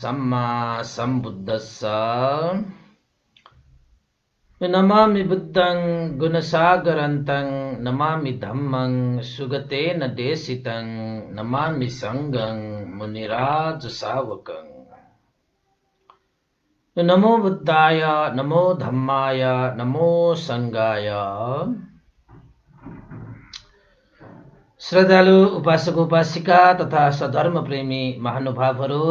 सम्मा सम्बुद्धस्स नमामि बुद्धं गुणसागरन्तं नमामि धम्मं सुगतेन देशितं नमामि संघं मुनिराज सावकं। नमो बुद्धाय नमो धम्माय नमो संघाय। श्रद्धालु उपासक उपासिका तथा सधर्म प्रेमी महानुभावहरू,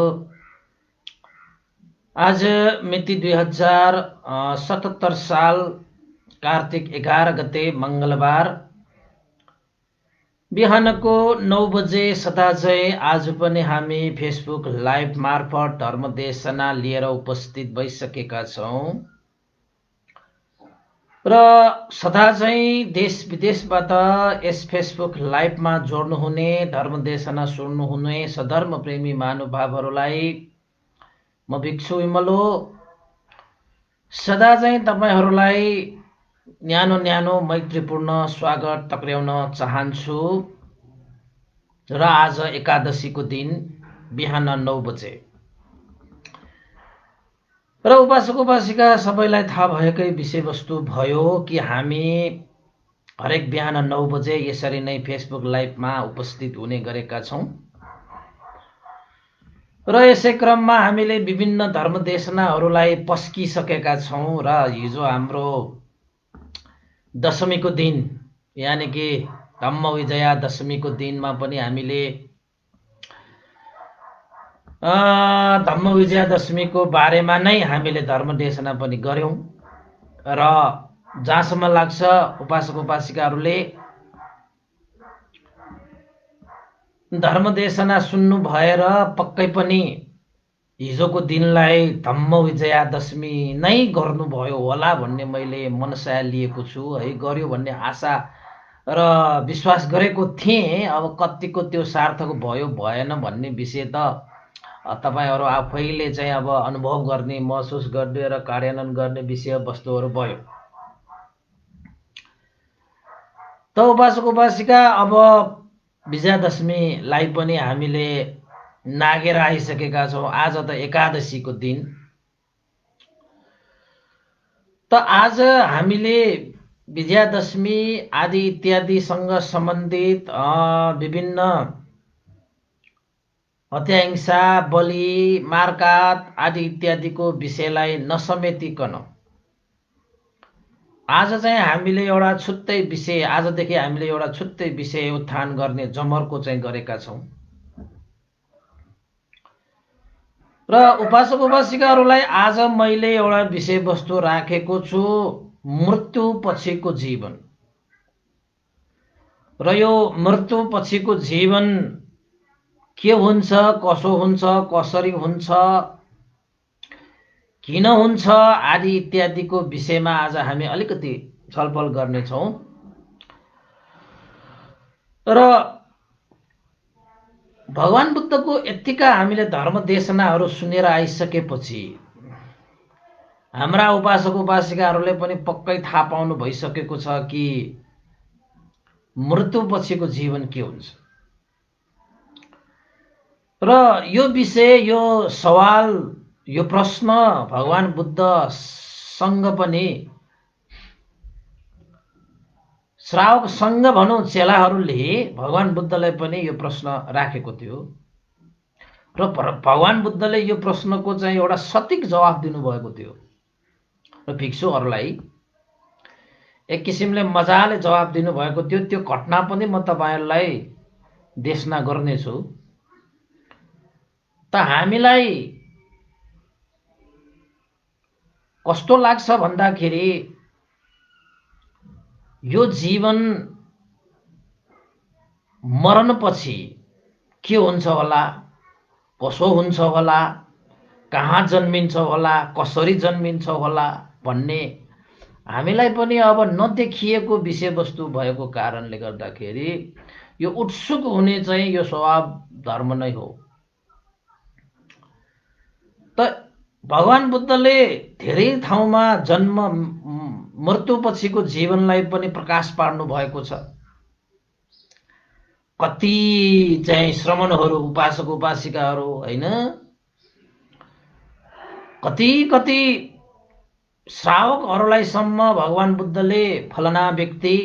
आज मिति 2077 साल कार्तिक 11 गते मंगलबार बिहानको 9 बजे सदाझै आज पनि हामी फेसबुक लाइभ मार्फत धर्मदेशना लिएर उपस्थित भइसकेका छौं र सदाझै देश विदेशबाट यस फेसबुक लाइभमा जोड्नुहुने धर्मदेशना सुन्नुहुने सधर्म प्रेमी महानुभावहरूलाई म भिक्षु विमलो सदा चाहिँ तपाईहरूलाई न्यानो न्यानो मैत्रीपूर्ण स्वागत टक्र्याउन चाहन्छु र आज एकादशीको दिन बिहान 9 बजे र उपासक उपासिका सबैलाई थाहा भएकै विषयवस्तु भयो कि हामी हरेक बिहान 9 बजे यसरी नै फेसबुक लाइभमा उपस्थित हुने गरेका छौं र यसै क्रममा हामीले विभिन्न धर्मदेशनाहरूलाई पस्किसकेका छौं र हिजो हाम्रो दशमीको दिन यानि कि धम्म विजया दशमीको दिनमा पनि हामीले धम्म विजया दशमीको बारेमा नै हामीले धर्मदेशना पनि गर्यौं र जहाँसम्म लाग्छ उपासक उपासिकाहरूले धर्मदेशना सुन्नु भएर पक्कै पनि हिजोको दिनलाई धम्म विजया दशमी नै गर्नुभयो होला भन्ने मैले मनसाय लिएको छु है। गर्यो भन्ने आशा र विश्वास गरेको थिएँ। अब कतिको त्यो सार्थक भयो भएन भन्ने विषय त तपाईहरु आफैले चाहिँ अब अनुभव गर्ने महसुस गर्ने र कार्यान्वयन गर्ने विषय वस्तुहरू भयो। त उपासक उपासिका अब विजयादशमीलाई पनि हामीले नागेर आइसकेका छौं। आज त एकादशीको दिन त आज हामीले विजयादशमी आदि इत्यादिसँग सम्बन्धित विभिन्न हत्या हिंसा बलि मारकाट आदि इत्यादिको विषयलाई नसमेटिकन आज चाहिँ हामीले एउटा छुट्टै विषय आजदेखि हामीले एउटा छुट्टै विषय उत्थान गर्ने जमर्को चाहिँ गरेका छौं र उपासक उपासिकाहरूलाई आज मैले एउटा विषयवस्तु राखेको छु, मृत्यु पछिको जीवन। र यो मृत्यु पछिको जीवन के हुन्छ, कसो हुन्छ, कसरी हुन्छ, किन हुन्छ आदि इत्यादिको विषयमा आज हामी अलिकति छलफल गर्नेछौं र भगवान बुद्धको यतिका हामीले धर्मदेशनाहरू सुनेर आइसकेपछि हाम्रा उपासक उपासिकाहरूले पनि पक्कै थाहा पाउनु भइसकेको छ कि मृत्यु पछिको जीवन के हुन्छ र यो विषय, यो सवाल, यो प्रश्न भगवान बुद्धसँग पनि श्रावकसँग भनौं चेलाहरूले भगवान बुद्धलाई पनि यो प्रश्न राखेको थियो र भगवान बुद्धले यो प्रश्नको चाहिँ एउटा सटीक जवाफ दिनुभएको थियो र भिक्षुहरूलाई एक किसिमले मजाले जवाफ दिनुभएको थियो। त्यो घटना पनि म तपाईहरुलाई देशना गर्नेछु। त हामीलाई कस्तो लाग्छ भन्दाखेरि यो जीवन मरणपछि के हुन्छ होला, कसो हुन्छ होला, कहाँ जन्मिन्छ होला, कसरी जन्मिन्छ होला भन्ने हामीलाई पनि अब नदेखिएको विषयवस्तु भएको कारणले गर्दाखेरि यो उत्सुक हुने चाहिँ यो स्वभाव धर्म नै हो। त भगवान बुद्धले धेरै ठाउँमा जन्म मृत्यु पछिको जीवनलाई पनि प्रकाश पार्नु भएको छ। कति चाहिँ श्रमणहरू उपासक उपासिकाहरू हैन कति कति श्रावकहरूलाई भगवान बुद्धले फलना व्यक्ति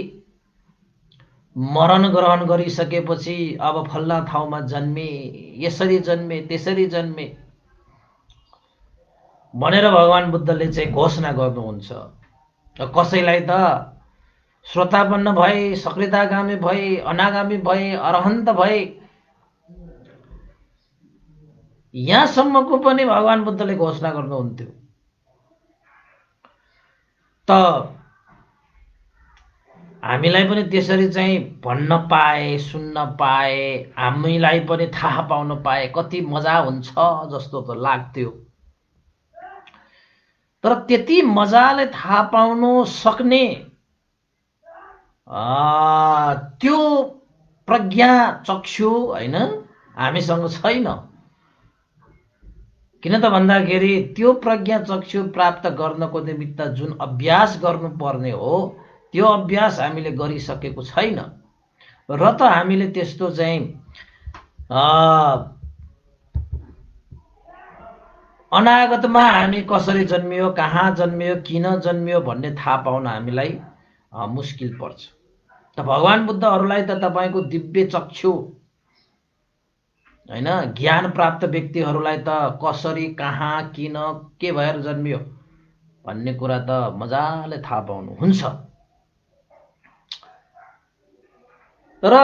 मरण ग्रहण गरिसकेपछि अब फल्ना ठाउँमा जन्मे, यसरी जन्मे, त्यसरी जन्मे भनेर भगवान बुद्धले चाहिँ घोषणा गर्नुहुन्छ। कसैलाई त श्रोतापन्न भए, सकृतागामी भए, अनागामी भए, अरहन्त भए, यहाँसम्मको पनि भगवान बुद्धले घोषणा गर्नुहुन्थ्यो। त हामीलाई पनि त्यसरी चाहिँ भन्न पाए, सुन्न पाए, हामीलाई पनि थाहा पाउन पाए कति मजा हुन्छ जस्तो त लाग्थ्यो। तर त्यति मजाले थाहा पाउनु सक्ने त्यो प्रज्ञा चक्षु हैन हामीसँग छैन। किन त भन्दाखेरि त्यो प्रज्ञा चक्षु प्राप्त गर्नको निमित्त जुन अभ्यास गर्नुपर्ने हो त्यो अभ्यास हामीले गरिसकेको छैन। र त हामीले त्यस्तो चाहिँ अनागतमा हामी कसरी जन्मियो, कहाँ जन्मियो, किन जन्मियो भन्ने थाहा पाउन हामीलाई मुस्किल पर्छ। त भगवान बुद्धहरूलाई त तपाईको दिव्य चक्षु हैन, ज्ञान प्राप्त व्यक्तिहरूलाई त कसरी, कहाँ, किन, के भएर जन्मियो भन्ने कुरा त मजाले थाहा पाउनु हुन्छ। तर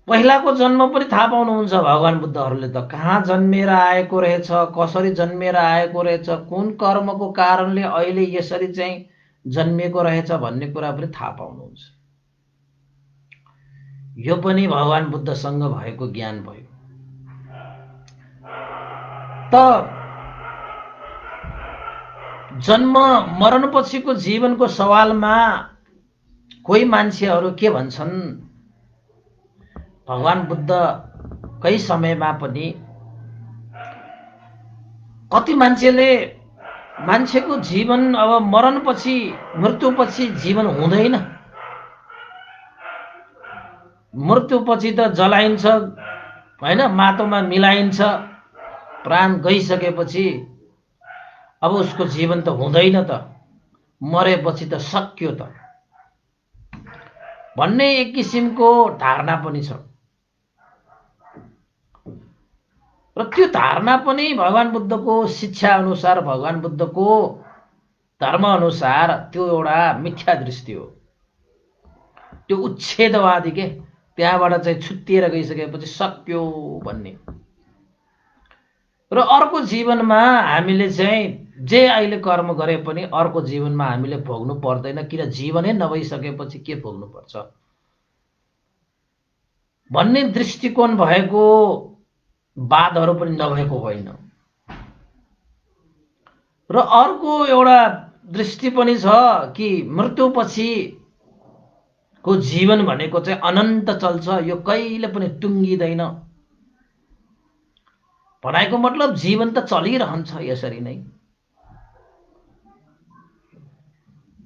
पहिलाको जन्म पनि थाहा पाउनुहुन्छ भगवान बुद्धहरूले त, कहाँ जन्मेर आएको रहेछ, कसरी जन्मेर आएको रहेछ, कुन कर्मको कारणले अहिले यसरी चाहिँ जन्मिएको रहेछ भन्ने कुरा पनि थाहा पाउनुहुन्छ। यो पनि भगवान बुद्धसँग भएको ज्ञान भयो। त जन्म मरणपछिको जीवनको सवालमा कोही मान्छेहरू के भन्छन्, भगवान बुद्धकै समयमा पनि कति मान्छेले मान्छेको जीवन अब मरणपछि, मृत्युपछि जीवन हुँदैन, मृत्युपछि त जलाइन्छ हैन, माटोमा मिलाइन्छ, प्राण गइसकेपछि अब उसको जीवन त हुँदैन त, मरेपछि त सक्यो त भन्ने एक किसिमको धारणा पनि छ। र त्यो धारणा पनि भगवान बुद्धको शिक्षा अनुसार, भगवान बुद्धको धर्म अनुसार त्यो एउटा मिथ्या दृष्टि हो, त्यो उच्छेदवादी के, त्यहाँबाट चाहिँ छुट्टिएर गइसकेपछि सक्यो भन्ने। र अर्को जीवनमा हामीले चाहिँ जे अहिले कर्म गरे पनि अर्को जीवनमा हामीले भोग्नु पर्दैन, किन जीवनै नभइसकेपछि के भोग्नु पर्छ भन्ने दृष्टिकोण भएको वादहरू पनि नभएको होइन। र अर्को एउटा दृष्टि पनि छ कि मृत्युपछि को जीवन भनेको चाहिँ अनन्त चल्छ, यो कहिले पनि टुङ्गिदैन। भनाइको मतलब जीवन त चलिरहन्छ यसरी नै,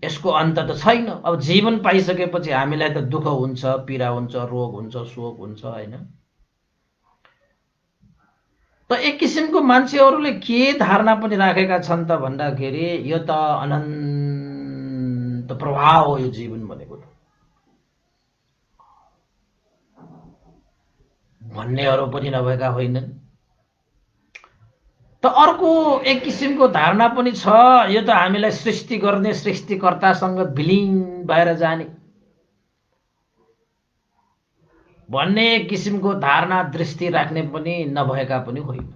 यसको अन्त त छैन। अब जीवन पाइसकेपछि हामीलाई त दुःख हुन्छ, पीडा हुन्छ, रोग हुन्छ, शोक हुन्छ हैन। त एक किसिमको मान्छेहरूले के धारणा पनि राखेका छन् त भन्दाखेरि यो त अनन्त प्रवाह हो यो जीवन भनेको त भन्नेहरू पनि नभएका होइनन्। त अर्को एक किसिमको धारणा पनि छ, यो त हामीलाई सृष्टि गर्ने सृष्टिकर्तासँग विलीन भएर जाने भन्ने एक किसिमको धारणा दृष्टि राख्ने पनि नभएका पनि होइन।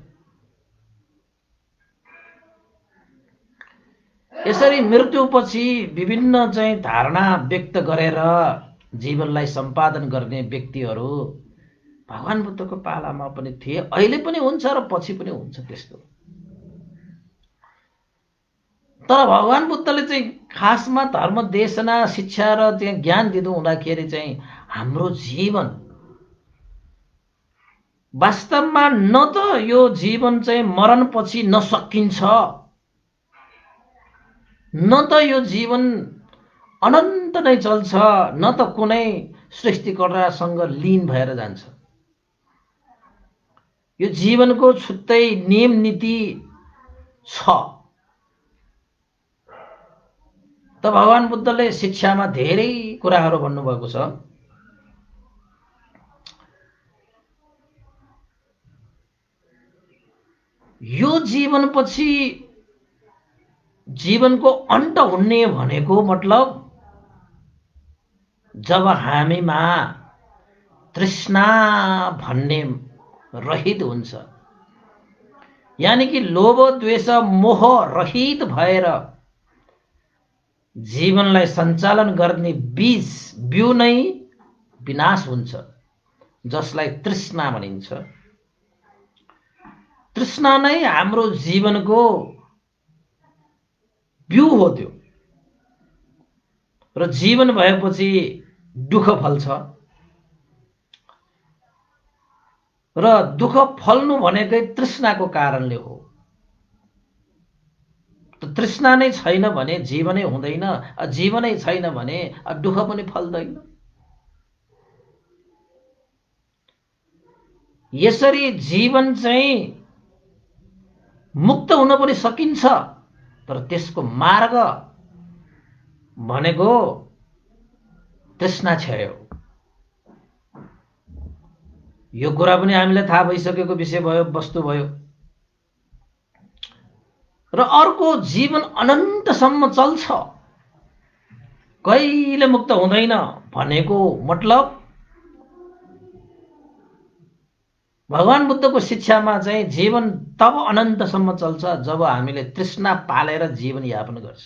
यसरी मृत्युपछि विभिन्न चाहिँ धारणा व्यक्त गरेर जीवनलाई सम्पादन गर्ने व्यक्तिहरू भगवान बुद्धको पालामा पनि थिए, अहिले पनि हुन्छ र पछि पनि हुन्छ त्यस्तो। तर भगवान बुद्धले चाहिँ खासमा धर्म देशना शिक्षा र त्यहाँ ज्ञान दिनु हुँदाखेरि चाहिँ हाम्रो जीवन वास्तवमा न त यो जीवन चाहिँ मरणपछि नसकिन्छ, न त यो जीवन अनन्त नै चल्छ, न त कुनै सृष्टिकर्तासँग लीन भएर जान्छ। यो जीवनको छुट्टै नियम नीति छ। त भगवान बुद्धले शिक्षामा धेरै कुराहरू भन्नुभएको छ। यो जीवनपछि जीवनको अन्त हुने भनेको मतलब जब हामीमा तृष्णा भन्ने रहित हुन्छ, यानी कि लोभ द्वेष मोह रहित भएर जीवनलाई सञ्चालन गर्ने बिउ नै विनाश हुन्छ, जसलाई तृष्णा भनिन्छ। तृष्णा नै हाम्रो जीवनको बिउ हो त्यो। र जीवन भएपछि दुःख फल्छ, र दुःख फल्नु भनेकै तृष्णाको कारणले हो। तृष्णा नै छैन भने जीवनै हुँदैन, जीवनै छैन भने दुःख पनि फल्दैन। यसरी जीवन चाहिँ मुक्त हुन पनि सकिन्छ, तर त्यसको मार्ग भनेको तृष्णा क्षय हो। यो कुरा पनि हामीलाई थाहा भइसकेको विषय भयो, वस्तु भयो। र अर्को जीवन अनन्तसम्म चल्छ, कहिले मुक्त हुँदैन भनेको मतलब भगवान बुद्धको शिक्षामा चाहिँ जीवन तब अनन्तसम्म चल्छ जब हामीले तृष्णा पालेर जीवन यापन गर्छ।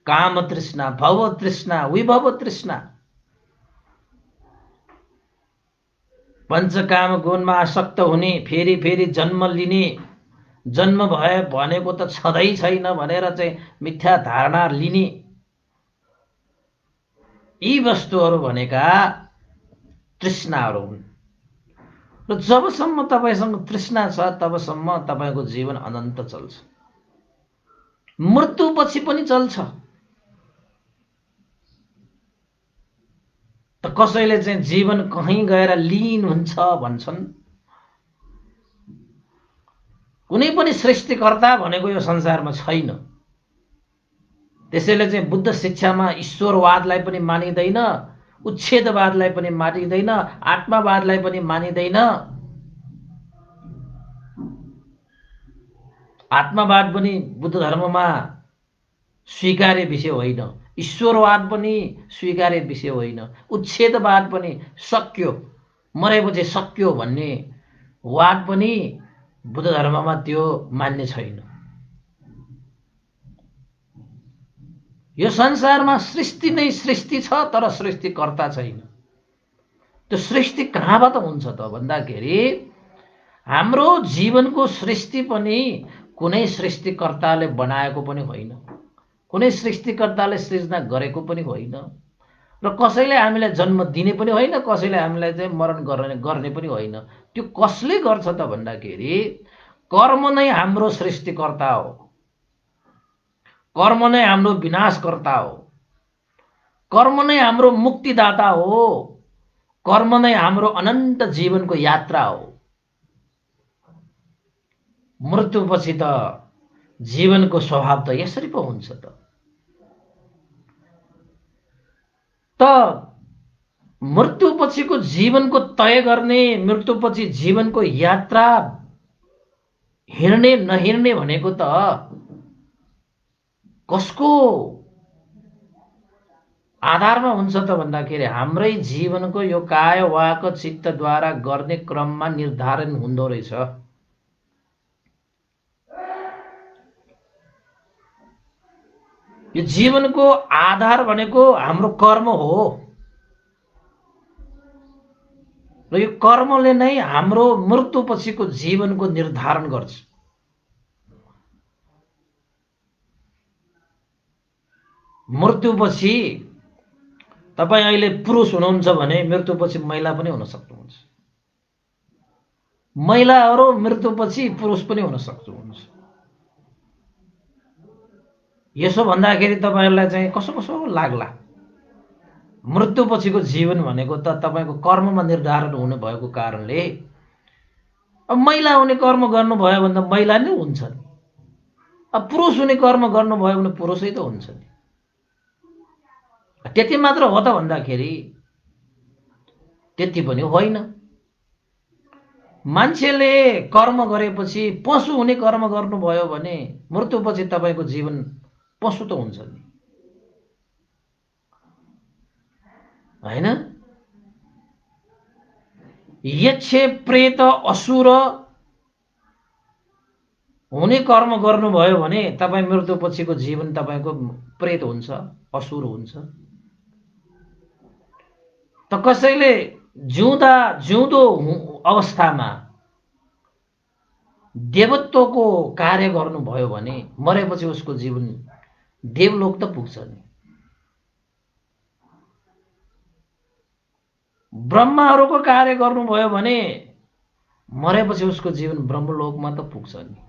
काम तृष्णा, भव तृष्णा, विभव तृष्णा, पञ्चकाम गुणमा आसक्त हुने, फेरि फेरि जन्म लिने, जन्म भए भनेको त छँदै छैन भनेर चाहिँ मिथ्या धारणा लिने, यी वस्तुहरू भनेका तृष्णाहरू हुन्। र जबसम्म तपाईसँग तृष्णा छ तबसम्म तपाईको जीवन अनन्त चल्छ, मृत्युपछि पनि चल्छ। त कसैले चाहिँ जीवन कहीँ गएर लीन हुन्छ भन्छन्। कुनै पनि सृष्टिकर्ता भनेको यो संसारमा छैन। त्यसैले चाहिँ बुद्ध शिक्षामा ईश्वरवादलाई पनि मानिँदैन, उच्छेदवादलाई पनि मानिँदैन, आत्मावादलाई पनि मानिँदैन। आत्मावाद पनि बुद्ध धर्ममा स्वीकार्य विषय होइन, ईश्वरवाद पनि स्वीकार्य विषय होइन, उच्छेदवाद पनि सक्यो, मरेपछि सक्यो भन्ने वाद पनि बुद्ध धर्ममा त्यो मान्य छैन। यो संसारमा सृष्टि नै सृष्टि छ, तर सृष्टिकर्ता छैन। त्यो सृष्टि कहाँबाट हुन्छ त भन्दाखेरि हाम्रो जीवनको सृष्टि पनि कुनै सृष्टिकर्ताले बनाएको पनि होइन, कुनै सृष्टिकर्ताले सृजना गरेको पनि होइन, र कसैले हामीलाई जन्म दिने पनि होइन, कसैले हामीलाई चाहिँ मरण गर्ने पनि होइन। त्यो कसले गर्छ त भन्दाखेरि कर्म नै हाम्रो सृष्टिकर्ता हो, कर्म नै हाम्रो विनाशकर्ता हो, कर्म नै हाम्रो मुक्तिदाता हो, कर्म नै हाम्रो अनन्त जीवनको यात्रा हो। मृत्युपछि त जीवनको स्वभाव त यसरी पो हुन्छ त मृत्युपछिको जीवनको तय गर्ने, मृत्युपछि जीवनको यात्रा हिँड्ने नहिँड्ने भनेको त कसको आधारमा हुन्छ त भन्दाखेरि हाम्रै जीवनको यो काय वाक चित्तद्वारा गर्ने क्रममा निर्धारण हुँदो रहेछ। यो जीवनको आधार भनेको हाम्रो कर्म हो, र यो कर्मले नै हाम्रो मृत्युपछिको जीवनको निर्धारण गर्छ। मृत्युपछि तपाईँ अहिले पुरुष हुनुहुन्छ भने मृत्युपछि महिला पनि हुन सक्नुहुन्छ, महिलाहरू मृत्युपछि पुरुष पनि हुन सक्नुहुन्छ। यसो भन्दाखेरि तपाईहरुलाई चाहिँ कसो कसो लाग्ला? मृत्युपछिको जीवन भनेको त तपाईको कर्ममा निर्धारण हुने भएको कारणले अब महिला हुने कर्म गर्नुभयो भने त महिला नै हुन्छन्। अब पुरुष हुने कर्म गर्नुभयो भने पुरुषै त हुन्छ नि। त्यति मात्र हो त भन्दाखेरि त्यति पनि होइन। मान्छेले कर्म गरेपछि पशु हुने कर्म गर्नुभयो भने मृत्युपछि तपाईँको जीवन पशु त हुन्छ नि, होइन? यक्ष प्रेत असुर हुने कर्म गर्नुभयो भने तपाईँ मृत्युपछिको जीवन तपाईँको प्रेत हुन्छ, असुर हुन्छ। त कसैले जिउँदो अवस्थामा देवत्वको कार्य गर्नुभयो भने मरेपछि उसको जीवन देवलोक त पुग्छ नि। ब्रह्माहरूको कार्य गर्नुभयो भने मरेपछि उसको जीवन ब्रह्मलोकमा त पुग्छ नि।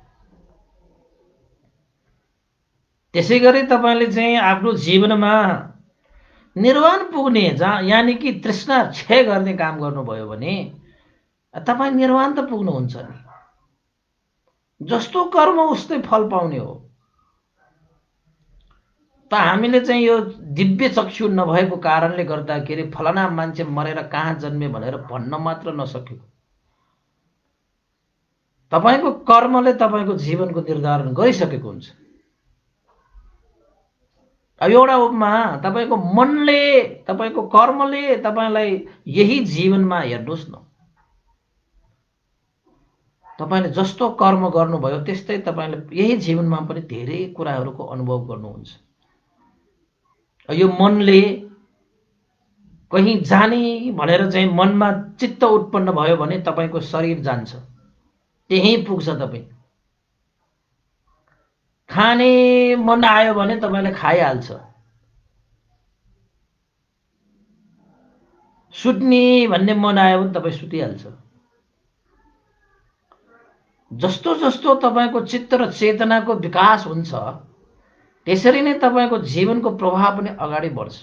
त्यसै गरी तपाईँले चाहिँ आफ्नो जीवनमा निर्वाण पुग्ने यानि कि तृष्णा क्षय गर्ने काम गर्नुभयो भने तपाईँ निर्वाण त पुग्नुहुन्छ नि। जस्तो कर्म उस्तै फल पाउने हो। त हामीले चाहिँ यो दिव्य चक्षु नभएको कारणले गर्दाखेरि फलाना मान्छे मरेर कहाँ जन्मे भनेर भन्न मात्र नसक्यो। तपाईँको कर्मले तपाईँको जीवनको निर्धारण गरिसकेको हुन्छ। अब एउटा उपमा, तपाईँको मनले, तपाईँको कर्मले तपाईँलाई यही जीवनमा हेर्नुहोस् न, तपाईँले जस्तो कर्म गर्नुभयो त्यस्तै तपाईँले यही जीवनमा पनि धेरै कुराहरूको अनुभव गर्नुहुन्छ। यो मनले कहीँ जाने भनेर चाहिँ मनमा चित्त उत्पन्न भयो भने तपाईँको शरीर जान्छ, त्यहीँ पुग्छ। तपाईँ खाने मन आयो भने तपाईँले खाइहाल्छ, सुत्ने भन्ने मन आयो भने तपाईँ सुतिहाल्छ। जस्तो जस्तो तपाईँको चित्त र चेतनाको विकास हुन्छ त्यसरी नै तपाईँको जीवनको प्रभाव पनि अगाडि बढ्छ।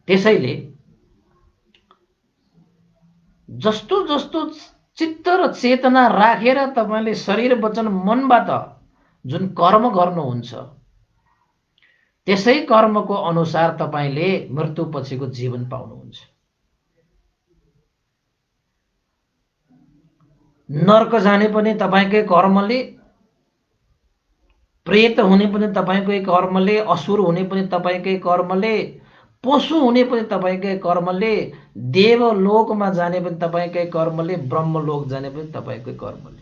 त्यसैले जस्तो जस्तो चित्त र चेतना राखेर तपाईँले शरीर वचन मनबाट जुन कर्म गर्नुहुन्छ त्यसै कर्मको अनुसार तपाईँले मृत्युपछिको जीवन पाउनुहुन्छ। नर्क जाने पनि तपाईँकै कर्मले, प्रेत हुने पनि तपाईँकै कर्मले, असुर हुने पनि तपाईँकै कर्मले, पशु हुने पनि तपाईँकै कर्मले, देवलोकमा जाने पनि तपाईँकै कर्मले, ब्रह्मलोक जाने पनि तपाईँकै कर्मले।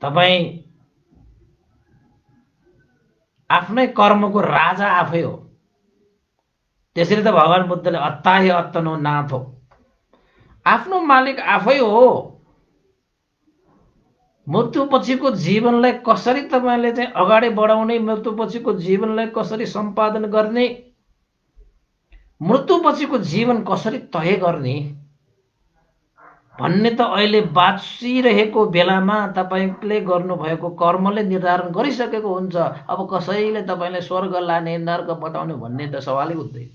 तपाईँ आफ्नै कर्मको राजा आफै हो। त्यसरी त भगवान बुद्धले अत्ताहे अत्तनो नाथ हो, आफ्नो मालिक आफै हो। मृत्युपछिको जीवनलाई कसरी तपाईँले चाहिँ अगाडि बढाउने, मृत्युपछिको जीवनलाई कसरी सम्पादन गर्ने, मृत्युपछिको जीवन कसरी तय गर्ने भन्ने त अहिले बाँचिरहेको बेलामा तपाईँले गर्नुभएको कर्मले निर्धारण गरिसकेको हुन्छ। अब कसैले तपाईँलाई स्वर्ग लाने, नर्क पठाउने भन्ने त सवालै उठ्दैन।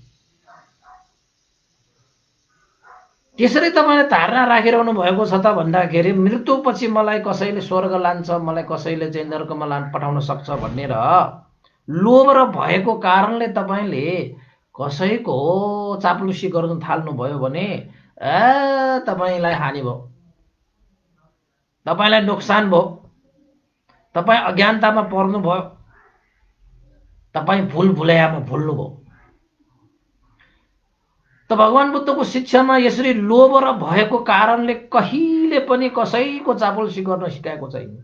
त्यसरी तपाईँले धारणा राखिरहनु भएको छ त भन्दाखेरि मृत्युपछि मलाई कसैले स्वर्ग लान्छ, मलाई कसैले चाहिँ नर्कमा पठाउन सक्छ भनेर लोभ र भएको कारणले तपाईँले कसैको चाप्लुसी गर्न थाल्नुभयो भने तपाईँलाई हानि भयो, तपाईँलाई नोक्सान भयो, तपाईँ अज्ञानतामा पर्नुभयो, तपाईँ भुल भुलैयामा भुल्नुभयो। त भगवान बुद्धको शिक्षामा यसरी लोभ र भएको कारणले कहिले पनि कसैको चापलुसी गर्न सिकाएको छैन।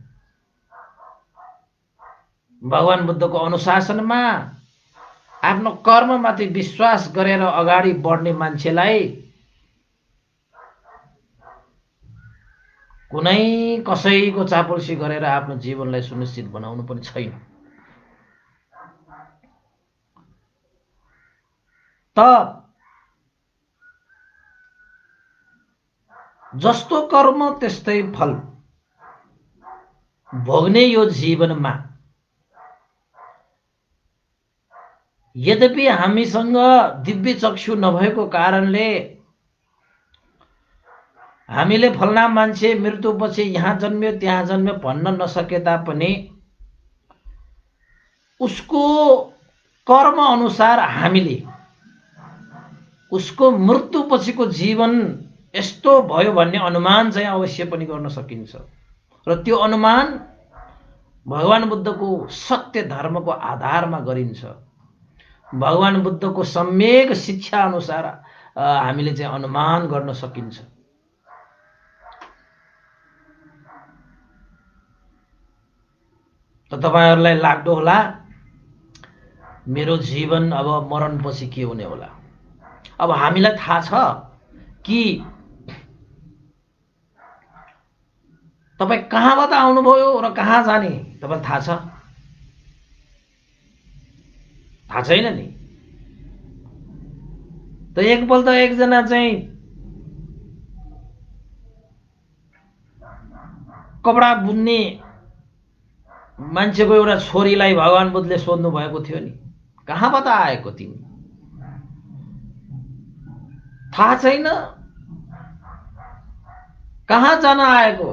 भगवान बुद्धको अनुशासनमा आफ्नो कर्ममाथि विश्वास गरेर अगाडि बढ्ने मान्छेलाई कुनै कसैको चापलुसी गरेर आफ्नो जीवनलाई सुनिश्चित बनाउनु पनि छैन। त जस्तो कर्म त्यस्तै फल भोग्ने यो जीवनमा यद्यपि हामीसँग दिव्य चक्षु नभएको कारणले हामीले फलना मान्छे मृत्युपछि यहाँ जन्म्यो त्यहाँ जन्म्यो भन्न नसके तापनि उसको कर्म अनुसार हामीले उसको मृत्युपछिको जीवन यस्तो भयो भन्ने अनुमान चाहिँ अवश्य पनि गर्न सकिन्छ। र त्यो अनुमान भगवान बुद्धको सत्य धर्मको आधारमा गरिन्छ। भगवान बुद्धको सम्यक शिक्षा अनुसार हामीले चाहिँ अनुमान गर्न सकिन्छ। त तपाईहरुलाई लाग्दो होला मेरो जीवन अब मरणपछि के हुने होला। अब हामीलाई थाहा छ कि तपाई कहाँबाट आउनुभयो र कहाँ जाने तपाईलाई थाहा छ? थाहा छैन नि। त एकपल्ट एकजना चाहिँ कपडा बुन्ने मान्छेको एउटा छोरीलाई भगवान बुद्धले सोध्नु भएको थियो नि, कहाँबाट आएको तिमी? थाहा छैन। कहाँ जान आएको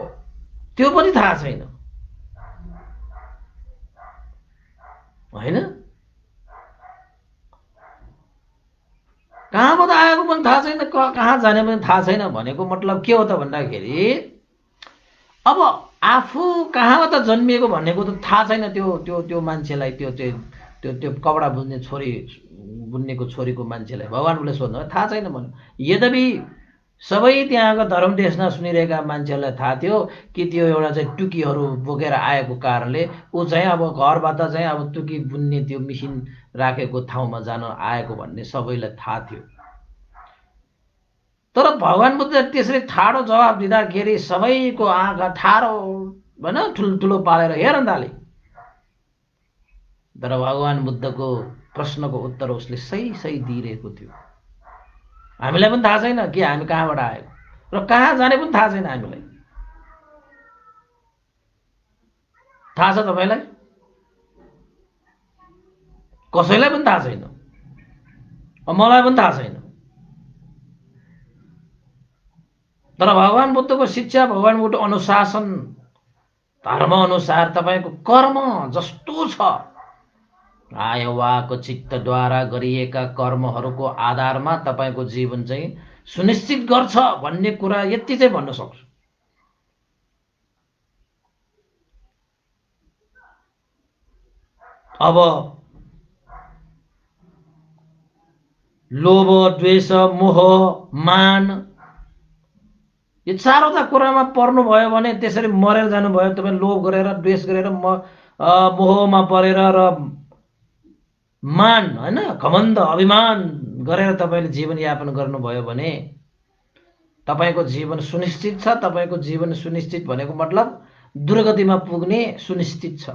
त्यो पनि थाहा छैन, हैन? कहाँबाट आएको पनि थाहा छैन, कहाँ जाने पनि थाहा छैन भनेको मतलब के हो त भन्दाखेरि अब आफू कहाँबाट जन्मिएको भनेको त थाहा छैन त्यो त्यो त्यो मान्छेलाई, त्यो त्यो त्यो कपडा बुन्ने छोरी बुन्नेको छोरीको मान्छेलाई भगवानले सोध्नु थाहा छैन भन्नु। यद्यपि सबै त्यहाँका धर्मदेशना सुनिरहेका मान्छेहरूलाई थाहा थियो कि त्यो एउटा चाहिँ टुकीहरू बोकेर आएको कारणले ऊ चाहिँ अब घरबाट चाहिँ अब टुकी बुन्ने त्यो मिसिन राखेको ठाउँमा जान आएको भन्ने सबैलाई थाहा थियो। तर भगवान बुद्ध त्यसरी ठाडो जवाब दिँदाखेरि सबैको आँखा ठाडो भन ठुल्ठुलो पालेर हेरन्दाले। तर भगवान बुद्धको प्रश्नको उत्तर उसले सही सही दिइरहेको थियो। हामीलाई पनि थाहा छैन कि हामी कहाँबाट आएको र कहाँ जाने पनि थाहा छैन हामीलाई। थाहा छ तपाईलाई? कसैलाई पनि थाहा छैन। मलाई पनि थाहा छैन। तर भगवान बुद्धको शिक्षा, भगवान बुद्धको अनुशासन, धर्म अनुसार तपाईको कर्म जस्तो छ, आय वाक चित्तद्वारा गरिएका कर्महरूको आधारमा तपाईको जीवन चाहिँ सुनिश्चित गर्छ भन्ने कुरा यति चाहिँ भन्न सक्छु। अब लोभ, द्वेष, मोह, मान यो चारवटा कुरामा पर्नुभयो भने त्यसरी मरेर जानुभयो। तपाई लोभ गरेर, द्वेष गरेर, मोहमा परेर र मान हैन घमण्ड अभिमान गरेर तपाईले जीवन यापन गर्नुभयो भने तपाईको जीवन सुनिश्चित छ। तपाईको जीवन सुनिश्चित भनेको मतलब दुर्गतिमा पुग्ने सुनिश्चित छ।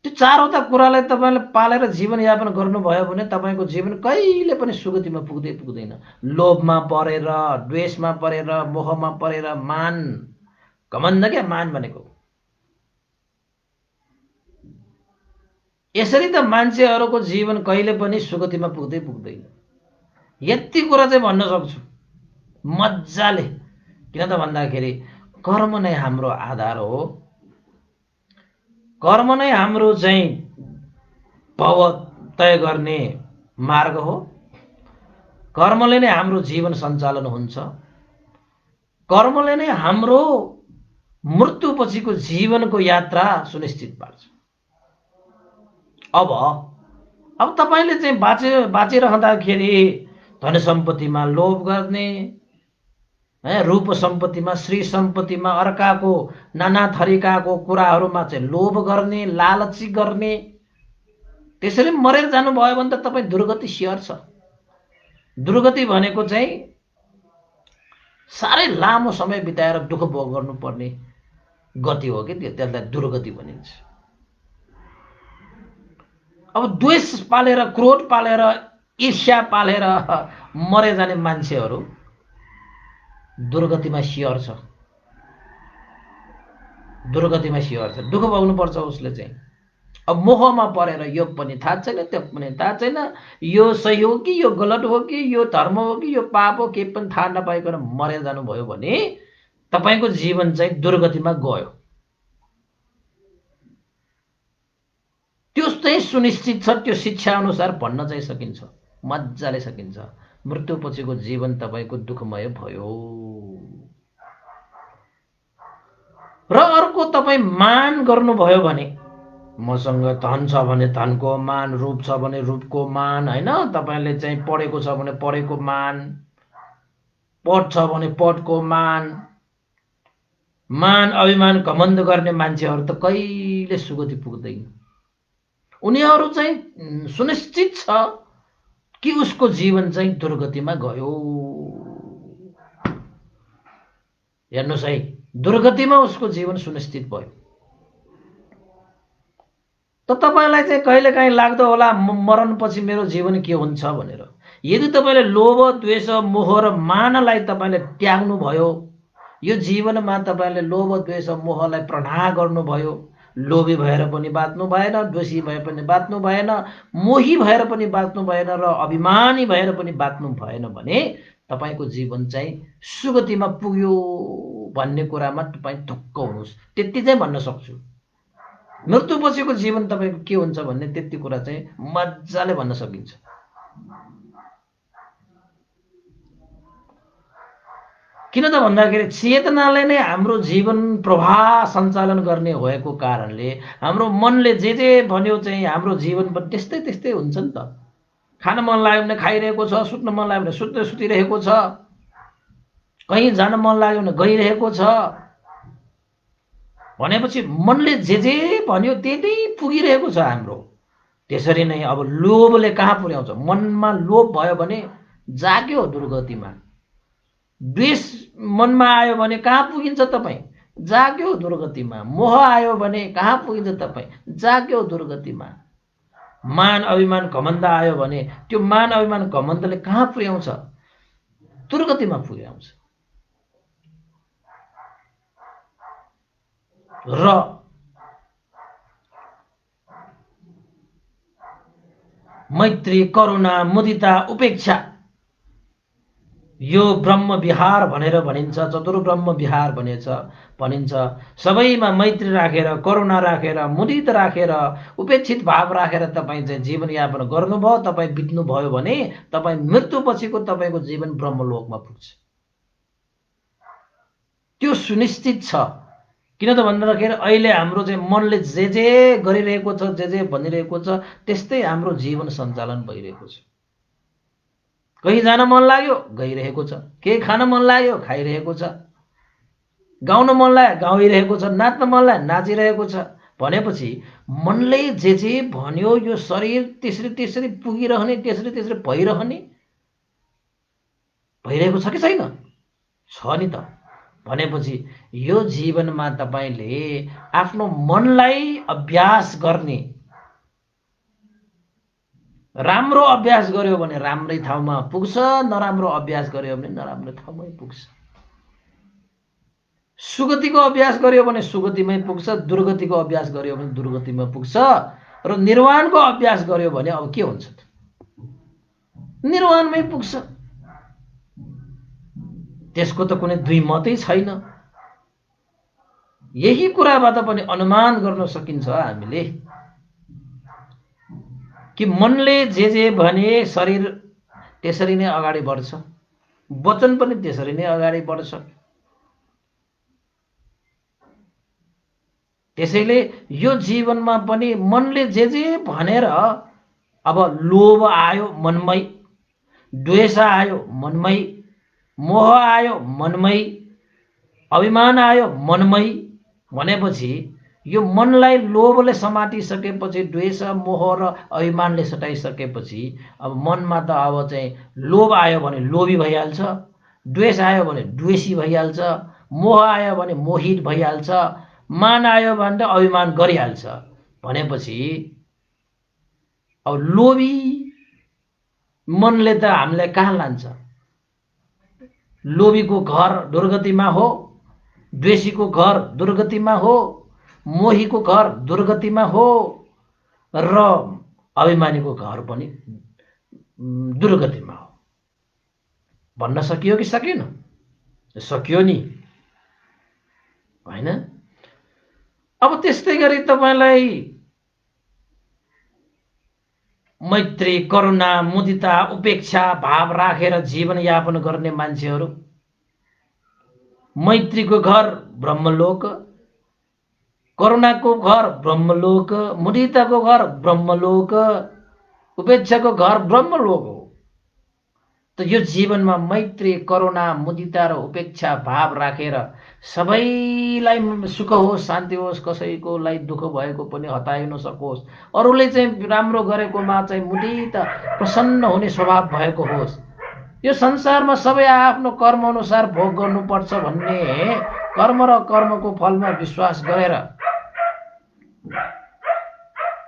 त्यो चारवटा कुरालाई तपाईले पालेर जीवन यापन गर्नुभयो भने तपाईको जीवन कहिले पनि सुगतिमा पुग्दैन। लोभमा परेर, द्वेषमा परेर, मोहमा परेर, मान घमण्ड के मान भनेको। यसरी त मान्छेहरुको जीवन कहिले पनि सुगतिमा पुग्दैन। यति कुरा चाहिँ भन्न सक्छु मज्जाले। किन त भन्दाखेरि कर्म नै हाम्रो आधार हो। कर्म नै हाम्रो चाहिँ भव तय गर्ने मार्ग हो। कर्मले नै हाम्रो जीवन सञ्चालन हुन्छ। कर्मले नै हाम्रो मृत्युपछिको जीवनको यात्रा सुनिश्चित पार्छ। अब तपाईले चाहिँ बाँचिरहँदाखेरि धन सम्पत्तिमा लोभ गर्ने, रूप सम्पत्तिमा, श्री सम्पत्तिमा, अर्काको नाना थरीकाको कुराहरूमा चाहिँ लोभ गर्ने, लालची गर्ने, त्यसरी मरेर जानुभयो भने त तपाई दुर्गति स्योर छ। दुर्गति भनेको चाहिँ साह्रै लामो समय बिताएर दुःख भोग गर्नुपर्ने गति हो कि त्यसलाई दुर्गति भनिन्छ। अब द्वेष पालेर, क्रोध पालेर, ईर्ष्या पालेर मरे जाने मान्छेहरू दुर्गतिमा स्योर छ। दुर्गतिमा स्योर छ, दुःख भोग्नु पर्छ उसले चाहिँ। अब मोहमा परेर यो पनि थाहा छैन, त्यो पनि थाहा छैन, यो सही हो कि यो गलत हो कि यो धर्म हो कि यो पाप हो, केही पनि थाहा नपाइकन मरेर जानुभयो भने तपाईँको जीवन चाहिँ दुर्गतिमा गयो। त्यो चाहिँ सुनिश्चित छ। त्यो शिक्षा अनुसार भन्न चाहिँ सकिन्छ, मजाले सकिन्छ। मृत्युपछिको जीवन तपाईँको दुःखमय भयो। र अर्को, तपाईँ मान गर्नुभयो भने, मसँग धन छ भने धनको मान, रूप छ भने रूपको मान, होइन, तपाईँले चाहिँ पढेको छ भने पढेको मान, पद छ भने पदको मान, मान अभिमान घमण्ड गर्ने मान्छेहरू त कहिले सुगति पुग्दैन। उनीहरू चाहिँ सुनिश्चित छ कि उसको जीवन चाहिँ दुर्गतिमा गयो। हेर्नुहोस् है, दुर्गतिमा उसको जीवन सुनिश्चित भयो। त तपाईँलाई चाहिँ कहिलेकाहीँ लाग्दो होला मरणपछि मेरो जीवन के हुन्छ भनेर। यदि तपाईँले लोभ, द्वेष, मोह र मानलाई तपाईँले त्याग्नु भयो, यो जीवनमा तपाईँले लोभ, द्वेष, मोहलाई प्रणाम गर्नुभयो, लोभी भएर पनि बाँच्नु भएन, द्वेषी भए पनि बाँच्नु भएन, मोही भएर पनि बाँच्नु भएन र अभिमानी भएर पनि बाँच्नु भएन भने तपाईँको जीवन चाहिँ सुगतिमा पुग्यो भन्ने कुरामा तपाईँ ढुक्क हुनुहोस्। त्यति चाहिँ भन्न सक्छु। मृत्युपछिको जीवन तपाईँको के हुन्छ भन्ने त्यति कुरा चाहिँ मजाले भन्न सकिन्छ। किन त भन्दाखेरि चेतनाले नै हाम्रो जीवन प्रवाह सञ्चालन गर्ने भएको कारणले हाम्रो मनले जे जे भन्यो चाहिँ हाम्रो जीवन पनि त्यस्तै त्यस्तै हुन्छ नि त। खान मन लाग्यो भने खाइरहेको छ, सुत्न मन लाग्यो भने सुतिरहेको छ, कहीँ जान मन लाग्यो भने गइरहेको छ भनेपछि मनले जे जे भन्यो त्यही पुगिरहेको छ हाम्रो। त्यसरी नै अब लोभले कहाँ पुर्याउँछ? मनमा लोभ भयो भने जाग्यो दुर्गतिमा। द्वेष मनमा आयो भने कहाँ पुगिन्छ तपाईँ? जाग्यो दुर्गतिमा। मोह आयो भने कहाँ पुगिन्छ तपाईँ? जाग्यो दुर्गतिमा। मान अभिमान घमण्ड आयो भने त्यो मान अभिमान घमण्डले कहाँ पुर्याउँछ? दुर्गतिमा पुर्याउँछ। र मैत्री, करुणा, मुदिता, उपेक्षा, यो ब्रह्म विहार भनेर भनिन्छ, चतुर्ब्रह्म विहार भनिन्छ। सबैमा मैत्री राखेर, करुणा राखेर, मुदित राखेर, उपेक्षित भाव राखेर तपाईँ चाहिँ जीवनयापन गर्नुभयो, तपाईँ बित्नुभयो भने तपाईँ मृत्युपछिको तपाईँको जीवन ब्रह्मलोकमा पुग्छ। त्यो सुनिश्चित छ। किन त भन्दाखेरि अहिले हाम्रो चाहिँ मनले जे जे गरिरहेको छ, जे जे भनिरहेको छ, त्यस्तै हाम्रो जीवन सञ्चालन भइरहेको छ। कहीँ जान मन लाग्यो गइरहेको छ, केही खान मन लाग्यो खाइरहेको छ, गाउन मन लाग्यो गाइरहेको छ, नाच्न मन लाग्यो नाचिरहेको छ भनेपछि मनले जे जे भन्यो यो शरीर त्यसरी त्यसरी पुगिरहने, त्यसरी त्यसरी भइरहेको छ कि छैन? छ नि त। भनेपछि यो जीवनमा तपाईँले आफ्नो मनलाई अभ्यास गर्ने, राम्रो अभ्यास गर्यो भने राम्रै ठाउँमा पुग्छ, नराम्रो अभ्यास गर्यो भने नराम्रो ठाउँमै पुग्छ। सुगतिको अभ्यास गर्यो भने सुगतिमै पुग्छ, दुर्गतिको अभ्यास गर्यो भने दुर्गतिमा पुग्छ। र निर्वाणको अभ्यास गर्यो भने अब के हुन्छ? निर्वाणमै पुग्छ। त्यसको त कुनै दुई मतै छैन। यही कुराबाट पनि अनुमान गर्न सकिन्छ हामीले कि मनले जे जे भने शरीर त्यसरी नै अगाडि बढ्छ, वचन पनि त्यसरी नै अगाडि बढ्छ। त्यसैले यो जीवनमा पनि मनले जे जे भनेर, अब लोभ आयो मनमै, द्वेष आयो मनमै, मोह आयो मनमै, अभिमान आयो मनमै भनेपछि यो मनलाई लोभले समातिसकेपछि, द्वेष, मोह र अभिमानले सटाइसकेपछि अब मनमा त अब चाहिँ लोभ आयो भने लोभी भइहाल्छ, द्वेष आयो भने द्वेषी भइहाल्छ, मोह आयो भने मोहित भइहाल्छ, मान आयो भने त अभिमान गरिहाल्छ। भनेपछि अब लोभी मनले त हामीलाई कहाँ लान्छ? लोभीको घर दुर्गतिमा हो, द्वेषीको घर दुर्गतिमा हो, मोहीको घर दुर्गतिमा हो, र अभिमानीको घर पनि दुर्गतिमा हो भन्न सकियो कि सकिएन? सकियो नि, होइन? अब त्यस्तै गरी तपाईलाई मैत्री, करुणा, मुदिता, उपेक्षा भाव राखेर जीवनयापन गर्ने मान्छेहरू, मैत्रीको घर ब्रह्मलोक, करुणाको घर ब्रह्मलोक, मुदिताको घर ब्रह्मलोक, उपेक्षाको घर ब्रह्मलोक हो। त यो जीवनमा मैत्री, करुणा, मुदिता र उपेक्षा भाव राखेर सबैलाई सुख होस्, शान्ति होस्, कसैकोलाई दुःख भएको पनि हताइ नसकोस्, अरूले चाहिँ राम्रो गरेकोमा चाहिँ मुदित प्रसन्न हुने स्वभाव भएको होस्, यो संसारमा सबै आफ्नो कर्म अनुसार भोग गर्नुपर्छ भन्ने कर्म र कर्मको फलमा विश्वास गरेर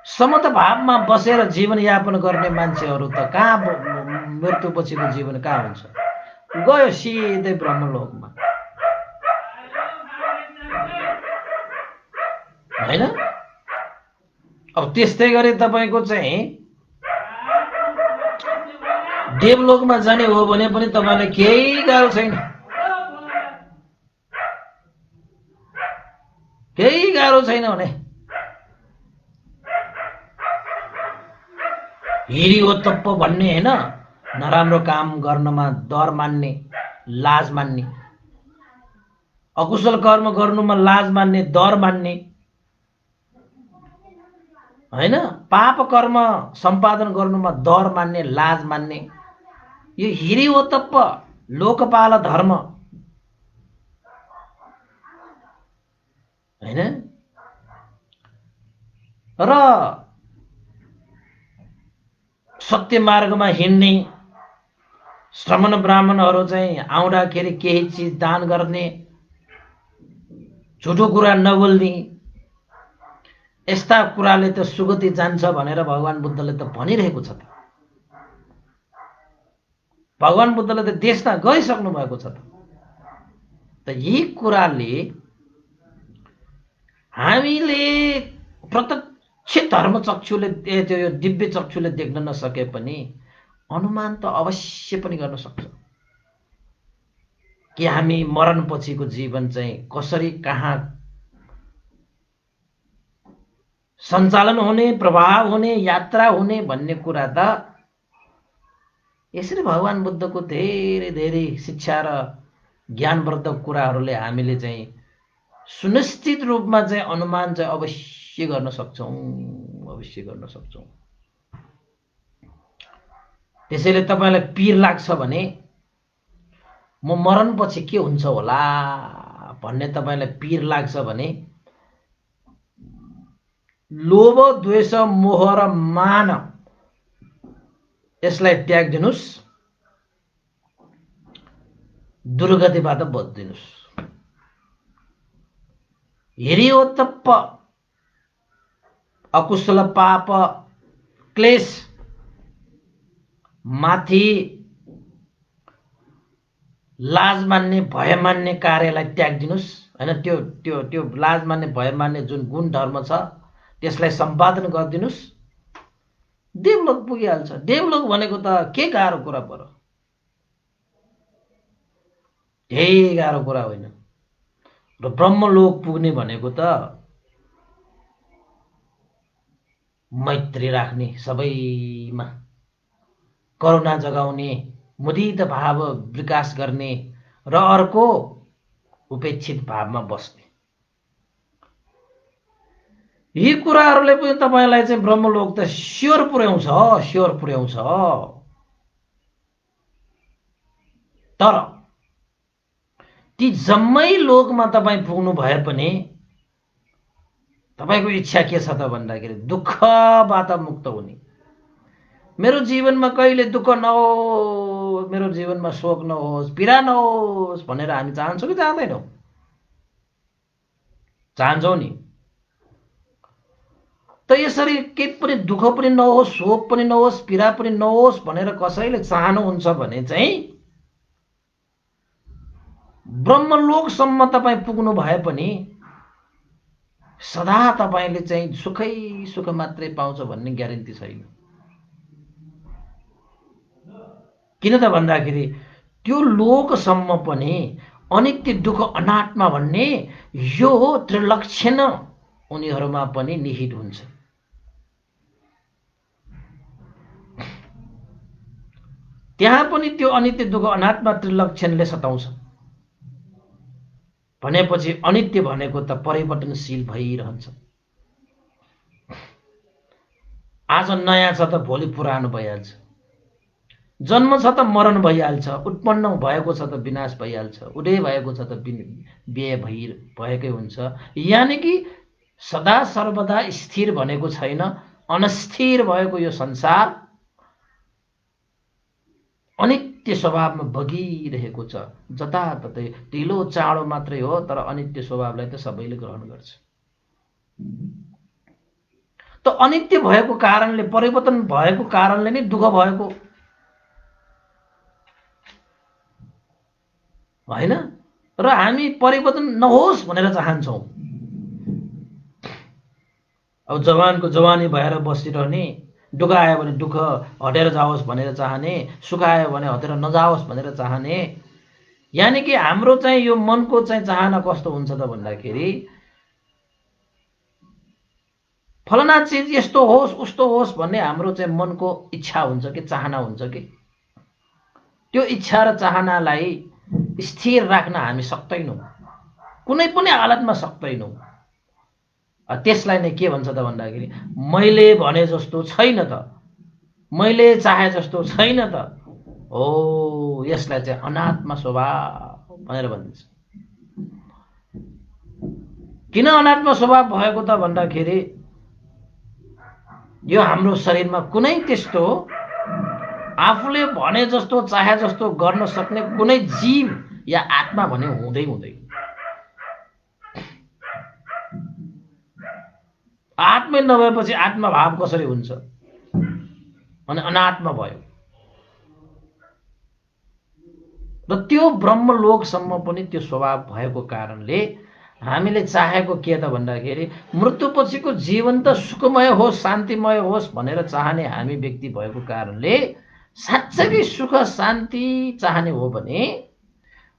समता भावमा बसेर जीवनयापन गर्ने मान्छेहरू त कहाँ मृत्युपछिको जीवन कहाँ हुन्छ? गयो सिधै ब्रह्मलोकमा, होइन? अब त्यस्तै गरी तपाईँको चाहिँ देवलोकमा जाने हो भने पनि तपाईँलाई केही गाह्रो छैन, केही गाह्रो छैन भने हिरिओतप्प भन्ने, होइन? नराम्रो काम गर्नमा डर मान्ने, लाज मान्ने, अकुशल कर्म गर्नुमा लाज मान्ने, डर मान्ने, होइन? पाप कर्म सम्पादन गर्नुमा डर मान्ने, लाज मान्ने, यो हिरिओतप्प लोकपाल धर्म, होइन? र सत्य मार्गमा हिँड्ने श्रमण ब्राह्मणहरू चाहिँ आउँदाखेरि केही चिज दान गर्ने, झुटो कुरा नबोल्ने, यस्ता कुराले त सुगति जान्छ भनेर भगवान बुद्धले त भनिरहेको छ। भगवान बुद्धले त देशमा गइसक्नु भएको छ। त यी कुराले हामीले प्रत्यक्ष धर्म चक्षुले, त्यो यो दिव्य चक्षुले देख्न नसके पनि अनुमान त अवश्य पनि गर्न सक्छ कि हामी मरणपछिको जीवन चाहिँ कसरी, कहाँ सञ्चालन हुने, प्रभाव हुने, यात्रा हुने भन्ने कुरा त यसरी भगवान बुद्धको धेरै धेरै शिक्षा र ज्ञानवर्धक कुराहरूले हामीले चाहिँ सुनिश्चित रूपमा चाहिँ अनुमान चाहिँ अवश्य गर्न सक्छौँ, अवश्य गर्न सक्छौँ। त्यसैले तपाईँलाई पीर लाग्छ भने म मरणपछि के हुन्छ होला भन्ने तपाईँलाई पीर लाग्छ भने लोभ, द्वेष, मोह र मान यसलाई त्याग्दिनुस्, दुर्गतिबाट बच्दिनुस्। हिरिओतप्प अकुशल पाप क्लेश माथि लाज मान्ने, भय मान्ने कार्यलाई त्याग्दिनुस्, हैन? त्यो त्यो त्यो लाज मान्ने, भय मान्ने जुन गुण धर्म छ त्यसलाई सम्पादन गरिदिनुस्, देवलोक पुगिहाल्छ। देवलोक भनेको त के गाह्रो कुरा पर्यो? केही गाह्रो कुरा होइन। र ब्रह्मलोक पुग्ने भनेको त मैत्री राख्ने, सबैमा करुणा जगाउने, मुदित भाव विकास गर्ने र अर्को उपेक्षित भावमा बस्ने, यी कुराहरूले पनि तपाईलाई चाहिँ ब्रह्मलोक त स्योर पुर्याउँछ, स्योर पुर्याउँछ। तर ती जम्मै लोकमा तपाईँ पुग्नु भए पनि तपाईको इच्छा के छ त भन्दाखेरि दुःखबाट मुक्त हुने। मेरो जीवनमा कहिले दुःख नहोस्, मेरो जीवनमा शोक नहोस्, पीडा नहोस् भनेर हामी चाहन्छौँ कि चाहदैनौँ? चाहन्छौँ नि। त यसरी के पनि दुःख पनि नहोस्, शोक पनि नहोस्, पीडा पनि नहोस् भनेर कसैले चाहनुहुन्छ भने चाहिँ ब्रह्मलोकसम्म तपाईँ पुग्नु भए पनि सदा तपाईले चाहिँ सुखै सुख मात्रै पाउँछ भन्ने ग्यारेन्टी छैन। किन त भन्दाखेरि त्यो लोकसम्म पनि अनित्य दुःख अनात्मा भन्ने यो त्रिलक्षण उनीहरूमा पनि निहित हुन्छ। त्यहाँ पनि त्यो अनित्य दुःख अनात्मा त्रिलक्षणले सताउँछ भनेपछि अनित्य भनेको त परिवर्तनशील भइरहन्छ। आज नयाँ छ त भोलि पुरानो भइहाल्छ, जन्म छ त मरण भइहाल्छ, उत्पन्न भएको छ त विनाश भइहाल्छ, उदय भएको छ त व्यय भएकै हुन्छ। यानि कि सदा सर्वदा स्थिर भनेको छैन, अनस्थिर भएको यो संसार अनित्य स्वभावमा बगिरहेको छ। जताततै ढिलो चाँडो मात्रै हो, तर अनित्य स्वभावलाई त सबैले ग्रहण गर्छ। त अनित्य भएको कारणले, परिवर्तन भएको कारणले नै दुःख भएको होइन र हामी परिवर्तन नहोस् भनेर चाहन्छौँ। अब जवानको जवानी भएर बसिरहने, दुःख आयो भने दुःख हटेर जाओस् भनेर चाहने, सुख आयो भने हटेर नजाओस् भनेर चाहने। यानि कि हाम्रो चाहिँ यो मनको चाहिँ चाहना कस्तो हुन्छ त भन्दाखेरि फलना चिज यस्तो होस् उस्तो होस् भन्ने हाम्रो चाहिँ मनको इच्छा हुन्छ कि चाहना हुन्छ कि त्यो इच्छा र चाहनालाई स्थिर राख्न हामी सक्दैनौँ, कुनै पनि हालतमा सक्दैनौँ। त्यसलाई नै के भन्छ त भन्दाखेरि मैले भने जस्तो छैन त, मैले चाहे जस्तो छैन त, हो यसलाई चाहिँ अनात्मा स्वभाव भनेर भनिन्छ। किन अनात्मा स्वभाव भएको त भन्दाखेरि यो हाम्रो शरीरमा कुनै त्यस्तो आफूले भने जस्तो चाहे जस्तो गर्न सक्ने कुनै जीव या आत्मा भने हुँदै हुँदैन। आत्मै नभएपछि आत्मा भाव कसरी हुन्छ भने अनात्मा भयो। र त्यो ब्रह्मलोकसम्म पनि त्यो स्वभाव भएको कारणले हामीले चाहेको के त भन्दाखेरि मृत्युपछिको जीवन त सुखमय होस् शान्तिमय होस् भनेर चाहने हामी व्यक्ति भएको कारणले साँच्चै सुख शान्ति चाहने हो भने,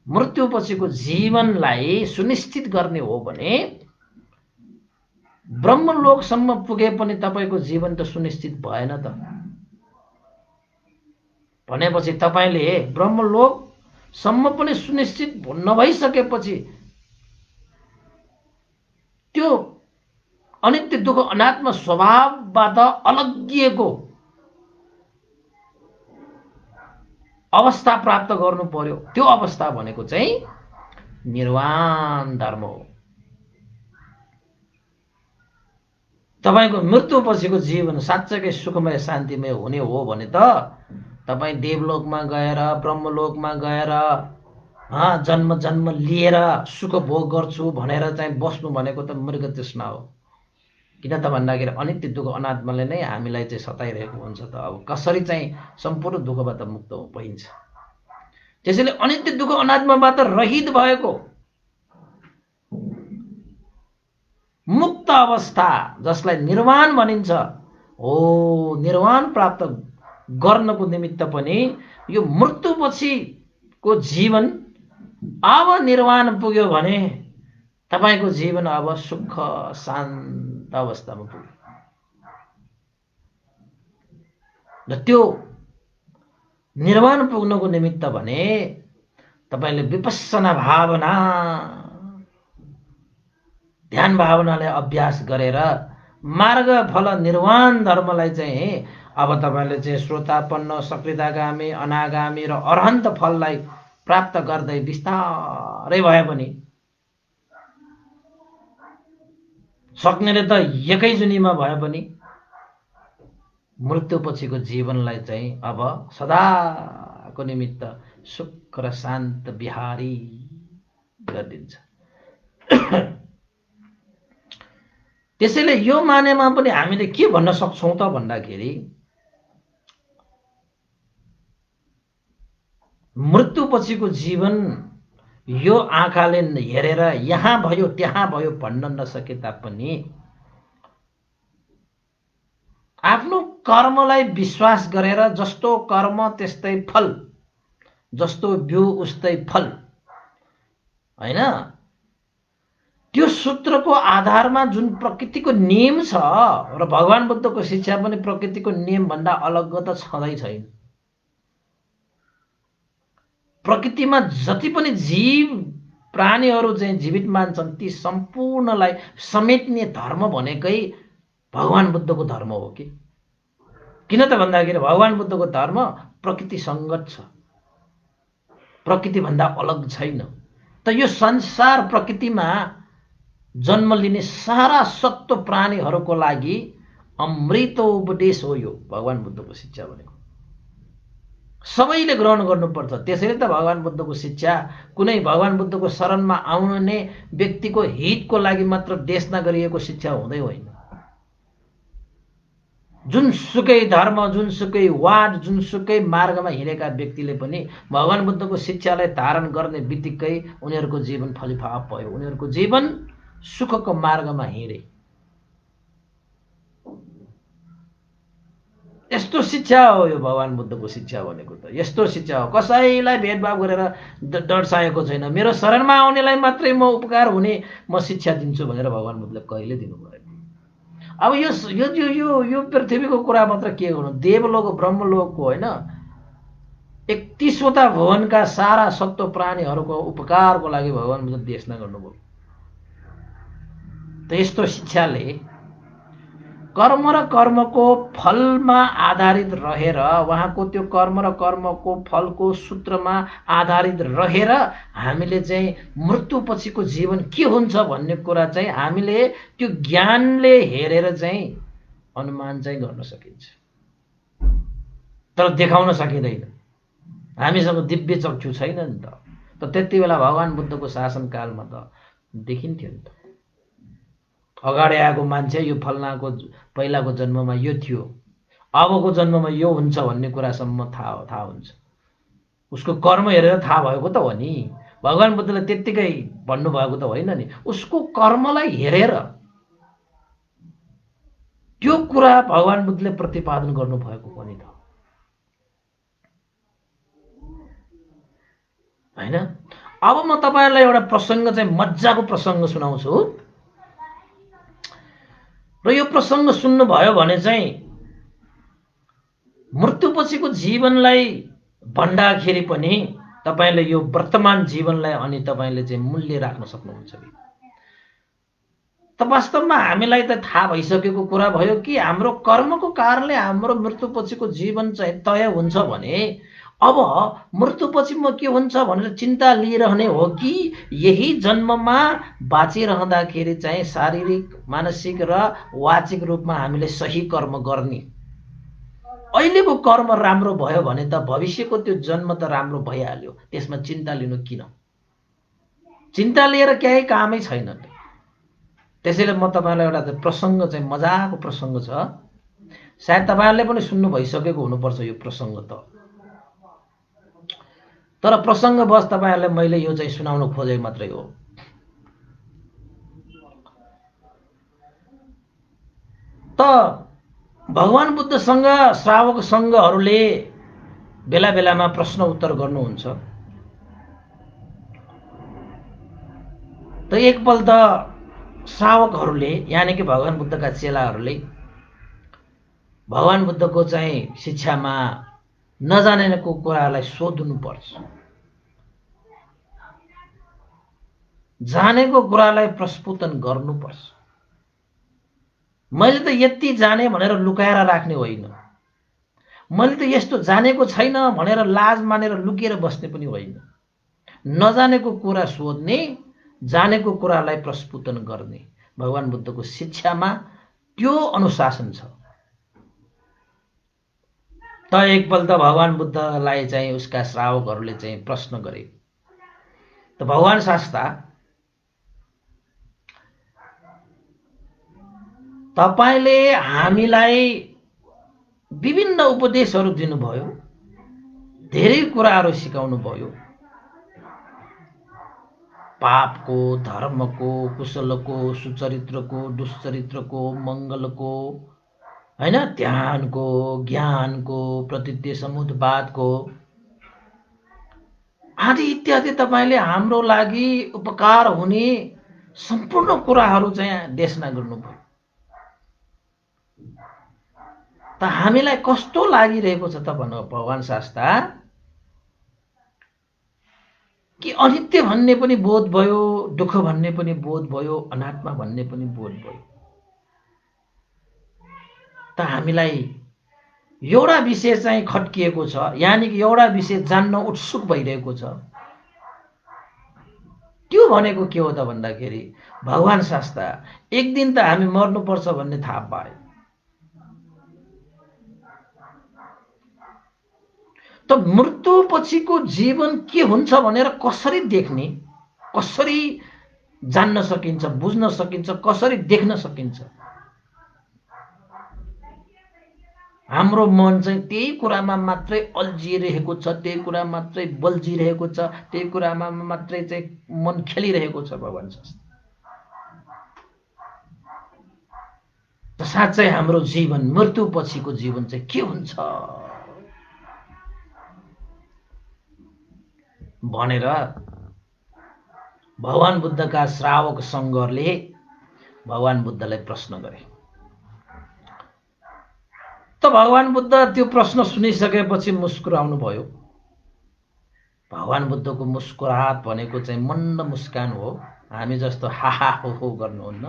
मृत्युपछिको जीवनलाई सुनिश्चित गर्ने हो भने ब्रह्मलोकसम्म पुगे पनि तपाईँको जीवन त सुनिश्चित भएन त। भनेपछि तपाईँले ब्रह्मलोकसम्म पनि सुनिश्चित नभइसकेपछि त्यो अनित्य दुःख अनात्म स्वभावबाट अलग्गिएको अवस्था प्राप्त गर्नु पर्यो। त्यो अवस्था भनेको चाहिँ निर्वाण धर्म हो। तपाईको मृत्युपछिको जीवन साँच्चै सुखमय शान्तिमय हुने हो भने त तपाईँ देवलोकमा गएर ब्रह्मलोकमा गएर जन्म जन्म लिएर सुख भोग गर्छु भनेर चाहिँ बस्नु भनेको त मृग तृष्णा हो। किन त भन्दाखेरि अनित्य दुःख अनात्माले नै हामीलाई चाहिँ सताइरहेको हुन्छ त अब कसरी चाहिँ सम्पूर्ण दुःखबाट मुक्त भइन्छ। त्यसैले अनित्य दुःख अनात्माबाट रहित भएको मुक्त अवस्था जसलाई निर्वाण भनिन्छ हो, निर्वाण प्राप्त गर्नको निमित्त पनि यो मृत्युपछिको जीवन अब निर्वाण पुग्यो भने तपाईको जीवन अब सुख शान्त अवस्थामा पुग्यो। र त्यो निर्वाण पुग्नको निमित्त भने तपाईले विपस्सना भावना ध्यान भावनालाई अभ्यास गरेर मार्ग फल निर्वाण धर्मलाई चाहिँ अब तपाईले चाहिँ श्रोतापन्न सकृतागामी अनागामी र अरहन्त फललाई प्राप्त गर्दै बिस्तारै भए पनि सक्नेले त एकै जुनीमा भए पनि मृत्युपछिको जीवनलाई चाहिँ अब सदाको निमित्त सुख र शान्त बिहारी गरिदिन्छ। त्यसैले यो मानेमा पनि हामीले के भन्न सक्छौं त भन्दाखेरि मृत्युपछिको जीवन यो आँखाले हेरेर यहाँ भयो त्यहाँ भयो भन्न नसके तापनि आफ्नो कर्मलाई विश्वास गरेर जस्तो कर्म त्यस्तै फल, जस्तो बिउ उस्तै फल, हैन? त्यो सूत्रको आधारमा जुन प्रकृतिको नियम छ र भगवान बुद्धको शिक्षा पनि प्रकृतिको नियम भन्दा अलग त छँदै छैन। प्रकृतिमा जति पनि जीव प्राणीहरू चाहिँ जीवित मान्छन् ती सम्पूर्णलाई समेट्ने धर्म भनेकै भगवान बुद्धको धर्म हो कि। किन त भन्दाखेरि भगवान बुद्धको धर्म प्रकृतिसङ्गत छ, प्रकृतिभन्दा अलग छैन। त यो संसार प्रकृतिमा जन्म लिने सारा सत्व प्राणीहरूको लागि अमृत उपदेश हो यो भगवान बुद्धको शिक्षा भनेको। सबैले ग्रहण गर्नुपर्छ। त्यसैले त भगवान बुद्धको शिक्षा कुनै भगवान बुद्धको शरणमा आउने व्यक्तिको हितको लागि मात्र देशना गरिएको शिक्षा हुँदै होइन। जुनसुकै धर्म, जुनसुकै वाद, जुनसुकै मार्गमा हिँडेका व्यक्तिले पनि भगवान बुद्धको शिक्षालाई धारण गर्ने बित्तिकै उनीहरूको जीवन फलिफाप भयो, उनीहरूको जीवन सुखको मार्गमा हिँडे। यस्तो शिक्षा हो यो भगवान बुद्धको शिक्षा भनेको त। यस्तो शिक्षा हो, कसैलाई भेदभाव गरेर दर्शाएको छैन। मेरो शरणमा आउनेलाई मात्रै म उपकार हुने म शिक्षा दिन्छु भनेर भगवान बुद्धले कहिले दिनु भयो। अब यो यो यो यो पृथ्वीको कुरा मात्र के गर्नु, देवलोक ब्रह्मलोकको होइन, 31वटा भुवनका सारा सत्व प्राणीहरूको उपकारको लागि भगवान बुद्ध देशना गर्नुभयो। त यस्तो शिक्षाले कर्म र कर्मको फलमा आधारित रहेर, उहाँको त्यो कर्म र कर्मको फलको सूत्रमा आधारित रहेर हामीले चाहिँ मृत्युपछिको जीवन के हुन्छ भन्ने कुरा चाहिँ हामीले त्यो ज्ञानले हेरेर चाहिँ अनुमान चाहिँ गर्न सकिन्छ, तर देखाउन सकिँदैन। हामीसँग दिव्य चक्षु छैन नि त। त्यति बेला भगवान बुद्धको शासनकालमा त देखिन्थ्यो नि त। अगाडि आएको मान्छे यो फल्नाको पहिलाको जन्ममा यो थियो, अबको जन्ममा यो हुन्छ भन्ने कुरासम्म थाहा हुन्छ। उसको कर्म हेरेर थाहा भएको त हो नि। भगवान बुद्धले त्यत्तिकै भन्नुभएको त होइन नि। उसको कर्मलाई हेरेर त्यो कुरा भगवान बुद्धले प्रतिपादन गर्नुभएको पनि त हैन। अब म तपाईहरुलाई एउटा प्रसङ्ग चाहिँ मज्जाको प्रसङ्ग सुनाउँछु र यो प्रसङ्ग सुन्नुभयो भने चाहिँ मृत्युपछिको जीवनलाई भन्दाखेरि पनि तपाईले यो वर्तमान जीवनलाई अनि तपाईले चाहिँ मूल्य राख्न सक्नुहुन्छ। त वास्तवमा हामीलाई त थाहा भइसकेको कुरा भयो कि हाम्रो कर्मको कारणले हाम्रो मृत्युपछिको जीवन चाहिँ तय हुन्छ भने अब मृत्युपछि म के हुन्छ भनेर चिन्ता लिइरहने हो कि यही जन्ममा बाँचिरहँदाखेरि चाहिँ शारीरिक, मानसिक र वाचिक रूपमा हामीले सही कर्म गर्ने। अहिलेको कर्म राम्रो भयो भने त भविष्यको त्यो जन्म त राम्रो भइहाल्यो, त्यसमा चिन्ता लिनु किन? चिन्ता लिएर केही कामै छैन। त्यसैले म तपाईलाई एउटा प्रसङ्ग चाहिँ मजाको प्रसङ्ग छ, सायद तपाईहरुले पनि सुन्नु भइसकेको हुनुपर्छ यो प्रसङ्ग त। तर प्रसङ्ग बस तपाईहरुलाई मैले यो चाहिँ सुनाउन खोजे मात्रै हो। त भगवान बुद्धसँग श्रावक संघहरूले बेला बेलामा प्रश्न उत्तर गर्नुहुन्छ। त एकपल्ट श्रावकहरूले यानी कि भगवान बुद्धका चेलाहरूले भगवान बुद्धको चाहिँ शिक्षामा नजानेको कुरालाई सोध्नु पर्छ, जानेको कुरालाई प्रस्फुटन गर्नुपर्छ। मैले त यति जाने भनेर लुकाएर राख्ने होइन, मैले त यस्तो जानेको छैन भनेर लाज मानेर लुकेर बस्ने पनि होइन। नजानेको कुरा सोध्ने, जानेको कुरालाई प्रस्फुटन गर्ने भगवान बुद्धको शिक्षामा त्यो अनुशासन छ। त एकपल्ट भगवान बुद्धलाई चाहिँ उसका श्रावकहरूले चाहिँ प्रश्न गरे। त भगवान शास्ता तपाईले हामीलाई विभिन्न उपदेशहरू दिनुभयो, धेरै कुराहरू सिकाउनु भयो, पापको, धर्मको, कुशलको, सुचरित्रको, दुश्चरित्रको, मङ्गलको, हैन, ध्यानको, ज्ञानको, प्रतिज्ञ समुद्वादको आदि इत्यादि तपाईँले हाम्रो लागि उपकार हुने सम्पूर्ण कुराहरू चाहिँ देशना गर्नुभयो। त हामीलाई कस्तो लागिरहेको छ त भन्नु भगवान शास्ता, कि अनित्य भन्ने पनि बोध भयो, दुःख भन्ने पनि बोध भयो, अनात्मा भन्ने पनि बोध भयो। त हामीलाई एउटा विषय चाहिँ खट्किएको छ, यानि कि एउटा विषय जान्न उत्सुक भइरहेको छ। त्यो भनेको के हो त भन्दाखेरि भगवान शास्ता, एक दिन त हामी मर्नुपर्छ भन्ने थाहा पायो। त मृत्युपछिको जीवन के हुन्छ भनेर कसरी देख्ने, कसरी जान्न सकिन्छ, बुझ्न सकिन्छ, कसरी देख्न सकिन्छ? हाम्रो मन चाहिँ त्यही कुरामा मात्रै अल्झिरहेको छ, त्यही कुरा मात्रै बल्झिरहेको छ, त्यही कुरामा मात्रै चाहिँ मन खेलिरहेको छ भगवान शास्त्री। त साँच्चै हाम्रो जीवन, मृत्युपछिको जीवन चाहिँ के हुन्छ भनेर भगवान बुद्धका श्रावक सङ्घहरूले भगवान बुद्धलाई प्रश्न गरे। त भगवान बुद्ध त्यो प्रश्न सुनिसकेपछि मुस्कुराउनु भयो। भगवान बुद्धको मुस्कुराहट भनेको चाहिँ मन्द मुस्कान हो, हामी जस्तो हाहा हो हो गर्नुहुन्न।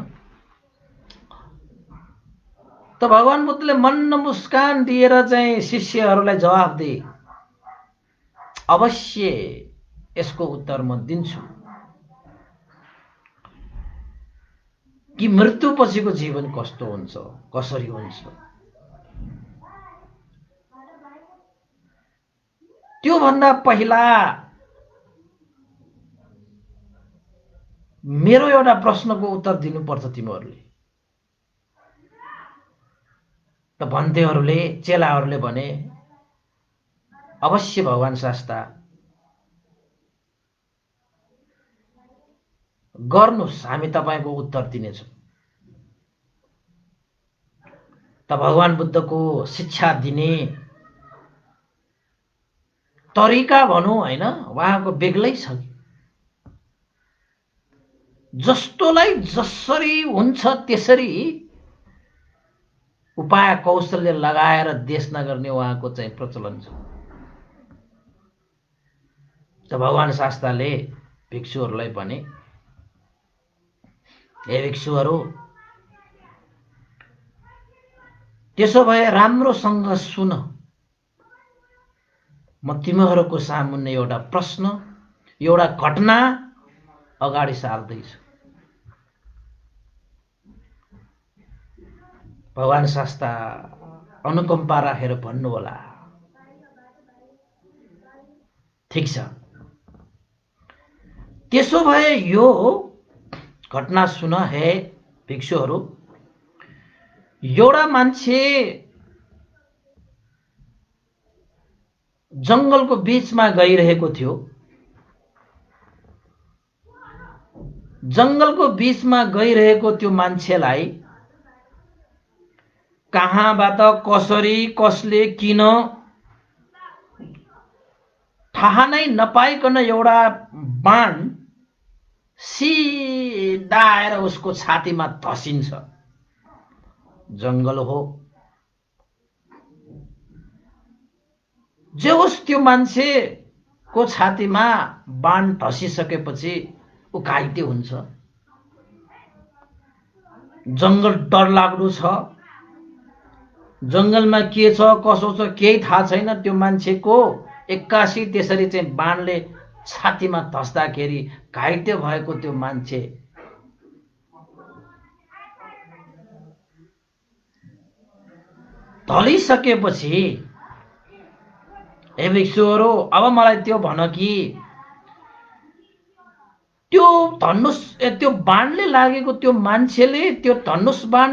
त भगवान बुद्धले मन्द मुस्कान दिएर चाहिँ शिष्यहरूलाई जवाफ दिए, अवश्य यसको उत्तर म दिन्छु कि मृत्युपछिको जीवन कस्तो हुन्छ, कसरी हुन्छ। त्यो भन्दा पहिला मेरो एउटा प्रश्नको उत्तर दिनुपर्छ तिमीहरूले। त भन्तेहरूले, चेलाहरूले भने, अवश्य भगवान शास्ता, गर्नुहोस्, हामी तपाईँको उत्तर दिनेछौँ। त भगवान बुद्धको शिक्षा दिने तरिका भनौँ हैन, उहाँको बेग्लै छ। जस्तोलाई जसरी हुन्छ त्यसरी उपाय कौशल्य लगाएर देश नगर्ने उहाँको चाहिँ प्रचलन छ। त भगवान शास्ताले भिक्षुहरूलाई भने, हे भिक्षुहरू, त्यसो भए राम्रोसँग सुन, म तिमीहरूको सामुन्ने एउटा प्रश्न, एउटा घटना अगाडि सार्दैछु। भगवान शास्ता अनुकम्पा राखेर भन्नु होला, ठिक छ, त्यसो भए यो घटना सुन हे भिक्षुहरू। एउटा मान्छे जंगलको बीचमा गइरहेको थियो। जंगलको बीचमा गइरहेको त्यो मान्छेलाई कहाँबाट कसरी कसले किन थाहा नै नपाइकन एउटा बाण सिधा आएर उसको छातीमा धसिन्छ। जंगल हो, जे होस्, त्यो मान्छेको छातीमा बाण धसिसकेपछि ऊ घाइते हुन्छ। जंगल डरलाग्दो छ, जंगलमा के छ कसो छ केही थाहा छैन। त्यो मान्छेको एक्कासी त्यसरी चाहिँ बाणले छातीमा धस्दाखेरि घाइते भएको त्यो मान्छे ढलिसकेपछि, हे भिक्षुहरू, अब मलाई त्यो भन कि त्यो धनुष, त्यो बाणले लागेको त्यो मान्छेले त्यो धनुष बाण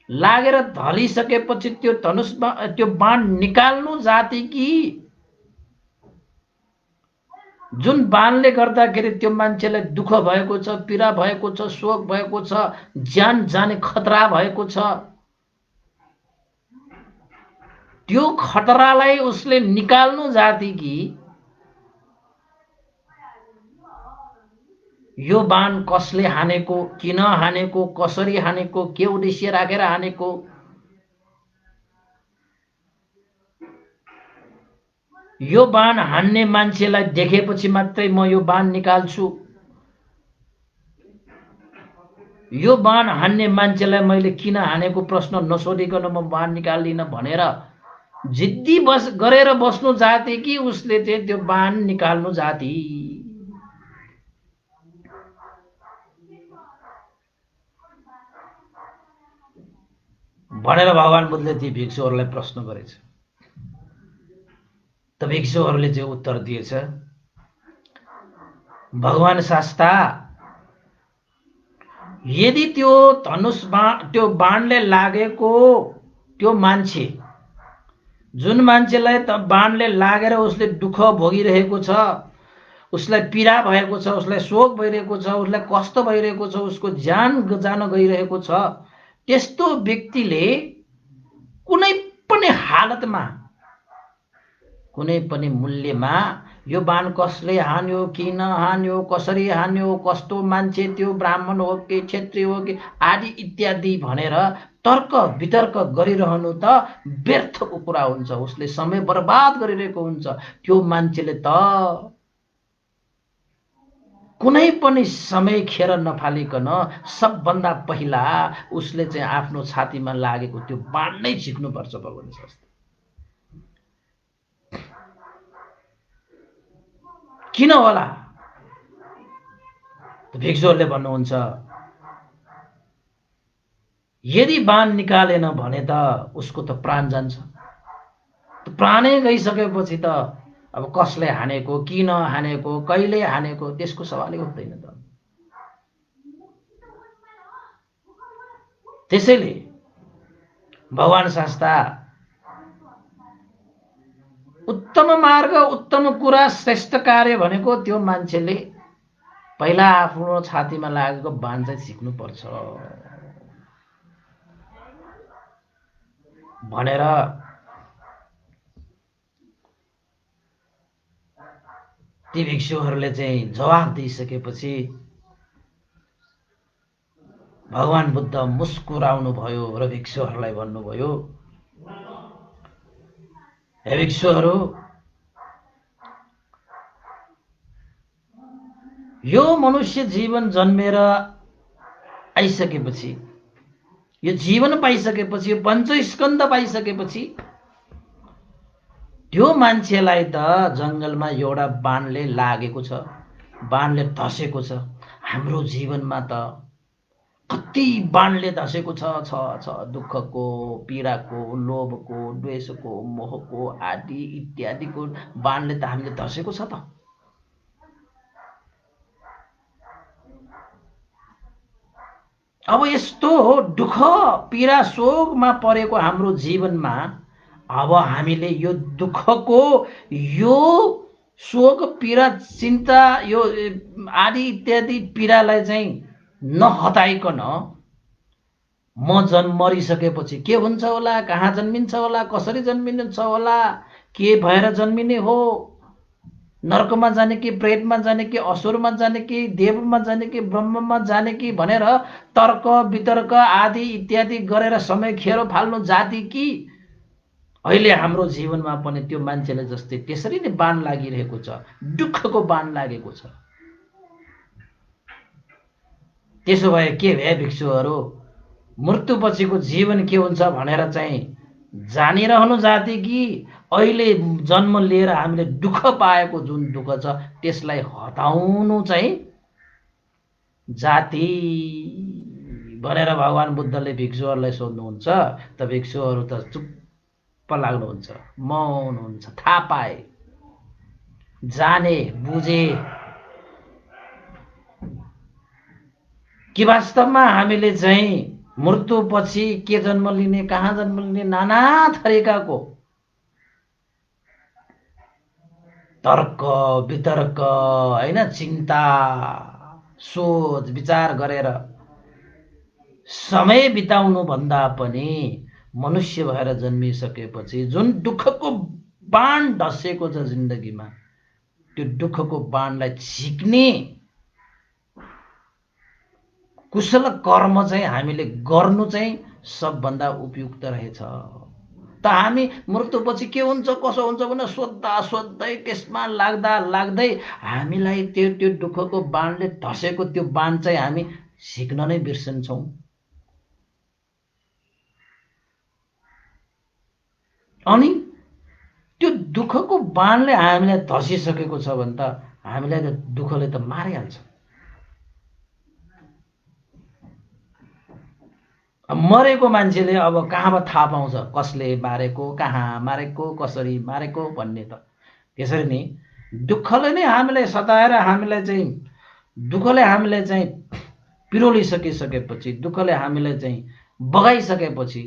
लागेर ढलिसकेपछि त्यो बाण निकाल्नु जाति कि जुन बाणले गर्दाखेरि त्यो मान्छेलाई दुःख भएको छ, पीडा भएको छ, शोक भएको छ, ज्यान जाने खतरा भएको छ, त्यो खतरालाई उसले निकाल्नु जाति कि यो बाण कसले हानेको, किन हानेको, कसरी हानेको, के उद्देश्य राखेर हानेको, यो बाण हान्ने मान्छेलाई देखेपछि मात्रै म यो बाण निकाल्छु, यो बाण हान्ने मान्छेलाई मैले किन हानेको प्रश्न नसोधिकन म बाण निकाल्दिनँ भनेर जिद्दी गरेर बस्नु जाति कि उसले चाहिँ त्यो बाण निकाल्नु जाति। भनेर भगवान बुद्धले ती भिक्षुहरूलाई प्रश्न गरेछ। त भिक्षुहरूले चाहिँ उत्तर दिएछ, भगवान शास्ता, यदि त्यो धनुष त्यो बाणले लागेको त्यो मान्छे, जुन मान्छेलाई त बाणले लागेर उसले दुःख भोगिरहेको छ, उसलाई पीडा भएको छ, उसलाई शोक भइरहेको छ, उसलाई कष्ट भइरहेको छ, उसको ज्यान जान गइरहेको छ, त्यस्तो व्यक्तिले कुनै पनि हालतमा, कुनै पनि मूल्यमा यो बाण कसले हान्यो, किन हान्यो, कसरी हान्यो, कस्तो मान्छे त्यो, ब्राह्मण हो कि क्षत्रिय हो कि आदि इत्यादि भनेर तर्क वितर्क गरिरहनु त व्यर्थको कुरा हुन्छ। उसले समय बर्बाद गरिरहेको हुन्छ। त्यो मान्छेले त कुनै पनि समय खेर नफालिकन सबभन्दा पहिला उसले चाहिँ आफ्नो छातीमा लागेको त्यो बाण नै झिक्नुपर्छ। भगवान शास्त्री किन होला? भिक्षुहरूले भन्नुहुन्छ, यदि बाण निकालेन भने त उसको त प्राण जान्छ। प्राणै गइसकेपछि त अब कसले हानेको, किन हानेको, कहिले हानेको, त्यसको सवालै उठ्दैन त। त्यसैले भगवान शास्ता उत्तम मार्ग, उत्तम कुरा, श्रेष्ठ कार्य भनेको त्यो मान्छेले पहिला आफ्नो छातीमा लागेको बाण चाहिँ झिक्नुपर्छ भनेर ती भिक्षुहरूले चाहिँ जवाफ दिइसकेपछि भगवान बुद्ध मुस्कुराउनु भयो र भिक्षुहरूलाई भन्नुभयो, हे भिक्षुहरू, यो मनुष्य जीवन जन्मेर आइसकेपछि, यो जीवन पाइसकेपछि, यो पञ्चस्कन्ध पाइसकेपछि त्यो मान्छेलाई त जङ्गलमा एउटा बाणले लागेको छ, बाणले धसेको छ। हाम्रो जीवनमा त कति बाणले धसेको छ दुःखको, पीडाको, लोभको, द्वेषको, मोहको आदि इत्यादिको बाणले त हामीले धसेको छ त। अब यस्तो दुःख पीडा शोकमा परेको हाम्रो जीवनमा अब हामीले यो दुःखको, यो शोक पीडा चिन्ता, यो आदि इत्यादि पीडालाई चाहिँ नहटाइकन म मरिसकेपछि के हुन्छ होला, कहाँ जन्मिन्छ होला, कसरी जन्मिन्छ होला, के भएर जन्मिने हो, नर्कमा जाने कि, प्रेतमा जाने कि, असुरमा जाने कि, देवमा जाने कि, ब्रह्ममा जाने कि भनेर तर्क वितर्क आदि इत्यादि गरेर समय खेर फाल्नु जाति कि अहिले हाम्रो जीवनमा पनि त्यो मान्छेले जस्तै त्यसरी नै बाण लागिरहेको छ, दुःखको बाण लागेको छ। त्यसो भए के भए भिक्षुहरू, मृत्युपछिको जीवन के हुन्छ भनेर चाहिँ जानिरहनु जाति कि अहिले जन्म लिएर हामीले दुःख पाएको जुन दुःख छ त्यसलाई हटाउनु चाहिँ जाति भनेर भगवान बुद्धले भिक्षुहरूलाई सोध्नुहुन्छ। त भिक्षुहरू त चुप्प लाग्नुहुन्छ, मौन हुन्छ। थाहा पाए, जाने, बुझे कि वास्तवमा हामीले चाहिँ मृत्युपछि के जन्म लिने, कहाँ जन्म लिने, नाना थरीकाको तर्क वितर्क होइन, चिन्ता सोच विचार गरेर समय बिताउनु भन्दा पनि मनुष्य भएर जन्मिसकेपछि जुन दुःखको बाण ढसेको छ जिन्दगीमा, त्यो दुःखको बाणलाई झिक्ने कुशल कर्म चाहिँ हामीले गर्नु चाहिँ सबभन्दा उपयुक्त रहेछ। त हामी मृत्युपछि के हुन्छ कसो हुन्छ भने सोद्धा सोध्दै त्यसमा लाग्दा लाग्दै हामीलाई त्यो दुःखको बाणले ढसेको त्यो बाण चाहिँ हामी झिक्न नै बिर्सन्छौँ। अनि त्यो दुःखको बाणले हामीलाई धसिसकेको छ भने त हामीलाई त दुःखले त मारिहाल्छ। मरेको मान्छेले अब कहाँबाट थाहा पाउँछ कसले मारेको, कहाँ मारेको, कसरी मारेको भन्ने त। त्यसरी नै दुःखले नै हामीलाई सताएर हामीलाई चाहिँ दुःखले हामीलाई चाहिँ पिरोलिसकिसकेपछि, दुःखले हामीलाई चाहिँ बगाइसकेपछि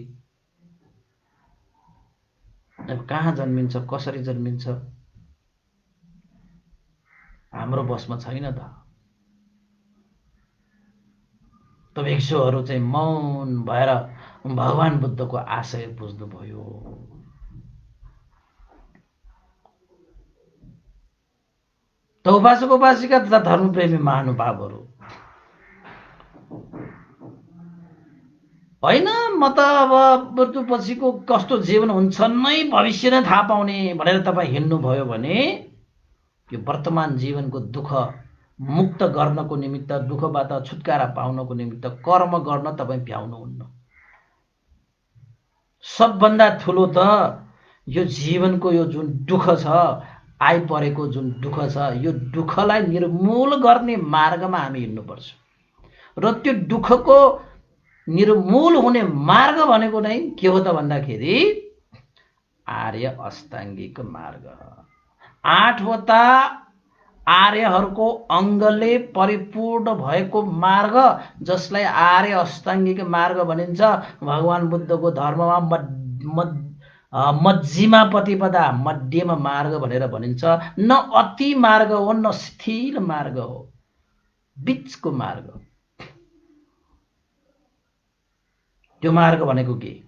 अब कहाँ जन्मिन्छ कसरी जन्मिन्छ हाम्रो बसमा छैन त। त भिक्षुहरू चाहिँ मौन भएर भगवान बुद्धको आशय बुझ्नुभयो। त उपासक उपासिका तथा धर्मप्रेमी महानुभावहरू, होइन म त अब मृत्युपछिको कस्तो जीवन हुन्छ नै भविष्य नै थाहा पाउने भनेर तपाईँ हिँड्नुभयो भने यो वर्तमान जीवनको दुःख मुक्त गर्नको निमित्त, दुःखबाट छुटकारा पाउनको निमित्त कर्म गर्न तपाईँ भ्याउनुहुन्न। सबभन्दा ठुलो त यो जीवनको यो जुन दुःख छ, आइपरेको जुन दुःख छ, यो दुःखलाई निर्मूल गर्ने मार्गमा हामी हिँड्नुपर्छ। र त्यो दुःखको निर्मूल हुने मार्ग भनेको नै के हो त भन्दाखेरि आर्य अष्टाङ्गिक मार्ग। 8वटा आर्यहरूको अङ्गले परिपूर्ण भएको मार्ग, जसलाई आर्य अष्टाङ्गिक मार्ग भनिन्छ। भगवान बुद्धको धर्ममा मध्यमा प्रतिपदा, मध्यम मार्ग भनेर भनिन्छ। न अति मार्ग हो न शिथिल मार्ग हो, बीचको मार्ग। त्यो मार्ग भनेको के?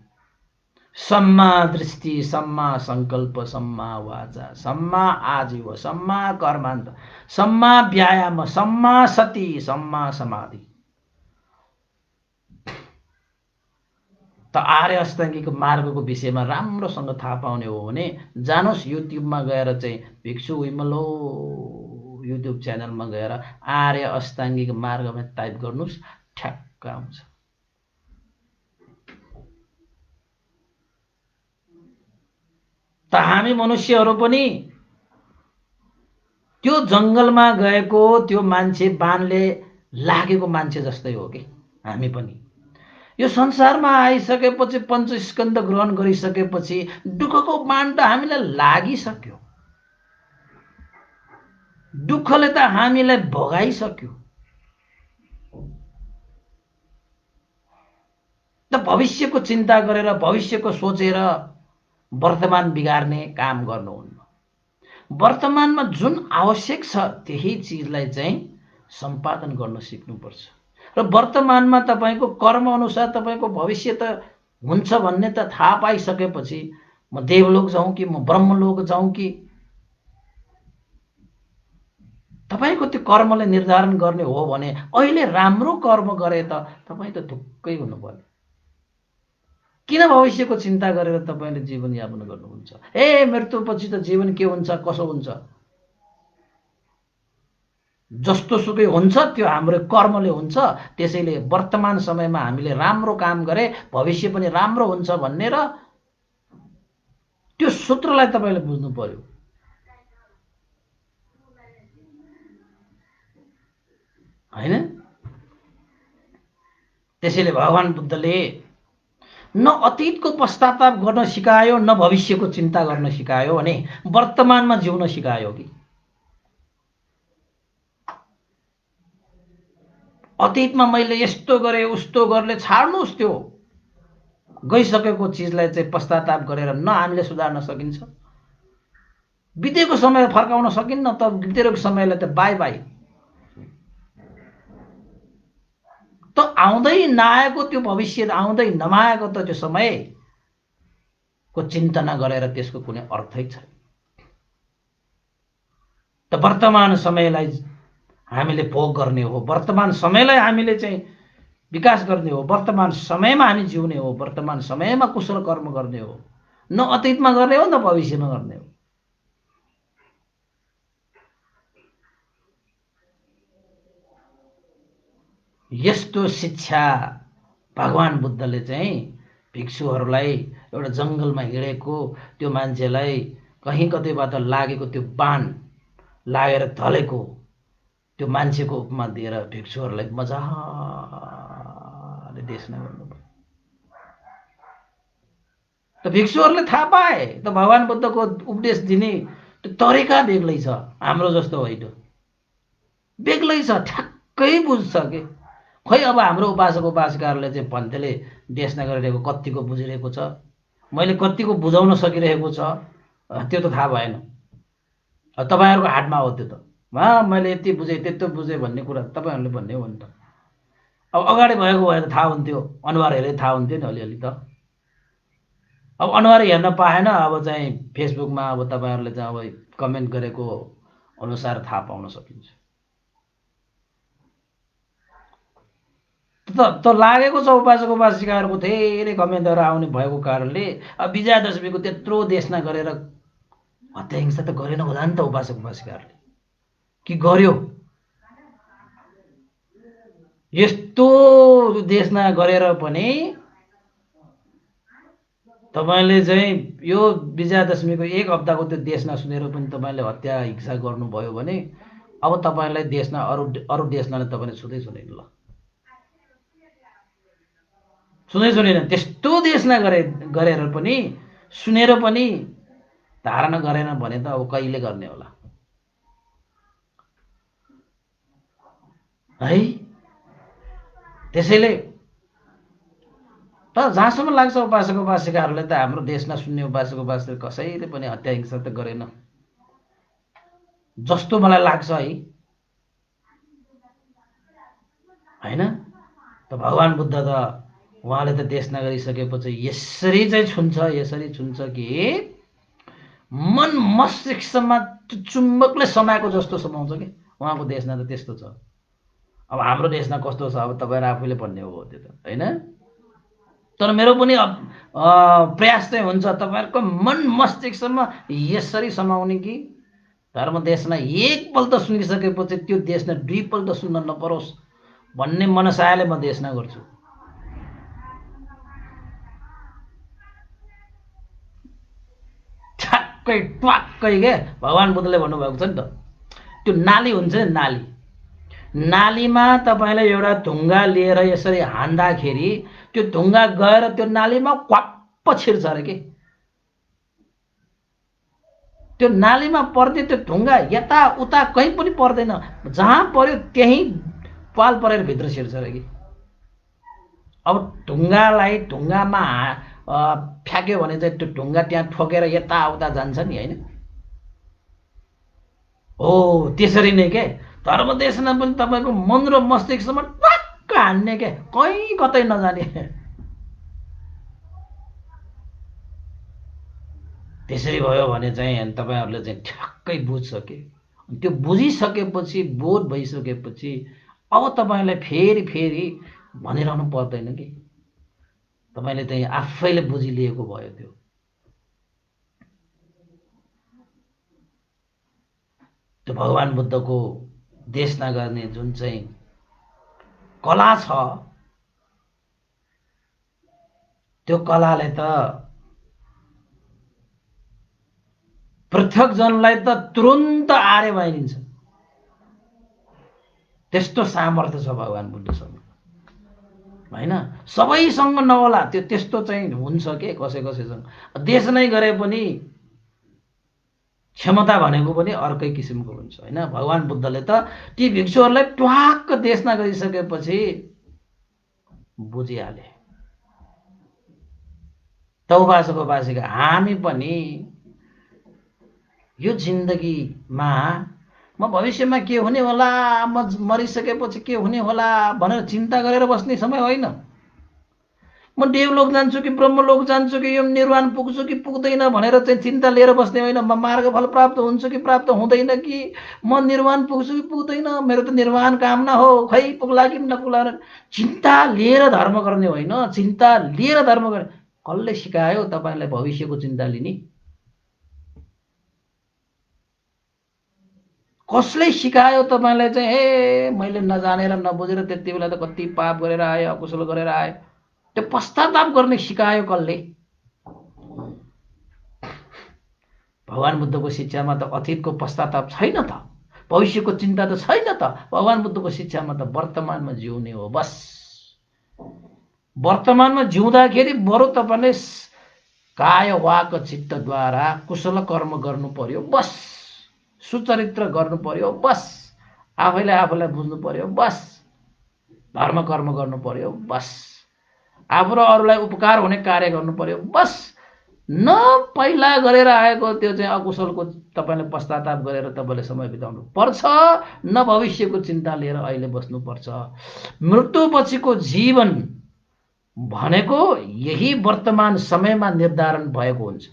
सम्मा दृष्टि, सम्मा संकल्प, सम्मा वाचा, सम्मा आजीव, सम्मा कर्मान्त, सम्मा व्यायाम, सम्मा सति, सम्मा समाधि। त आर्य अष्टाङ्गिक मार्गको विषयमा राम्रोसँग थाहा पाउने हो भने जानुहोस् युट्युबमा गएर चाहिँ भिक्षु विमलो युट्युब च्यानलमा गएर आर्य अष्टाङ्गिक मार्गमा टाइप गर्नुहोस्, ठ्याक्क आउँछ। त हामी मनुष्यहरू पनि त्यो जङ्गलमा गएको त्यो मान्छे बाणले लागेको मान्छे जस्तै हो कि हामी पनि। यो संसारमा आइसकेपछि पञ्चस्कन्ध ग्रहण गरिसकेपछि दुःखको बाण त हामीलाई लागिसक्यो, दुःखले त हामीलाई भगाइसक्यो। त भविष्यको चिन्ता गरेर भविष्यको सोचेर वर्तमान बिगार्ने काम गर्नुहुन्न। वर्तमानमा जुन आवश्यक छ त्यही चिजलाई चाहिँ सम्पादन गर्न सिक्नुपर्छ। र वर्तमानमा तपाईँको कर्म अनुसार तपाईँको भविष्य त हुन्छ भन्ने त थाहा पाइसकेपछि म देवलोक जाउँ कि म ब्रह्मलोक जाउँ कि, तपाईँको त्यो कर्मले निर्धारण गर्ने हो भने अहिले राम्रो कर्म गरे त तपाईँ त ढुक्कै हुनु पर्यो। किन भविष्यको चिन्ता गरेर तपाईँले जीवनयापन गर्नुहुन्छ? मृत्युपछि त जीवन के हुन्छ कसो हुन्छ, जस्तो सुकै हुन्छ त्यो हाम्रो कर्मले हुन्छ। त्यसैले वर्तमान समयमा हामीले राम्रो काम गरे भविष्य पनि राम्रो हुन्छ भन्ने र त्यो सूत्रलाई तपाईँले बुझ्नु पर्यो। हैन? त्यसैले भगवान बुद्धले न अतीतको पश्चाताप गर्न सिकायो न भविष्यको चिन्ता गर्न सिकायो भने वर्तमानमा जिउन सिकायो कि। अतीतमा मैले यस्तो गरे उस्तो गर्ने छाड्नुहोस्, त्यो गइसकेको चिजलाई चाहिँ पश्चाताप गरेर न हामीले सुधार्न सकिन्छ बितेको समय फर्काउन सकिन्न त बितेको समयलाई त बाई बाई। त आउँदै नआएको त्यो भविष्य आउँदै नमाएको त त्यो समयको चिन्तना गरेर त्यसको कुनै अर्थै छैन। त वर्तमान समयलाई हामीले भोग गर्ने हो, वर्तमान समयलाई हामीले चाहिँ विकास गर्ने हो, वर्तमान समयमा हामी जिउने हो, वर्तमान समयमा कुशल कर्म गर्ने हो, न अतीतमा गर्ने हो न भविष्यमा गर्ने हो। यस्तो शिक्षा भगवान बुद्धले चाहिँ भिक्षुहरूलाई एउटा जङ्गलमा हिँडेको त्यो मान्छेलाई कहीँ कतैबाट लागेको त्यो बाण लागेर ढलेको त्यो मान्छेको उपमा दिएर भिक्षुहरूलाई मजाले देशना गर्नुभयो। त भिक्षुहरूले थाहा पाए त भगवान बुद्धको उपदेश दिने त्यो तरिका बेग्लै छ, हाम्रो जस्तो होइन, बेग्लै छ, ठ्याक्कै बुझ्छ के। खै अब हाम्रो उपासक उपासिकाहरूले चाहिँ भन्तेले देशना गरिरहेको कतिको बुझिरहेको छ, मैले कतिको बुझाउन सकिरहेको छ त्यो त थाहा भएन। तपाईँहरूको हातमा हो त्यो त। मैले यति बुझेँ त्यत्रो बुझेँ भन्ने कुरा तपाईँहरूले भन्ने हो नि त। अब अगाडि भएको भए त थाहा हुन्थ्यो, अनुहार हेरेर थाहा हुन्थ्यो नि अलिअलि त। अब अनुहार हेर्न पाएन, अब चाहिँ फेसबुकमा अब तपाईँहरूले चाहिँ अब कमेन्ट गरेको अनुसार थाहा पाउन सकिन्छ। त लागेको छ उपासक उपासिकाहरूको धेरै कमेन्टहरू आउने भएको कारणले अब विजयादशमीको त्यत्रो देशना गरेर हत्या हिंसा त गरेन होला नि त उपासक उपासिकाहरूले, कि गर्यो? यस्तो देशना गरेर पनि तपाईँले चाहिँ यो विजयादशमीको एक हप्ताको त्यो देशना सुनेर पनि तपाईँले हत्या हिंसा गर्नुभयो भने अब तपाईँलाई देशना अरू देशनाले तपाईँले छुँदै छुँदैन। ल सुनै सुनेन, त्यस्तो देशना गरेर पनि सुनेर पनि धारणा गरेन भने त अब कहिले गर्ने होला है। त्यसैले तर जहाँसम्म लाग्छ उपासक उपासिकाहरूलाई त हाम्रो देशमा सुन्ने उपासक उपासिका कसैले पनि हत्या हिंसा त गरेन जस्तो मलाई लाग्छ है, होइन? त भगवान बुद्ध त उहाँले त देशना गरिसकेपछि यसरी चाहिँ छुन्छ कि मन मस्तिष्कमा चुम्बकले समाएको जस्तो समाउँछ कि उहाँको देशना त त्यस्तो छ। अब हाम्रो देशना कस्तो छ अब तपाईँहरू आफैले भन्ने हो त्यो त, होइन? तर मेरो पनि प्रयास चाहिँ हुन्छ तपाईँहरूको मन मस्तिष्कमा यसरी समाउने कि धर्म देशना एकपल्ट सुनिसकेपछि त्यो देशना दुईपल्ट सुन्न नपरोस् भन्ने मनसायले म देशना गर्छु। ठ्याक्कै ट्वाक्कै के भगवान बुद्धले भन्नुभएको छ नि त, त्यो नाली हुन्छ नि नाली, नालीमा तपाईँले एउटा ढुङ्गा लिएर यसरी हान्दाखेरि त्यो ढुङ्गा गएर त्यो नालीमा क्वाप्प छिर्छ अरे के। त्यो नालीमा पर्ने त्यो ढुङ्गा यता उता कहीँ पनि पर्दैन, जहाँ पर्यो त्यहीँ पाल परेर भित्र छिर्छ अरे कि। अब ढुङ्गालाई ढुङ्गामा फ्याँक्यो भने चाहिँ त्यो ढुङ्गा त्यहाँ ठोकेर यताउता जान्छ नि, होइन? हो त्यसरी नै के धर्मदेशना पनि तपाईँको मन र मस्तिष्कमा ट्वाक्क हान्ने के, कहीँ कतै नजाने। त्यसरी भयो भने चाहिँ तपाईँहरूले चाहिँ ठ्याक्कै बुझ्सके, त्यो बुझिसकेपछि बोध भइसकेपछि अब तपाईँलाई फेरि भनिरहनु पर्दैन कि तपाईँले चाहिँ आफैले बुझिलिएको भयो। त्यो भगवान बुद्धको देशना गर्ने जुन चाहिँ कला छ त्यो कलाले त पृथक जनलाई त तुरुन्त आरे भइदिन्छ, त्यस्तो सामर्थ्य छ भगवान बुद्धसँग, होइन? सबैसँग नहोला त्यो, त्यस्तो चाहिँ हुन्छ के कसै कसैसँग। देश नै गरे पनि क्षमता भनेको पनि अर्कै किसिमको हुन्छ, होइन? भगवान बुद्धले त ती भिक्षुहरूलाई ट्वाक्क देशना गरिसकेपछि बुझिहाले। त उपासक उपासिका हामी पनि यो जिन्दगीमा म भविष्यमा के हुने होला, म मरिसकेपछि के हुने होला भनेर चिन्ता गरेर बस्ने समय होइन। म देवलोक जान्छु कि ब्रह्मलोक जान्छु कि यो निर्वाण पुग्छु कि पुग्दैन भनेर चाहिँ चिन्ता लिएर बस्ने होइन। म मार्गफल प्राप्त हुन्छ कि प्राप्त हुँदैन, कि म निर्वाण पुग्छु कि पुग्दैन, मेरो त निर्वाण कामना हो, खै पुग्ला कि नपुग्ला, चिन्ता लिएर धर्म गर्ने होइन। चिन्ता लिएर धर्म गर्ने कसले सिकायो तपाईँलाई भविष्यको चिन्ता लिने? कसले सिकायो तपाईँलाई चाहिँ ए मैले नजानेर नबुझेर त्यति बेला त कति पाप गरेर आए, अकुशल गरेर आए, त्यो पश्चाताप गर्ने सिकायो कसले? भगवान बुद्धको शिक्षामा त अतीतको पश्चाताप छैन त, भविष्यको चिन्ता त छैन त। भगवान बुद्धको शिक्षामा त वर्तमानमा जिउने हो बस। वर्तमानमा जिउँदाखेरि बरु तपाईँले काय वाक चित्तद्वारा कुशल कर्म गर्नु पर्यो बस। सुचरित्र गर्नु पर्यो बस। आफैले आफूलाई बुझ्नु पर्यो बस। धर्म कर्म गर्नु पर्यो बस। आफू र अरूलाई उपकार हुने कार्य गर्नु पर्यो बस। न पहिला गरेर आएको त्यो चाहिँ अकुशलको तपाईँले पश्चाताप गरेर तपाईँले समय बिताउनु पर्छ, न भविष्यको चिन्ता लिएर अहिले बस्नुपर्छ। मृत्युपछिको जीवन भनेको यही वर्तमान समयमा निर्धारण भएको हुन्छ।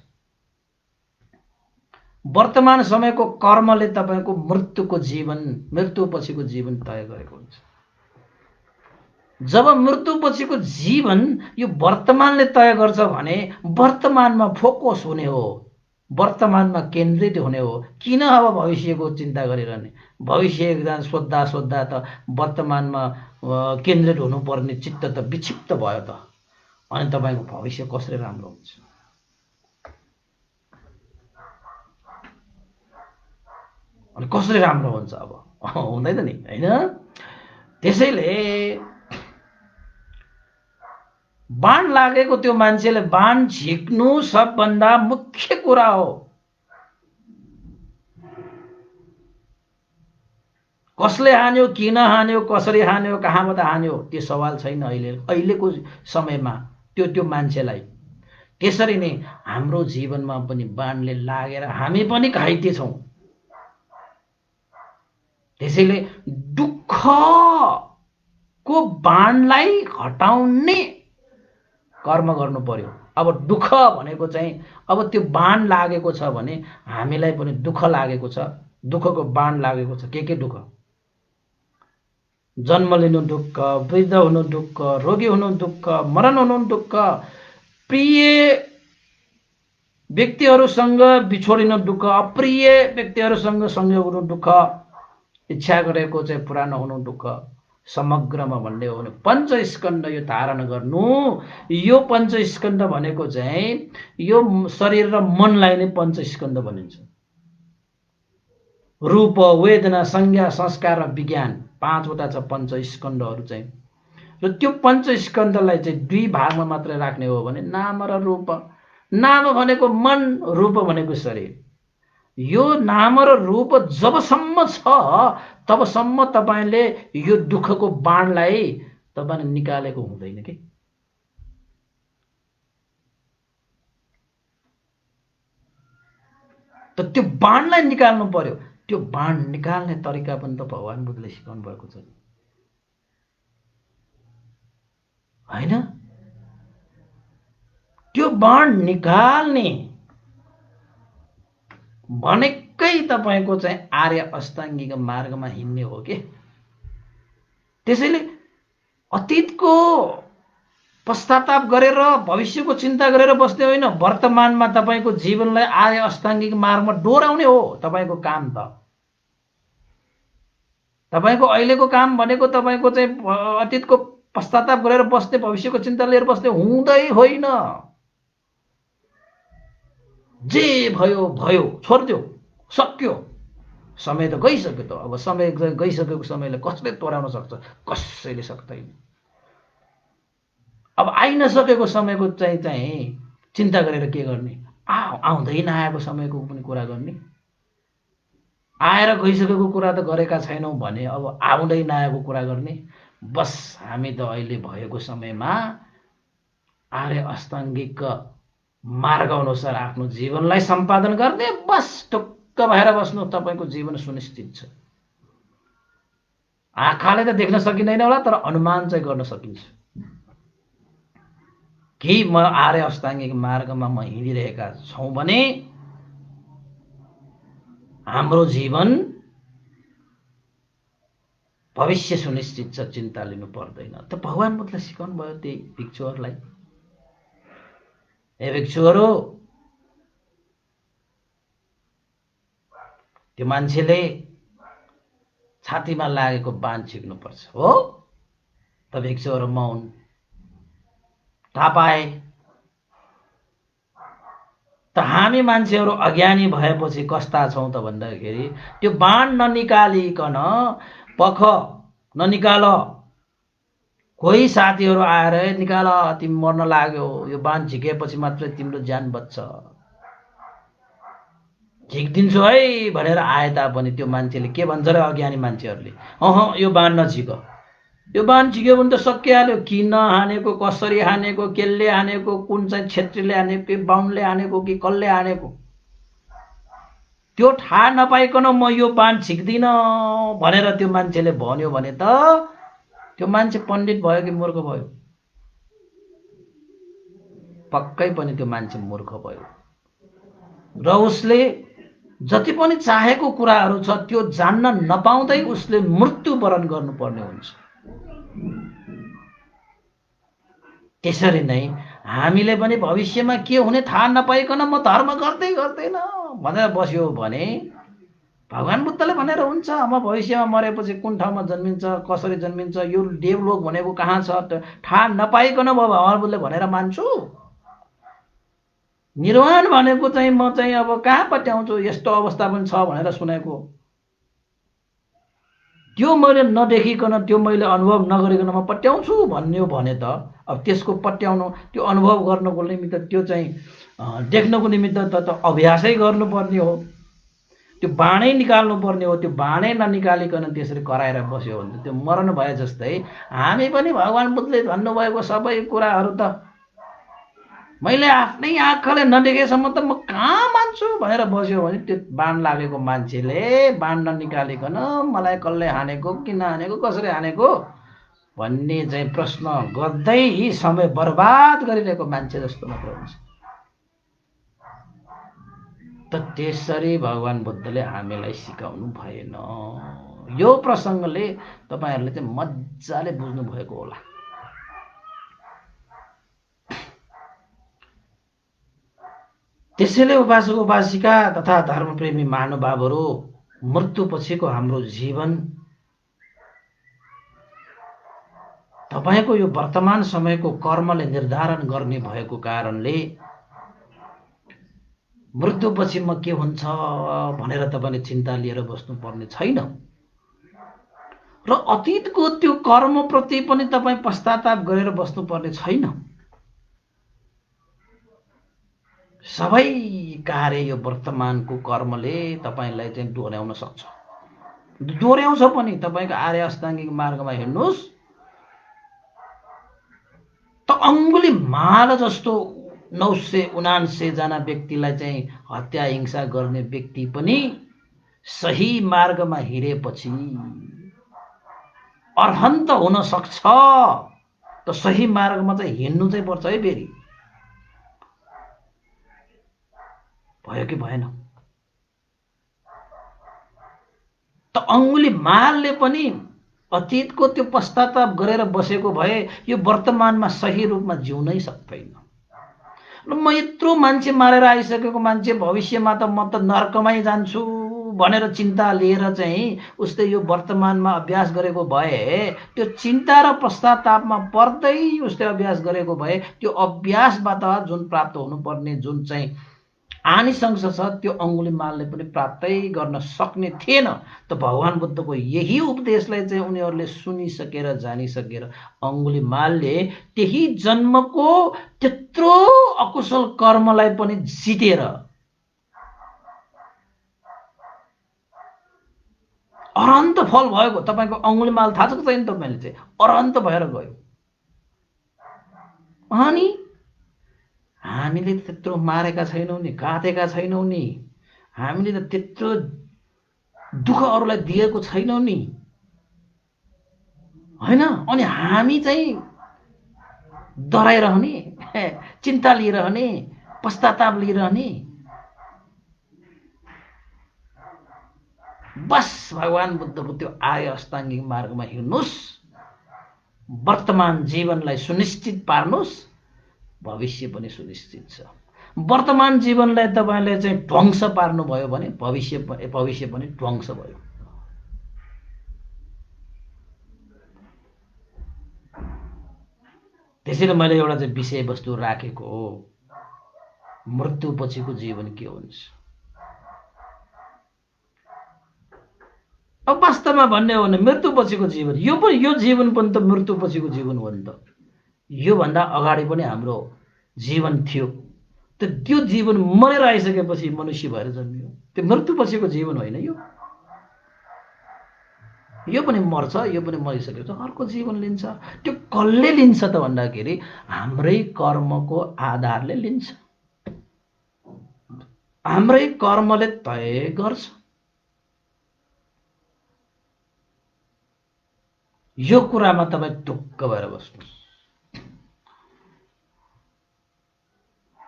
वर्तमान समयको कर्मले तपाईँको मृत्युपछिको जीवन तय गरेको हुन्छ। जब मृत्युपछिको जीवन यो वर्तमानले तय गर्छ भने वर्तमानमा फोकस हुने हो, वर्तमानमा केन्द्रित हुने हो। किन अब भविष्यको चिन्ता गरिरहने? भविष्य एकजना सोद्धा सोद्धा त वर्तमानमा केन्द्रित हुनुपर्ने चित्त त विक्षिप्त भयो त, अनि तपाईँको भविष्य कसरी राम्रो हुन्छ? अनि कसरी राम्रो हुन्छ? अब हुँदैन नि, होइन? त्यसैले बाण लागेको त्यो मान्छेले बाण झिक्नु सबभन्दा मुख्य कुरा हो। कसले हान्यो, किन हान्यो, कसरी हान्यो, कहाँबाट हान्यो, त्यो सवाल छैन अहिलेको समयमा त्यो मान्छेलाई। त्यसरी नै हाम्रो जीवनमा पनि बाणले लागेर हामी पनि घाइते छौँ। त्यसैले दुःखको बाणलाई हटाउने कर्म गर्नु पर्यो। अब दुःख भनेको चाहिँ अब त्यो बाण लागेको छ भने हामीलाई पनि दुःख लागेको छ, दुःखको बाण लागेको छ। के दुःख? जन्म लिनु दुःख, वृद्ध हुनु दुःख, रोगी हुनु दुःख, मरण हुनु दुःख, प्रिय व्यक्तिहरूसँग बिछोडिनु दुःख, अप्रिय व्यक्तिहरूसँग संयोग हुनु दुःख, इच्छा गरेको चाहिँ पुरा नहुनु दुःख। समग्रमा भन्ने हो भने पञ्चस्कन्ध यो धारण गर्नु। यो पञ्चस्कन्ध भनेको चाहिँ यो शरीर र मनलाई नै पञ्चस्कन्ध भनिन्छ। रूप, वेदना, संज्ञा, संस्कार र विज्ञान, 5वटा छ पञ्चस्कन्धहरू चाहिँ। र त्यो पञ्चस्कन्धलाई चाहिँ 2 भागमा मात्रै राख्ने हो भने नाम र रूप। नाम भनेको मन, रूप भनेको शरीर। यो नाम र रूप जबसम्म छ तबसम्म तपाईँले यो दुःखको बाणलाई तपाईँले निकालेको हुँदैन कि। त त्यो बाणलाई निकाल्नु पर्यो। त्यो बाण निकाल्ने तरिका पनि त भगवान बुद्धले सिकाउनु भएको छ, होइन? त्यो बाण निकाल्ने भनेकै तपाईँको चाहिँ आर्य अष्टाङ्गिक मार्गमा हिँड्ने हो कि। त्यसैले अतीतको पश्चाताप गरेर भविष्यको चिन्ता गरेर बस्ने होइन, वर्तमानमा तपाईँको जीवनलाई आर्य अष्टाङ्गिक मार्गमा डोराउने हो तपाईँको काम त। तपाईँको अहिलेको काम भनेको तपाईँको चाहिँ अतीतको पश्चाताप गरेर बस्ने, भविष्यको चिन्ता लिएर बस्ने हुँदै होइन। जे भयो भयो, छोड्दियो, सक्यो। समय त गइसक्यो त। अब समय गइसकेको समयलाई कसले तोराउन सक्छ? कसैले सक्दैन। अब आइ नसकेको समयको चाहिँ चिन्ता गरेर के गर्ने? आउँदै नआएको समयको पनि कुरा गर्ने। आएर गइसकेको कुरा त गरेका छैनौँ भने अब आउँदै नआएको कुरा गर्ने। बस हामी त अहिले भएको समयमा आर्य अष्टाङ्गिक मार्ग अनुसार आफ्नो जीवनलाई सम्पादन गर्ने, बस ढुक्क भएर बस्नु, तपाईँको जीवन सुनिश्चित छ। आँखाले त देख्न सकिँदैन होला, तर अनुमान चाहिँ गर्न सकिन्छ कि म आर्य अष्टाङ्गिक मार्गमा म हिँडिरहेका छौँ भने हाम्रो जीवन भविष्य सुनिश्चित छ, चिन्ता लिनु पर्दैन। त भगवान बुद्धले सिकाउनु भयो त्यही भिक्षुहरूलाई, ए भिक्षुहरू, त्यो मान्छेले छातीमा लागेको बाण झिक्नुपर्छ, हो? त भिक्षुहरू मौन, थाहा पाए। त हामी मान्छेहरू अज्ञानी भएपछि कस्ता छौँ त भन्दाखेरि त्यो बाण ननिकालिकन पख ननिकाल, कोही साथीहरू आएर निकाल तिमी मर्न लाग्यो, यो बाण झिकेपछि मात्रै तिम्रो ज्यान बच्छ, झिकिदिन्छु है भनेर आए तापनि त्यो मान्छेले के भन्छ र अज्ञानी मान्छेहरूले, यो बाण नझिक, यो बाण झिक्यो भने त सकिहाल्यो, किन हानेको, कसरी हानेको, केले हानेको, कुन चाहिँ क्षेत्रीले हानेको, कि बाहुनले हानेको कि कसले हानेको, त्यो थाहा नपाइकन म यो बाण झिक्दिन भनेर त्यो मान्छेले भन्यो भने त त्यो मान्छे पण्डित भयो कि मूर्ख भयो? पक्कै पनि त्यो मान्छे मूर्ख भयो। र उसले जति पनि चाहेको कुराहरू छ त्यो जान्न नपाउँदै उसले मृत्युवरण गर्नुपर्ने हुन्छ। त्यसरी नै हामीले पनि भविष्यमा के हुने थाहा नपाइकन म धर्म गर्दै गर्दैन भनेर बस्यो भने भगवान बुद्धले भनेर हुन्छ म भविष्यमा मरेपछि कुन ठाउँमा जन्मिन्छ, कसरी जन्मिन्छ, यो देवलोक भनेको कहाँ छ थाहा नपाइकन म भगवान बुद्धले भनेर मान्छु। निर्वाण भनेको चाहिँ म चाहिँ अब कहाँ पट्याउँछु, यस्तो अवस्था पनि छ भनेर सुनेको, त्यो मैले नदेखिकन, त्यो मैले अनुभव नगरिकन म पट्याउँछु भन्यो भने त अब त्यसको पट्याउनु, त्यो अनुभव गर्नको निमित्त, त्यो चाहिँ देख्नको निमित्त त अभ्यासै गर्नुपर्ने हो, त्यो बाणै निकाल्नु पर्ने हो। त्यो बाणै ननिकालिकन त्यसरी कराएर बस्यो भने त्यो मरण भए जस्तै। हामी पनि भगवान बुद्धले भन्नुभएको सबै कुराहरू त मैले आफ्नै आँखाले नदेखेसम्म त म कहाँ मान्छु भनेर बस्यो भने त्यो बाण लागेको मान्छेले बाण ननिकालिकन मलाई कसले हानेको, किन हानेको, कसरी हानेको भन्ने चाहिँ प्रश्न गर्दै समय बर्बाद गरिरहेको मान्छे जस्तो मात्र हुन्छ। त त्यसरी भगवान बुद्धले हामीलाई सिकाउनु भएन। यो प्रसङ्गले तपाईहरुले चाहिँ मज्जाले बुझ्नु भएको होला। त्यसैले उपासक उपासिका तथा धर्मप्रेमी महानुभावहरू, मृत्युपछिको हाम्रो जीवन तपाईको यो वर्तमान समयको कर्मले निर्धारण गर्ने भएको कारणले मृत्युपछि म के हुन्छ भनेर तपाईले चिन्ता लिएर बस्नुपर्ने छैन। र अतीतको त्यो कर्मप्रति पनि तपाई पश्चाताप गरेर बस्नुपर्ने छैन। सबै कार्य यो वर्तमानको कर्मले तपाईलाई चाहिँ डोर्याउन सक्छ, डोर्याउँछ पनि। तपाईको आर्य अष्टाङ्गिक मार्गमा हिँड्नुस् त अंगुली माल जस्तो 979 जना व्यक्तिलाई चाहिँ हत्या हिंसा गर्ने व्यक्ति पनि सही मार्गमा हिँडेपछि अर्हन्त हुन सक्छ। त सही मार्गमा चाहिँ हिँड्नु चाहिँ पर्छ है फेरि। भयो कि भएन? त अंगुली मालले पनि अतीतको त्यो पश्चाताप गरेर बसेको भए यो वर्तमानमा सही रूपमा जिउनै सक्दैन। म यत्रो मान्छे मारेर आइसकेको मान्छे, भविष्यमा त म त नरकमै जान्छु भनेर चिन्ता लिएर चाहिँ उसले यो वर्तमानमा अभ्यास गरेको भए, त्यो चिन्ता र पश्चातापमा पर्दै उसले अभ्यास गरेको भए त्यो अभ्यासबाट जुन प्राप्त हुनुपर्ने जुन चाहिँ आनिसंस छ त्यो अंगुली मालले पनि प्राप्तै गर्न सक्ने थिएन। त भगवान बुद्धको यही उपदेशलाई चाहिँ उनीहरूले सुनिसकेर जानिसकेर अंगुली मालले त्यही जन्मको त्यत्रो अकुशल कर्मलाई पनि जितेर अरहन्त फल भएको। तपाईको अंगुली माल थाहा छ छैन तपाईले चाहिँ अरहन्त भएर गयो। अनि हामीले त्यत्रो मारेका छैनौं नि, काटेका छैनौं नि, हामीले त त्यत्रो दुःख अरूलाई दिएको छैनौँ नि, होइन? अनि हामी चाहिँ डराइरहने, चिन्ता लिइरहने, पश्चाताप लिइरहने। बस भगवान बुद्धको त्यो आर्य अष्टाङ्गिक मार्गमा हिँड्नुहोस्, वर्तमान जीवनलाई सुनिश्चित पार्नुहोस्, भविष्य पनि सुनिश्चित छ। वर्तमान जीवनलाई तपाईँले चाहिँ ध्वंस पार्नुभयो भने भविष्य पनि ध्वंस भयो। त्यसैले मैले एउटा चाहिँ विषयवस्तु राखेको हो, मृत्युपछिको जीवन के हुन्छ। अब वास्तवमा भन्ने हो भने मृत्युपछिको जीवन, यो जीवन पनि त मृत्युपछिको जीवन हो नि त। योभन्दा अगाडि पनि हाम्रो जीवन थियो, त्यो जीवन मरेर आइसकेपछि मनुष्य भएर जन्मियो। त्यो मृत्युपछिको जीवन होइन। यो पनि मर्छ, यो पनि मरिसकेपछि अर्को जीवन लिन्छ। त्यो कसले लिन्छ त भन्दाखेरि हाम्रै कर्मको आधारले लिन्छ, हाम्रै कर्मले तय गर्छ। यो कुरामा तपाईँ ढुक्क भएर बस्नुहोस्,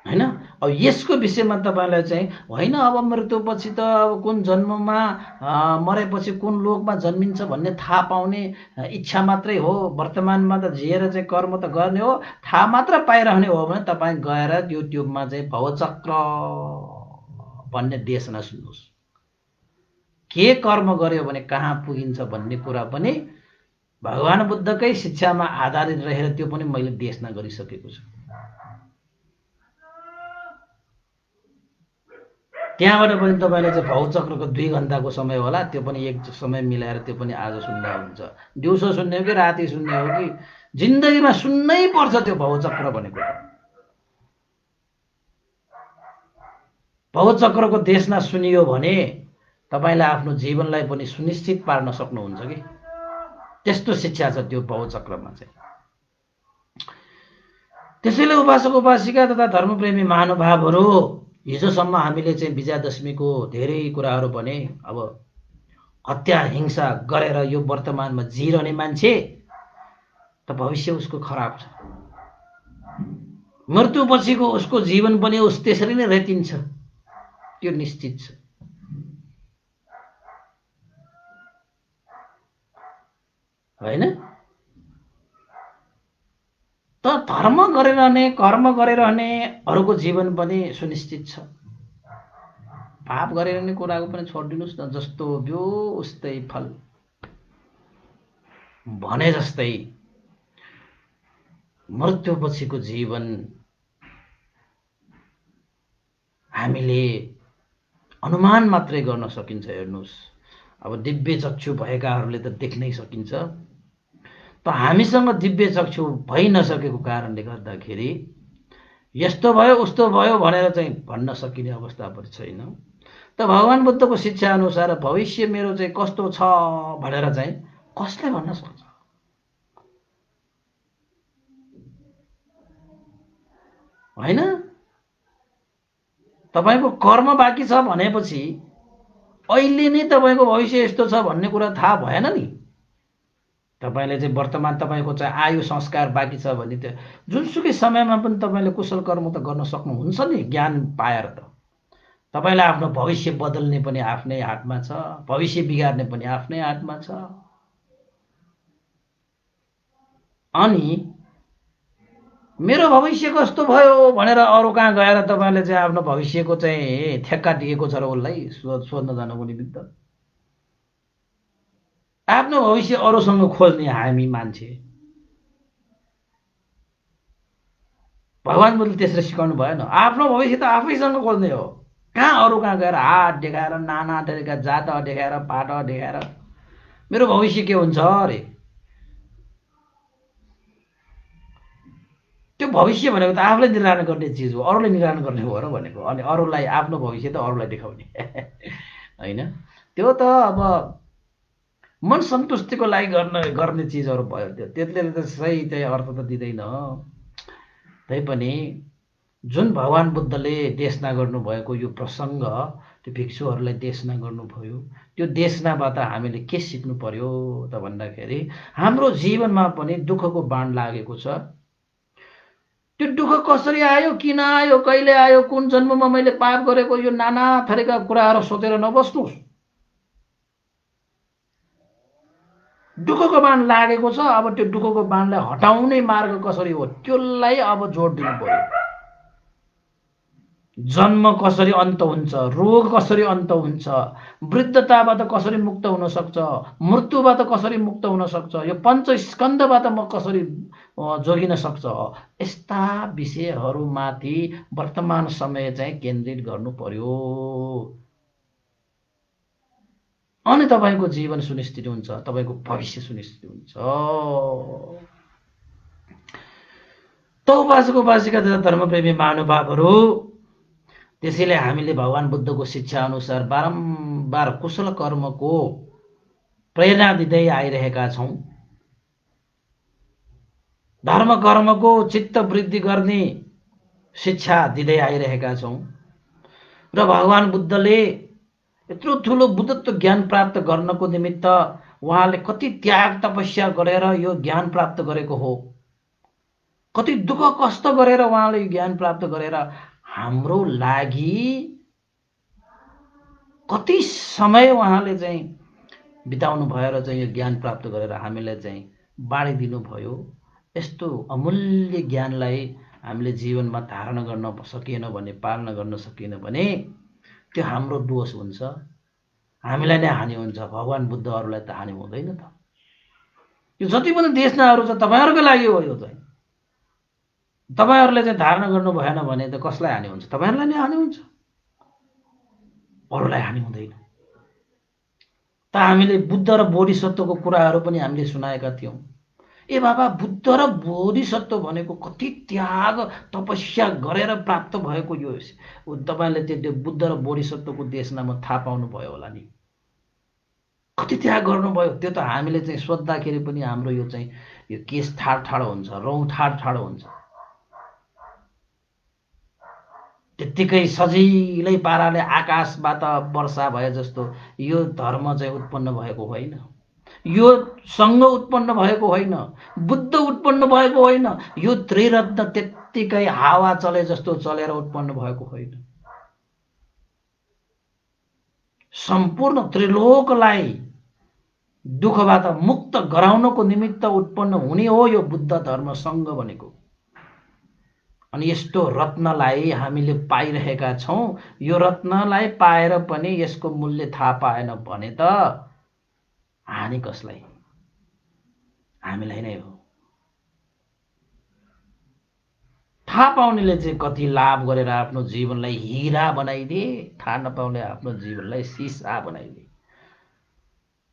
होइन? अब यसको विषयमा तपाईँलाई चाहिँ होइन अब मृत्युपछि त अब कुन जन्ममा मरेपछि कुन लोकमा जन्मिन्छ भन्ने थाहा पाउने इच्छा मात्रै हो, वर्तमानमा त जिएर चाहिँ कर्म त गर्ने हो, थाहा मात्र पाइरहने हो भने तपाईँ गएर युट्युबमा चाहिँ भवचक्र भन्ने देशना सुन्नुहोस्। के कर्म गर्यो भने कहाँ पुगिन्छ भन्ने कुरा पनि भगवान बुद्धकै शिक्षामा आधारित रहेर त्यो पनि मैले देशना गरिसकेको छु। त्यहाँबाट पनि तपाईँले चाहिँ भवचक्रको 2 घण्टाको समय होला, त्यो पनि एक समय मिलाएर त्यो पनि आज सुन्दा हुन्छ। दिउँसो सुन्ने हो कि राति सुन्ने हो कि जिन्दगीमा सुन्नै पर्छ त्यो भवचक्र भनेको। भवचक्रको देशना सुनियो भने तपाईँले आफ्नो जीवनलाई पनि सुनिश्चित पार्न सक्नुहुन्छ कि त्यस्तो शिक्षा छ त्यो भवचक्रमा चाहिँ। त्यसैले उपासक उपासिका तथा धर्मप्रेमी महानुभावहरू, हिजोसम्म हामीले चाहिँ विजयादशमीको धेरै कुराहरू भने, अब हत्या हिंसा गरेर यो वर्तमानमा जिरहने मान्छे त भविष्य उसको खराब छ। मृत्युपछिको उसको जीवन पनि उस त्यसरी नै रेतिन्छ, त्यो निश्चित छ, होइन? त धर्म गरिरहने, कर्म गरिरहने अरूको जीवन पनि सुनिश्चित छ। पाप गरिरहने कुराको पनि छोडिदिनुहोस् न, जस्तो बिउ उस्तै फल भने जस्तै मृत्युपछिको जीवन हामीले अनुमान मात्रै गर्न सकिन्छ। हेर्नुहोस्, अब दिव्य चक्षु भएकाहरूले त देख्नै सकिन्छ, त हामीसँग दिव्य चक्षु भइ नसकेको कारणले गर्दाखेरि यस्तो भयो उस्तो भयो भनेर चाहिँ भन्न सकिने अवस्था पनि छैन। त भगवान बुद्धको शिक्षा अनुसार भविष्य मेरो चाहिँ कस्तो छ भनेर चाहिँ कसले भन्न सक्छ? होइन? तपाईको कर्म बाँकी छ भनेपछि अहिले नै तपाईको भविष्य यस्तो छ भन्ने कुरा थाहा भएन नि। तपाईले चाहिँ वर्तमान तपाईको चाहिँ आयु संस्कार बाँकी छ भने त जुनसुकै समयमा पनि तपाईले कुशल कर्म त गर्न सक्नुहुन्छ नि, ज्ञान पाएर त। तपाईलाई आफ्नो भविष्य बदल्ने पनि आफ्नै हातमा छ, भविष्य बिगार्ने पनि आफ्नै हातमा छ। अनि मेरो भविष्य कस्तो भयो भनेर अरू कहाँ गएर तपाईले चाहिँ आफ्नो भविष्यको चाहिँ ठेक्का दिएको छ र उसलाई सोध्न जानुको निमित्त आफ्नो भविष्य अरूसँग खोज्ने हामी मान्छे। भगवान बुद्धले त्यसरी सिकाउनु भएन। आफ्नो भविष्य त आफैसँग खोज्ने हो, कहाँ अरू कहाँ गएर हात देखाएर नाना थरीका जात देखाएर पाट देखाएर मेरो भविष्य के हुन्छ अरे। त्यो भविष्य भनेको त आफूले निर्धारण गर्ने चिज हो, अरूले निर्धारण गर्ने हो र भनेको। अनि अरूलाई आफ्नो भविष्य त अरूलाई देखाउने होइन। त्यो त अब मन सन्तुष्टिको लागि गर्ने चिजहरू भयो। त्यसले त सही चाहिँ अर्थ त दिँदैन। तैपनि जुन भगवान बुद्धले देशना गर्नुभएको यो प्रसङ्ग, त्यो भिक्षुहरूलाई देशना गर्नुभयो, त्यो देशनाबाट हामीले के सिक्नु पर्यो त भन्दाखेरि हाम्रो जीवनमा पनि दुःखको बाण लागेको छ। त्यो दुःख कसरी आयो, किन आयो, कहिले आयो, कुन जन्ममा मैले पाप गरेको, यो नाना थरीका कुराहरू सोचेर नबस्नुहोस्। दुःखको बाण लागेको छ, अब त्यो दुःखको बाणलाई हटाउने मार्ग कसरी हो त्यसलाई अब जोड दिनु पर्यो। जन्म कसरी अन्त हुन्छ, रोग कसरी अन्त हुन्छ, वृद्धताबाट कसरी मुक्त हुन सक्छ, मृत्युबाट कसरी मुक्त हुन सक्छ, यो पञ्चस्कन्धबाट म कसरी जोगिन सक्छ, यस्ता विषयहरूमाथि वर्तमान समय चाहिँ केन्द्रित गर्नु पर्यो। अनि तपाईँको जीवन सुनिश्चित हुन्छ, तपाईँको भविष्य सुनिश्चित हुन्छ। त उपासक-उपासिका तथा धर्मप्रेमी महानुभावहरू, त्यसैले हामीले भगवान बुद्धको शिक्षा अनुसार बारम्बार कुशल कर्मको प्रेरणा दिँदै आइरहेका छौँ। धर्म कर्मको चित्त वृद्धि गर्ने शिक्षा दिँदै आइरहेका छौँ र भगवान बुद्धले यत्रो ठुलो बुद्धत्व ज्ञान प्राप्त गर्नको निमित्त उहाँले कति त्याग तपस्या गरेर यो ज्ञान प्राप्त गरेको हो, कति दुःख कष्ट गरेर उहाँले यो ज्ञान प्राप्त गरेर हाम्रो लागि कति समय उहाँले चाहिँ बिताउनु भएर चाहिँ यो ज्ञान प्राप्त गरेर हामीलाई चाहिँ बाँडिदिनु भयो। यस्तो अमूल्य ज्ञानलाई हामीले जीवनमा धारण गर्न सकिएन भने, पालना गर्न सकिएन भने त्यो हाम्रो दोष हुन्छ, हामीलाई नै हानि हुन्छ। भगवान बुद्धहरूलाई त हानि हुँदैन त। यो जति पनि देशनाहरू छ तपाईँहरूकै लागि हो। यो चाहिँ तपाईँहरूले चाहिँ धारण गर्नु भएन भने त कसलाई हानि हुन्छ? तपाईँहरूलाई नै हानि हुन्छ, अरूलाई हानि हुँदैन। त हामीले बुद्ध र बोधिसत्वको कुराहरू पनि हामीले सुनाएका थियौँ। ए बाबा, बुद्ध र बोधिसत्व भनेको कति त्याग तपस्या गरेर प्राप्त भएको यो तपाईँले त्यो बुद्ध र बोधिसत्वको देशनामा थाहा पाउनु भयो होला नि। कति त्याग गर्नुभयो त्यो त हामीले चाहिँ सोद्धाखेरि पनि हाम्रो यो चाहिँ यो केस ठाडो हुन्छ, रौँ ठाडो हुन्छ। त्यत्तिकै सजिलै पाराले आकाशबाट वर्षा भए जस्तो यो धर्म चाहिँ उत्पन्न भएको होइन, यो सङ्घ उत्पन्न भएको होइन, बुद्ध उत्पन्न भएको होइन, यो त्रिरत्न त्यत्तिकै हावा चले जस्तो चलेर उत्पन्न भएको होइन। सम्पूर्ण त्रिलोकलाई दुःखबाट मुक्त गराउनको निमित्त उत्पन्न हुने हो यो बुद्ध धर्म सङ्घ भनेको। अनि यस्तो रत्नलाई हामीले पाइरहेका छौँ। यो रत्नलाई पाएर पनि यसको मूल्य थाहा पाएन भने त हानि कसलाई? हामीलाई नै हो। थाहा पाउनेले चाहिँ कति लाभ गरेर आफ्नो जीवनलाई हिरा बनाइदिए, थाहा नपाउने आफ्नो जीवनलाई सिसा बनाइदिए।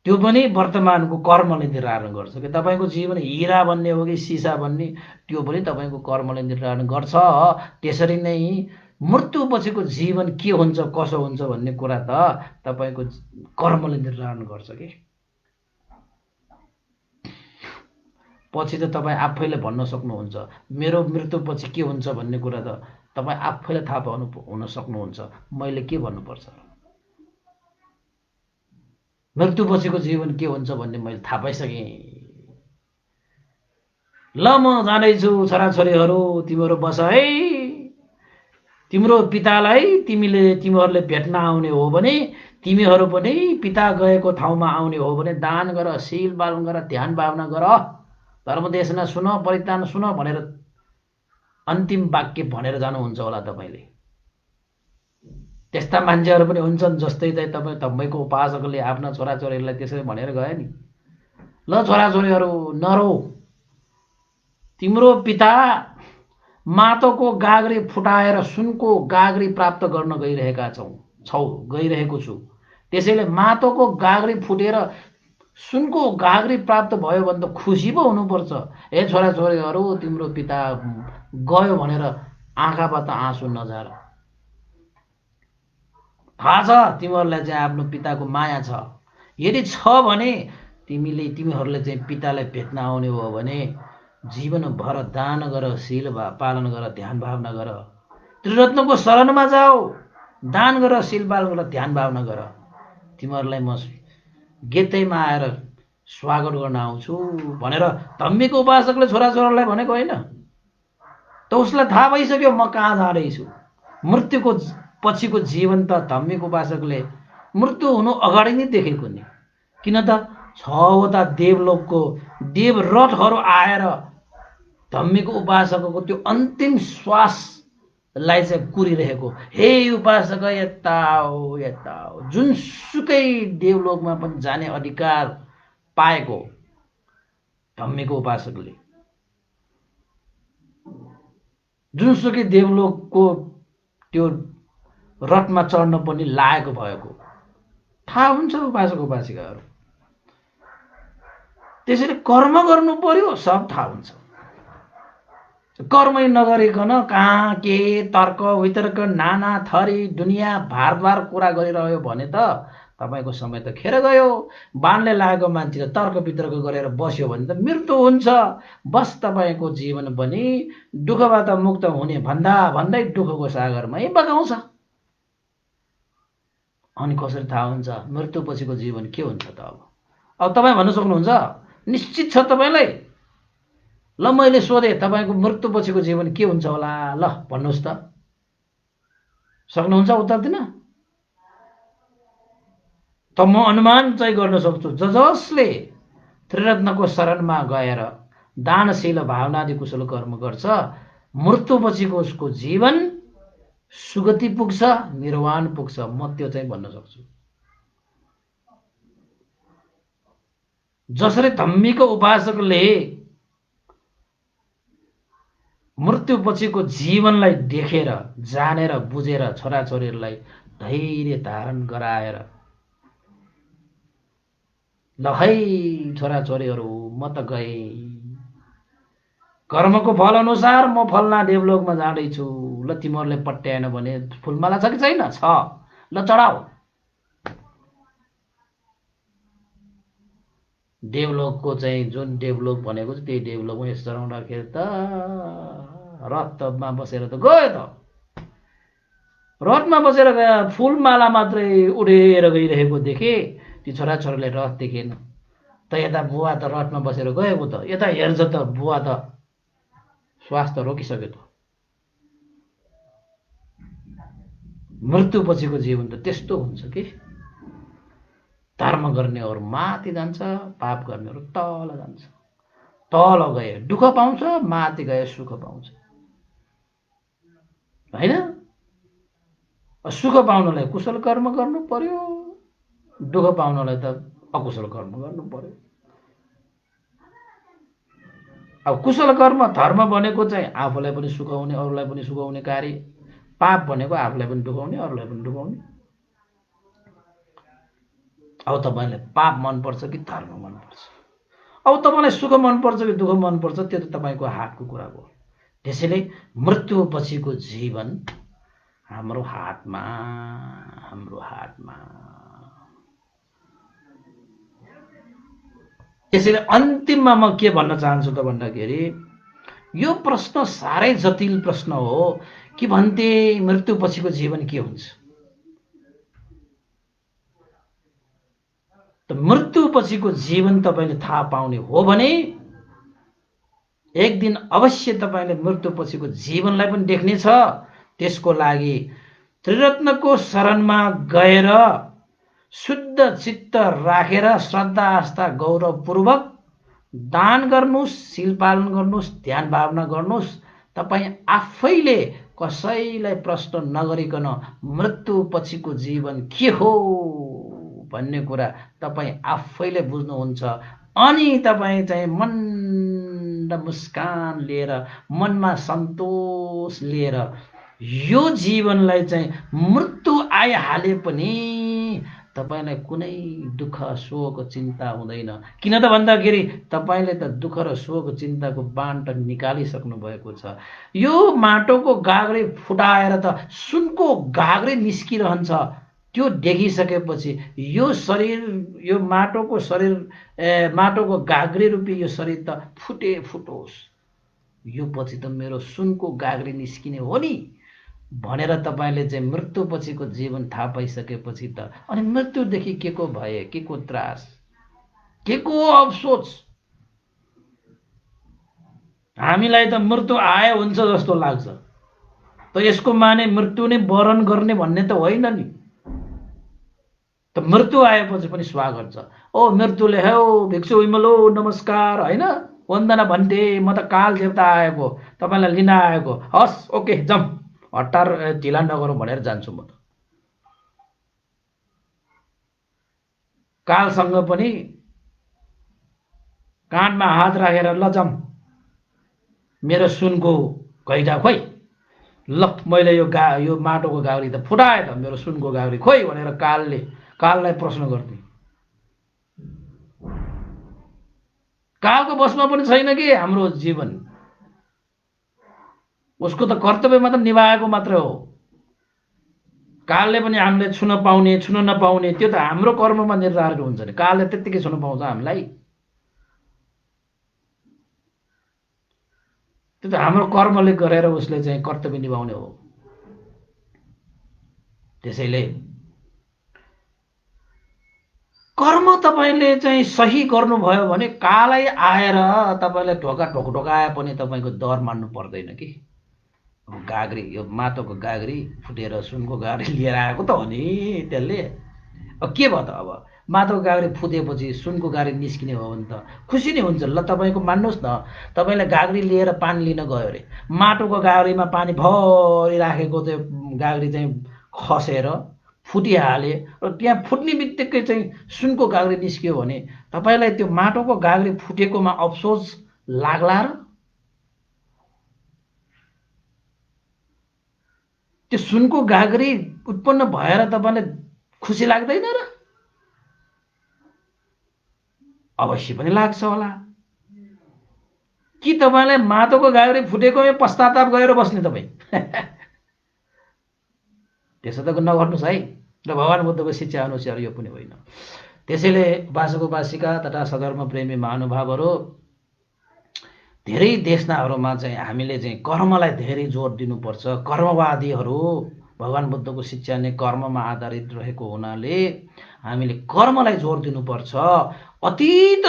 त्यो पनि वर्तमानको कर्मले निर्धारण गर्छ कि तपाईँको जीवन हिरा बन्ने हो कि सिसा बन्ने, त्यो पनि तपाईँको कर्मले निर्धारण गर्छ। त्यसरी नै मृत्युपछिको जीवन के हुन्छ, कसो हुन्छ भन्ने कुरा त तपाईँको कर्मले निर्धारण गर्छ कि। पछि त तपाईँ आफैले भन्न सक्नुहुन्छ मेरो मृत्युपछि के हुन्छ भन्ने कुरा त तपाईँ आफैले थाहा पाउनु हुन सक्नुहुन्छ। मैले के भन्नुपर्छ? मृत्युपछिको जीवन के हुन्छ भन्ने मैले थाहा पाइसकेँ। ल म जाँदैछु छोराछोरीहरू, तिमीहरू बस है। तिम्रो पितालाई तिमीहरूले भेट्न आउने हो भने तिमीहरू पनि पिता गएको ठाउँमा आउने हो भने दान गर, शील पालन गर, ध्यान भावना गर, धर्मदेशना सुन, परित्राण सुन भनेर अन्तिम वाक्य भनेर जानुहुन्छ होला तपाईँले। त्यस्ता मान्छेहरू पनि हुन्छन् जस्तै चाहिँ तपाईँको उपासकले आफ्ना छोराछोरीहरूलाई त्यसरी भनेर गए नि। ल छोराछोरीहरू नरो, तिम्रो पिता माटोको गाग्री फुटाएर सुनको गाग्री प्राप्त गर्न गइरहेको छु। त्यसैले माटोको गाग्री फुटेर सुनको गाग्री प्राप्त भयो भने त खुसी पो हुनुपर्छ। हे छोराछोरीहरू, तिम्रो पिता गयो भनेर आँखाबाट आँसु नझार। थाहा छ तिमीहरूलाई चाहिँ आफ्नो पिताको माया छ। यदि छ भने तिमीहरूले चाहिँ पितालाई भेट्न आउने हो भने जीवनभर दान गर, शील पालन गर, ध्यान भावना गर, त्रिरत्नको शरणमा जाऊ, दान गर, शिलपाल गर, ध्यान भावना गर, तिमीहरूलाई म गेतैमा आएर स्वागत गर्न आउँछु भनेर धम्मीको उपासकले छोराछोरालाई भनेको होइन त उसलाई थाहा भइसक्यो म कहाँ जाँदैछु। मृत्युको पछिको जीवन त धम्मीको उपासकले मृत्यु हुनु अगाडि नै देखेको नि। किन त 6वटा देवलोकको देवरथहरू आएर धम्मीको उपासकको त्यो अन्तिम श्वासलाई चाहिँ कुरिरहेको, हे उपासक यता हो यता हो। जुनसुकै देवलोकमा पनि जाने अधिकार पाएको धम्मीको उपासकले, जुनसुकै देवलोकको त्यो रथमा चढ्न पनि लायक भएको थाहा हुन्छ उपासक उपासिकाहरू। त्यसैले कर्म गर्नु पर्यो, सब थाहा हुन्छ। कर्मै नगरिकन कहाँ के तर्क वितर्क नाना थरी दुनियाँ भारद्वार कुरा गरिरह्यो भने त तपाईँको समय त खेर गयो। बाणले लागेको मान्छे तर्क वितर्क गरेर बस्यो भने त मृत्यु हुन्छ। बस तपाईँको जीवन पनि दुःखबाट मुक्त हुने भन्दा भन्दै दुःखको सागरमै बगाउँछ। अनि कसरी थाहा हुन्छ मृत्युपछिको जीवन के हुन्छ त? अब तपाईँ भन्न सक्नुहुन्छ निश्चित छ तपाईँलाई? ल मैले सोधेँ तपाईँको मृत्युपछिको जीवन के हुन्छ होला, ल भन्नुहोस् त। सक्नुहुन्छ उत्तर दिन? त म अनुमान चाहिँ गर्न सक्छु, जसले त्रिरत्नको शरणमा गएर दानशील भावनादि कुशल कर्म गर्छ, मृत्युपछिको उसको जीवन सुगति पुग्छ, निर्वाण पुग्छ। म त्यो चाहिँ भन्न सक्छु। जसरी धम्मीको उपासकले मृत्युपछिको जीवनलाई देखेर जानेर बुझेर छोराछोरीहरूलाई धैर्य धारण गराएर, ल है छोराछोरीहरू म त गएँ, कर्मको फल अनुसार म फलना देवलोकमा जाँदैछु, ल तिमीहरूले पट्याएन भने फुलमाला छ कि छैन? छ, ल चढाऊ। देवलोकको चाहिँ जुन देवलोक भनेको चाहिँ त्यही देवलोकमा यसो चढाउँदाखेरि त रथमा बसेर त गयो त। रथमा बसेर गए, फुलमाला मात्रै उडेर गइरहेको देखे ती छोराछोरीले, रथ देखेन। त यता बुवा त रथमा बसेर गएको त, यता हेर्छ त बुवा त श्वास त रोकिसक्यो त। मृत्युपछिको जीवन त त्यस्तो हुन्छ कि धर्म गर्नेहरू माथि जान्छ, पाप गर्नेहरू तल जान्छ। तल गए दुःख पाउँछ, माथि गए सुख पाउँछ, होइन? सुख पाउनलाई कुशल कर्म गर्नु पर्यो, दुःख पाउनलाई त अकुशल कर्म गर्नु पर्यो। अब कुशल कर्म धर्म भनेको चाहिँ आफूलाई पनि सुख हुने, अरूलाई पनि सुख हुने कार्य। पाप भनेको आफूलाई पनि दुखाउने, अरूलाई पनि दुखाउने। अब तपाईँलाई पाप मनपर्छ कि धर्म मनपर्छ? अब तपाईँलाई सुख मनपर्छ कि दुःख मनपर्छ? त्यो त तपाईँको हातको कुरा हो। त्यसैले मृत्युपछिको जीवन हाम्रो हातमा, हाम्रो हातमा। त्यसैले अन्तिममा म के भन्न चाहन्छु त भन्दाखेरि, यो प्रश्न साह्रै जटिल प्रश्न हो कि भन्थे मृत्युपछिको जीवन के हुन्छ? त मृत्युपछिको जीवन तपाईँले थाहा पाउने हो भने एक दिन अवश्य तपाईँले मृत्युपछिको जीवनलाई पनि देख्नेछ। त्यसको लागि त्रिरत्नको शरणमा गएर शुद्ध चित्त राखेर श्रद्धा आस्था गौरवपूर्वक दान गर्नुहोस्, शील पालन गर्नुहोस्, ध्यान भावना गर्नुहोस्। तपाईँ आफैले कसैलाई प्रश्न नगरिकन मृत्युपछिको जीवन के हो भन्ने कुरा तपाईँ आफैले बुझ्नुहुन्छ। अनि तपाईँ चाहिँ मन्द मुस्कान लिएर, मनमा सन्तोष लिएर यो जीवनलाई चाहिँ मृत्यु आइहाले पनि तपाईलाई कुनै दुःख शोक चिन्ता हुँदैन। किन त भन्दाखेरि तपाईले त दुःख र शोक चिन्ताको बाण त निकालिसक्नु भएको छ। यो माटोको गाग्रे फुटाएर त सुनको गाग्रे निस्किरहन्छ। त्यो देखिसकेपछि यो शरीर, यो माटोको शरीर, माटोको गाग्रे रूपी यो शरीर त फुटोस्। यो पछि त मेरो सुनको गाग्रे निस्किने हो नि। भनेर तपाईँले चाहिँ मृत्युपछिको जीवन थाहा पाइसकेपछि त अनि मृत्युदेखि के को भय, के को त्रास, के को अफसोस? हामीलाई त मृत्यु आए हुन्छ जस्तो लाग्छ। त यसको माने मृत्यु नै वरण गर्ने भन्ने त होइन नि। त मृत्यु आएपछि पनि स्वागत छ। ओ मृत्युले हे भिक्षु विमलो नमस्कार, होइन वन्दना भन्थे, म त काल देवता आएको, तपाईँलाई लिन आएको, हस् ओके जाउँ, हतार ढिला नगरौँ भनेर जान्छु म त। कालसँग पनि काँधमा हात राखेर ल जाउँ, मेरो सुनको घैटा खोइ, ल मैले यो माटोको गाग्री त फुटाएँ त, मेरो सुनको गाग्री खोइ भनेर काललाई प्रश्न गर्थे। कालको बसमा पनि छैन कि हाम्रो जीवन, उसको त कर्तव्य मात्र निभाएको मात्र हो। कालले पनि हामीले छुन पाउने छुन नपाउने त्यो त हाम्रो कर्ममा निर्धारित हुन्छ नि। कालले त्यत्तिकै छुन पाउँछ हामीलाई? त्यो त हाम्रो कर्मले गरेर उसले चाहिँ कर्तव्य निभाउने हो। त्यसैले कर्म तपाईँले चाहिँ सही गर्नुभयो भने कालै आएर तपाईँलाई ढोकाए पनि तपाईँको डर मान्नु पर्दैन कि। गाग्री, यो माटोको गाग्री फुटेर सुनको गाग्री लिएर आएको त हो नि त्यसले। अब के भयो त? अब माटोको गाग्री फुटेपछि सुनको गाग्री निस्किने हो भने त खुसी नै हुन्छ। ल तपाईँको मान्नुहोस् न, तपाईँले गाग्री लिएर पानी लिन गयो अरे, माटोको गाग्रीमा पानी भरि राखेको त्यो गाग्री चाहिँ खसेर फुटिहाले र त्यहाँ फुट्ने बित्तिकै चाहिँ सुनको गाग्री निस्कियो भने तपाईँलाई त्यो माटोको गाग्री फुटेकोमा अफसोस लाग्ला र? त्यो सुनको गाग्री उत्पन्न भएर तपाईँलाई खुसी लाग्दैन र? अवश्य पनि लाग्छ होला। कि तपाईँलाई माटोको गाग्री फुटेकोमै पश्चाताप गरेर बस्ने तपाईँ? त्यसो त नगर्नुहोस् है। र भगवान बुद्धको शिक्षा अनुसार यो पनि होइन। त्यसैले उपासक उपासिका तथा सधर्म प्रेमी महानुभावहरू, धेरै देशनाहरूमा चाहिँ हामीले चाहिँ कर्मलाई धेरै जोड दिनुपर्छ। कर्मवादीहरू, भगवान बुद्धको शिक्षा नै कर्ममा आधारित रहेको हुनाले हामीले कर्मलाई जोड दिनुपर्छ। अतीत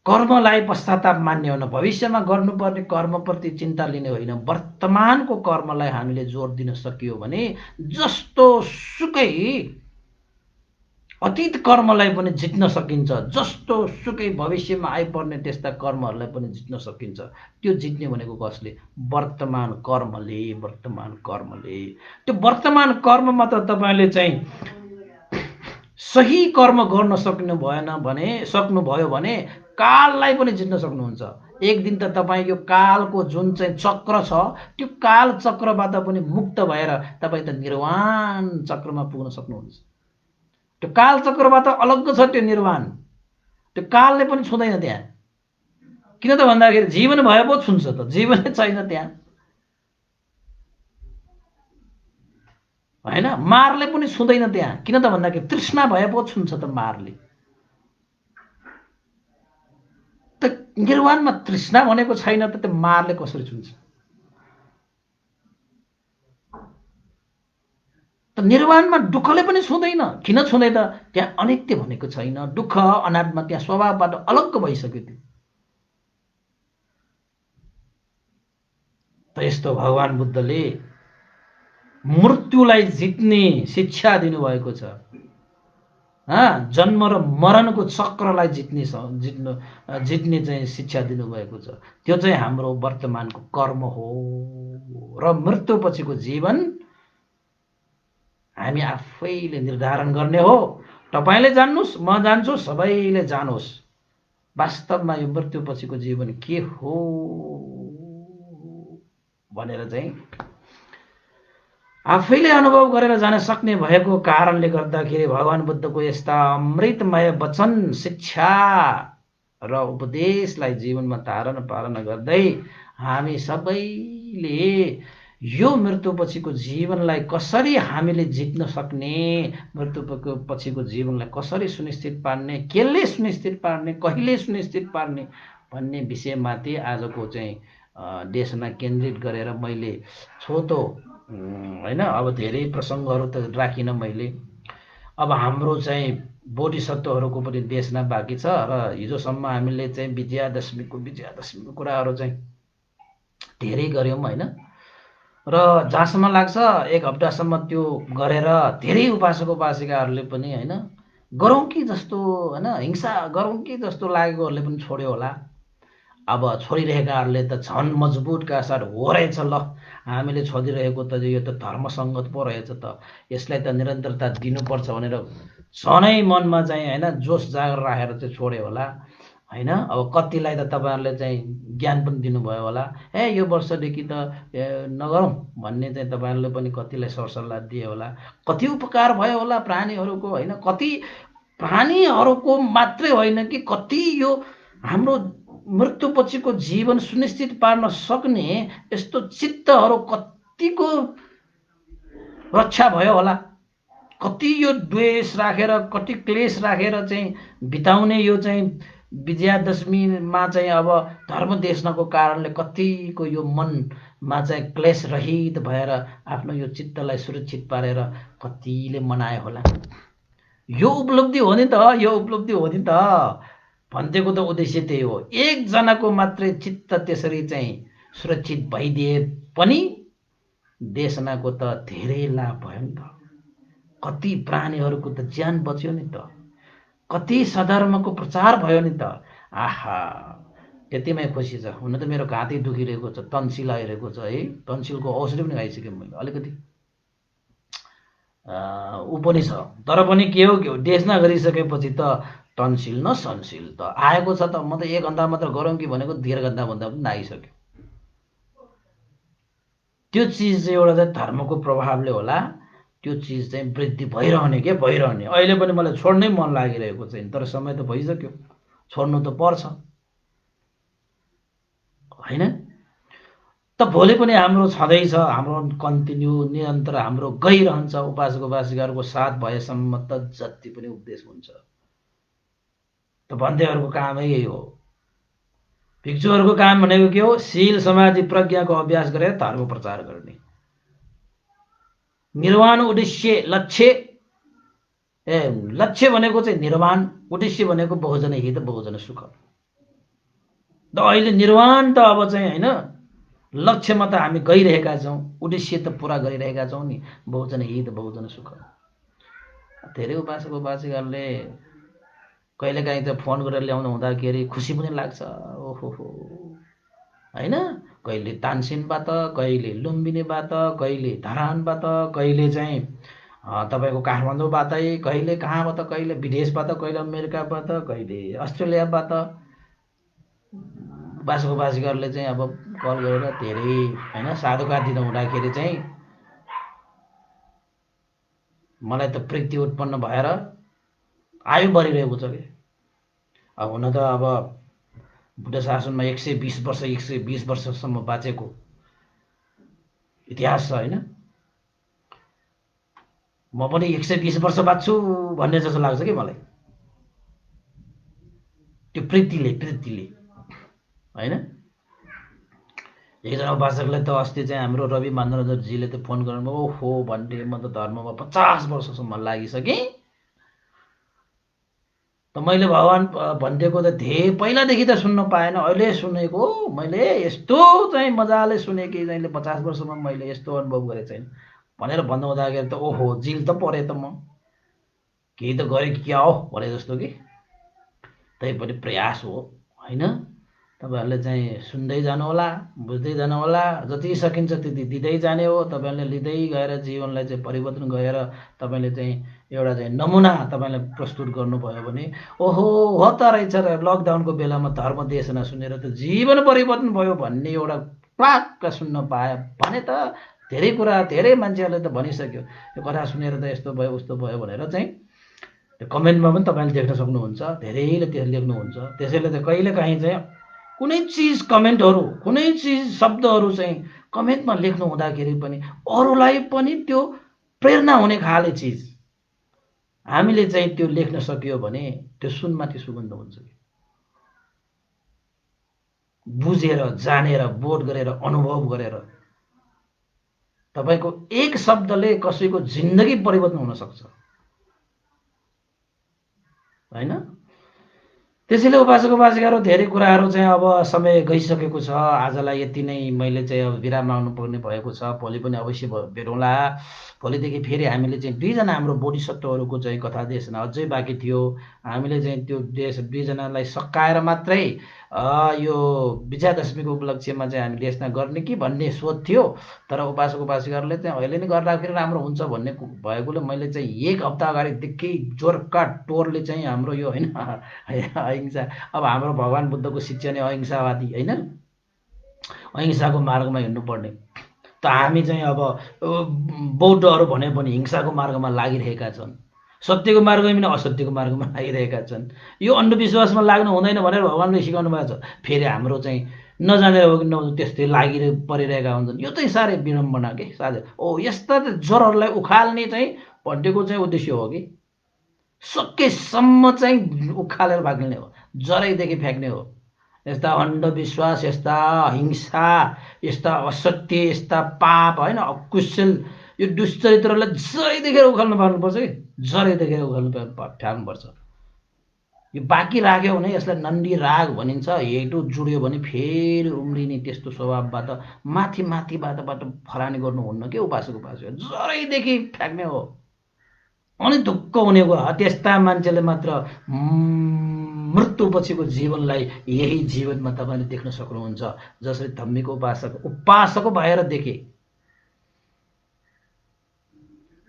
कर्मलाई पश्चाताप मान्ने होइन, भविष्यमा गर्नुपर्ने कर्मप्रति चिन्ता लिने होइन, वर्तमानको कर्मलाई हामीले जोड दिन सकियो भने जस्तो सुकै अतीत कर्मलाई पनि जित्न सकिन्छ, जस्तो सुकै भविष्यमा आइपर्ने त्यस्ता कर्महरूलाई पनि जित्न सकिन्छ। त्यो जित्ने भनेको कसले? वर्तमान कर्मले। वर्तमान कर्मले। त्यो वर्तमान कर्ममा त तपाईँले चाहिँ सही कर्म गर्न सक्नुभयो भने काललाई पनि जित्न सक्नुहुन्छ। एक दिन त तपाईँ यो कालको जुन चाहिँ चक्र छ त्यो काल चक्रबाट पनि मुक्त भएर तपाईँ त निर्वाण चक्रमा पुग्न सक्नुहुन्छ। त्यो काल चक्रबाट अलग्ग छ त्यो निर्वाण। त्यो कालले पनि छुँदैन त्यहाँ। किन त भन्दाखेरि जीवन भए पो छुन्छ त, जीवनै छैन त्यहाँ, होइन? मारले पनि छुँदैन त्यहाँ। किन त भन्दाखेरि तृष्णा भए पो छुन्छ त मारले। त निर्वाणमा तृष्णा भनेको छैन त त्यो मारले कसरी छुन्छ? त निर्वाणमा दुःखले पनि छुँदैन। किन छुँदैन? त्यहाँ अनित्य भनेको छैन, दुःख अनात्मा त्यहाँ स्वभावबाट अलग्ग भइसक्यो त्यो। त यस्तो भगवान बुद्धले मृत्युलाई जित्ने शिक्षा दिनुभएको छ। जन्म र मरणको चक्रलाई जित्ने चाहिँ शिक्षा दिनुभएको छ। त्यो चाहिँ हाम्रो वर्तमानको कर्म हो। र मृत्युपछिको जीवन हामी आफैले निर्धारण गर्ने हो। तपाईँले जान्नुहोस्, म जान्छु, सबैले जानोस् वास्तवमा यो मृत्युपछिको जीवन के हो भनेर चाहिँ आफैले अनुभव गरेर जान सक्ने भएको कारणले गर्दाखेरि भगवान बुद्धको यस्ता अमृतमय वचन, शिक्षा र उपदेशलाई जीवनमा धारण पालन गर्दै हामी सबैले यो मृत्युपछिको जीवनलाई कसरी हामीले जित्न सक्ने, मृत्युपछिको जीवनलाई कसरी सुनिश्चित पार्ने, केले सुनिश्चित पार्ने, कहिले सुनिश्चित पार्ने भन्ने विषयमाथि आजको चाहिँ देशमा केन्द्रित गरेर मैले छोटो होइन अब धेरै प्रसङ्गहरू त राखिनँ मैले। अब हाम्रो चाहिँ बोधिसत्वहरूको पनि देशमा बाँकी छ र हिजोसम्म हामीले चाहिँ विजयादशमीको कुराहरू चाहिँ धेरै गऱ्यौँ होइन। र जहाँसम्म लाग्छ एक हप्तासम्म त्यो गरेर धेरै उपासक उपासिकाहरूले पनि होइन गरौँ कि जस्तो होइन हिंसा गरौँ कि जस्तो लागेकोहरूले पनि छोड्यो होला। अब छोडिरहेकाहरूले त झन् मजबुतका साथ हो रहेछ, ल हामीले छोडिरहेको त यो त धर्मसङ्गत पो रहेछ त, यसलाई त निरन्तरता दिनुपर्छ भनेर झनै मनमा चाहिँ होइन जोस जागर राखेर चाहिँ छोड्यो होला होइन। अब कतिलाई त तपाईँहरूले चाहिँ ज्ञान पनि दिनुभयो होला, यो वर्षदेखि त नगरौँ भन्ने चाहिँ तपाईँहरूले पनि कतिलाई सरसल्लाह दिए होला। कति उपकार भयो होला प्राणीहरूको होइन, कति प्राणीहरूको मात्रै होइन कि कति यो हाम्रो मृत्युपछिको जीवन सुनिश्चित पार्न सक्ने यस्तो चित्तहरू कतिको रक्षा भयो होला। कति यो द्वेष राखेर कति क्लेश राखेर चाहिँ बिताउने यो चाहिँ विजयादशमीमा चाहिँ अब धर्म देख्नको कारणले कतिको यो मनमा चाहिँ क्लेश रहित भएर आफ्नो यो चित्तलाई सुरक्षित पारेर कतिले मनायो होला। यो उपलब्धि हो नि त, यो उपलब्धि हो नि त। भन्देको त उद्देश्य त्यही हो। एकजनाको मात्रै चित्त त्यसरी चाहिँ सुरक्षित भइदिए पनि देशनाको त धेरै लाभ भयो नि त। कति प्राणीहरूको त ज्यान बच्यो नि त, कति सधर्मको प्रचार भयो नि त। आहा, त्यतिमै खुसी छ। हुन त मेरो घाँटी दुखिरहेको छ, टन्सिल आइरहेको छ है, टन्सिलको औषधि पनि खाइसकेँ मैले। अलिकति ऊ पनि छ, तर पनि के हो देशना गरिसकेपछि त टन्सिल न सन्सिल त आएको छ त। म त 1 घन्टा मात्र गरौँ कि भनेको 1.5 घन्टा भन्दा पनि आइसक्यो। त्यो चिज चाहिँ एउटा चाहिँ धर्मको प्रभावले होला, त्यो चिज चाहिँ वृद्धि भइरहने के भइरहने। अहिले पनि मलाई छोड्नै मन लागिरहेको छैन, तर समय त भइसक्यो, छोड्नु त पर्छ होइन। त भोलि पनि हाम्रो छँदैछ, हाम्रो कन्टिन्यू निरन्तर हाम्रो गइरहन्छ। उपासक उपासिकाहरूको साथ भएसम्म त जति पनि उपदेश हुन्छ। त भन्देहरूको कामै यही हो। भिक्षुहरूको काम भनेको के हो? शील समाधि प्रज्ञाको अभ्यास गरेर धर्म प्रचार गर्ने। निर्वाण उद्देश्य लक्ष्य, लक्ष्य भनेको चाहिँ निर्वाण, उद्देश्य भनेको बहुजन हित बहुजन सुख। त अहिले निर्वाण त अब चाहिँ होइन, लक्ष्यमा त हामी गइरहेका छौँ, उद्देश्य त पुरा गरिरहेका छौँ नि, बहुजन हित बहुजन सुख। धेरै उपासक उपासिकाहरूले कहिलेकाहीँ त फोन गरेर ल्याउनु हुँदाखेरि खुसी पनि लाग्छ। ओहो होइन, कहिले तानसेनबाट, कहिले लुम्बिनीबाट, कहिले धरानबाट, कहिले चाहिँ तपाईँको काठमाडौँबाटै, कहिले कहाँबाट, कहिले विदेशबाट, कहिले अमेरिकाबाट, कहिले अस्ट्रेलियाबाट उपासक उपासिकाहरूले चाहिँ अब कल गरेर धेरै होइन साधुका दिन हुँदाखेरि चाहिँ मलाई त प्रीति उत्पन्न भएर आयु बढिरहेको छ कि। अब हुन त अब बुद्ध शासनमा 120 वर्ष 120 वर्षसम्म बाँचेको इतिहास छ होइन। म पनि 120 वर्ष बाँच्छु भन्ने जस्तो लाग्छ कि मलाई, त्यो प्रीतिले होइन। एकजना उपासकले त अस्ति चाहिँ हाम्रो रवि मानन्दरजीले त फोन गर्नुभयो, ओहो भन्ने म त धर्ममा 50 वर्षसम्म लागिसकेँ। त मैले भगवान् भन्देको त पहिलादेखि त सुन्न पाएन, अहिले सुनेको मैले। यस्तो चाहिँ मजाले सुने कि जहिले 50 वर्षमा मैले यस्तो अनुभव गरेको छैन भनेर भन्नु हुँदाखेरि त ओहो जिल त परे त, म केही त गरेँ कि क्या हो भने जस्तो कि। तै पनि प्रयास हो होइन। तपाईँहरूले चाहिँ सुन्दै जानु होला, बुझ्दै जानु होला, जति सकिन्छ त्यति दिँदै जाने हो। तपाईँहरूले लिँदै गएर जीवनलाई चाहिँ परिवर्तन गरेर तपाईँले चाहिँ एउटा चाहिँ नमुना तपाईँले प्रस्तुत गर्नुभयो भने ओहो हो त रहेछ र लकडाउनको बेलामा धर्म देशना सुनेर त जीवन परिवर्तन भयो भन्ने एउटा प्लाक्क सुन्न पायो भने त धेरै कुरा धेरै मान्छेहरूले त भनिसक्यो, यो कथा सुनेर त यस्तो भयो उस्तो भयो भनेर चाहिँ कमेन्टमा पनि तपाईँले देख्न सक्नुहुन्छ। धेरैले त्यो लेख्नुहुन्छ। त्यसैले त कहिलेकाहीँ चाहिँ कुनै चिज कमेन्टहरू, कुनै चिज शब्दहरू चाहिँ कमेन्टमा लेख्नु हुँदाखेरि पनि अरूलाई पनि त्यो प्रेरणा हुने खाले चिज हामीले चाहिँ त्यो लेख्न सकियो भने त्यो सुनमाथि सुगन्ध हुन्छ। बुझेर जानेर बोध गरेर अनुभव गरेर तपाईको एक शब्दले कसैको जिन्दगी परिवर्तन हुन सक्छ हैन। त्यसैले उपासक उपासिकाहरू धेरै कुराहरू चाहिँ अब समय गइसकेको छ। आजलाई यति नै मैले चाहिँ अब विराम लाउनुपर्ने भएको छ। भोलि पनि अवश्य भेटौँला। भोलिदेखि फेरि हामीले चाहिँ दुईजना हाम्रो बोधिसत्वहरूको चाहिँ कथा देशना अझै बाँकी थियो। हामीले चाहिँ त्यो देश दुईजनालाई सकाएर मात्रै यो विजयादशमीको उपलक्ष्यमा चाहिँ हामी देशना गर्ने कि भन्ने सोच थियो। तर उपासक उपासिकाहरूले चाहिँ अहिले नै गर्दाखेरि राम्रो हुन्छ भन्ने भएकोले मैले चाहिँ एक हप्ता अगाडिदेखि जोरका टोरले चाहिँ हाम्रो यो होइन अहिंसा, अब हाम्रो भगवान् बुद्धको शिक्षा नै अहिंसावादी होइन, अहिंसाको मार्गमा हिँड्नुपर्ने। त हामी चाहिँ अब बौद्धहरू भने पनि हिंसाको मार्गमा लागिरहेका छन्, सत्यको मार्गमा असत्यको मार्गमा लागिरहेका छन्। यो अन्धविश्वासमा लाग्नु हुँदैन भनेर भगवान्ले सिकाउनु भएको छ। फेरि हाम्रो चाहिँ नजानेर हो कि नहुँ त्यस्तै लागि परिरहेका हुन्छन्। यो चाहिँ साह्रै विडम्बना के साथै। यस्ता ज्वरहरूलाई उखाल्ने चाहिँ भन्टेको चाहिँ उद्देश्य हो कि सकेसम्म चाहिँ उखालेर भाग्ने हो, जरैदेखि फ्याँक्ने हो। यस्ता अन्धविश्वास, यस्ता हिंसा, यस्ता असत्य, यस्ता पाप होइन अकुशल यो दुश्चरित्रलाई जरै देखेर उखाल्नु पार्नुपर्छ कि जरै देखेर उखाल्नु फ्याल्नुपर्छ। यो बाँकी राख्यो भने यसलाई नन्दी राग भनिन्छ। हेटो जुड्यो भने फेरि उम्रिने त्यस्तो स्वभावबाट माथि माथिबाट फलाने गर्नुहुन्न कि उपासक उपासक जरैदेखि फ्याँक्ने हो। अनि ढुक्क हुनेको त्यस्ता मान्छेले मात्र मृत्युपछिको जीवनलाई यही जीवनमा तपाईँले देख्न सक्नुहुन्छ। जसरी धम्मीको उपासक भएर देखे।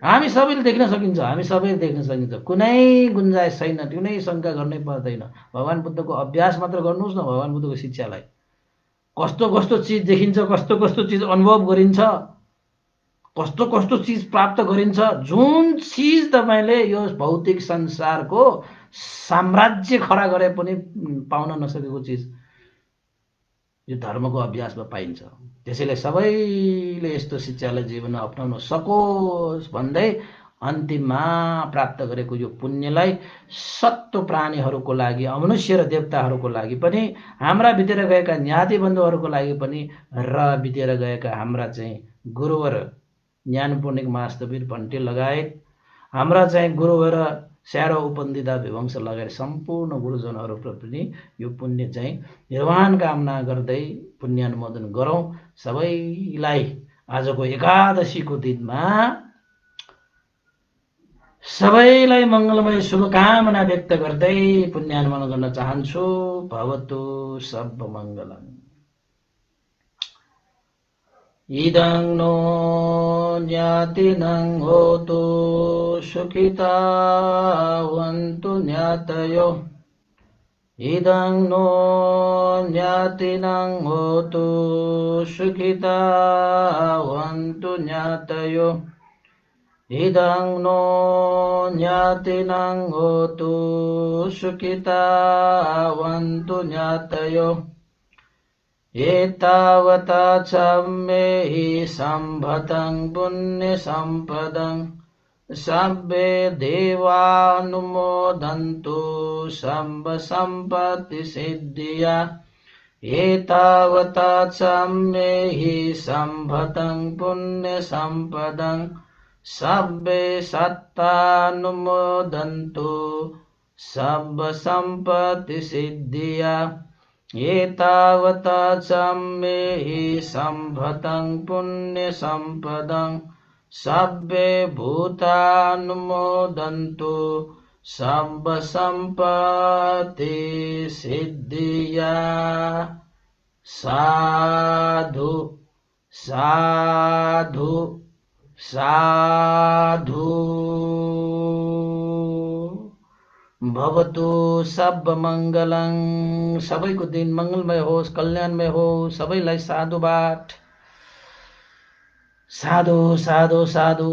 हामी सबैले देख्न सकिन्छ, हामी सबैले देख्न सकिन्छ। कुनै गुन्जाइस छैन, कुनै शङ्का गर्नै पर्दैन। भगवान् बुद्धको अभ्यास मात्र गर्नुहोस् न। भगवान् बुद्धको शिक्षालाई कस्तो कस्तो चिज देखिन्छ, कस्तो कस्तो चिज अनुभव गरिन्छ, कस्तो कस्तो चिज प्राप्त गरिन्छ। जुन चिज तपाईँले यो भौतिक संसारको साम्राज्य खडा गरे पनि पाउन नसकेको चिज यो धर्मको अभ्यासमा पाइन्छ। त्यसैले सबैले यस्तो शिक्षालाई जीवनमा अप्नाउन सकोस् भन्दै अन्तिममा प्राप्त गरेको यो पुण्यलाई सत्व प्राणीहरूको लागि, अमनुष्य र देवताहरूको लागि पनि, हाम्रा बितेर गएका ज्ञाति बन्धुहरूको लागि पनि र बितेर गएका हाम्रा चाहिँ गुरुवर ज्ञानपूर्णिक महास्तवीर भन्टे लगायत हाम्रा चाहिँ गुरुवर स्यारो उपन्दिता विवंश लगायत सम्पूर्ण गुरुजनहरूप्रति पनि यो पुण्य चाहिँ निर्वाण कामना गर्दै पुण्यानुमोदन गरौँ। सबैलाई आजको एकादशीको दिनमा सबैलाई मङ्गलमय शुभकामना व्यक्त गर्दै पुण्यानुमोदन गर्न चाहन्छु। भवतु सब मङ्गलम्। इदं नो ज्ञातिनं होतु सुखिता वन्तु ज्ञातयो। इदं नो ज्ञातिनं होतु सुखिता वन्तु ज्ञातयो। इदं नो ज्ञातिनं होतु सुखिता वन्तु ज्ञातयो। एतावता च मे हि सम्भतं पुण्यसम्पदं सब्बे देवानुमोदन्तु सम्ब सम्पत्तिसिद्धिया। एतावता च मे हि सम्भतं पुण्यसम्पदं सब्बे सत्तानुमोदन्तु सम्ब सम्पत्तिसिद्धिया। एतावता च मे हि सम्भतं पुण्यसम्पदं सब्बे भूतानुमोदन्तु सम्ब सम्पत्तिसिद्धिया। साधु साधु साधु। भवतु सब मङ्गलं। सबैको दिन मङ्गलमय होस्, कल्याणमय होस्। सबैलाई साधुवाद। साधु साधु साधु।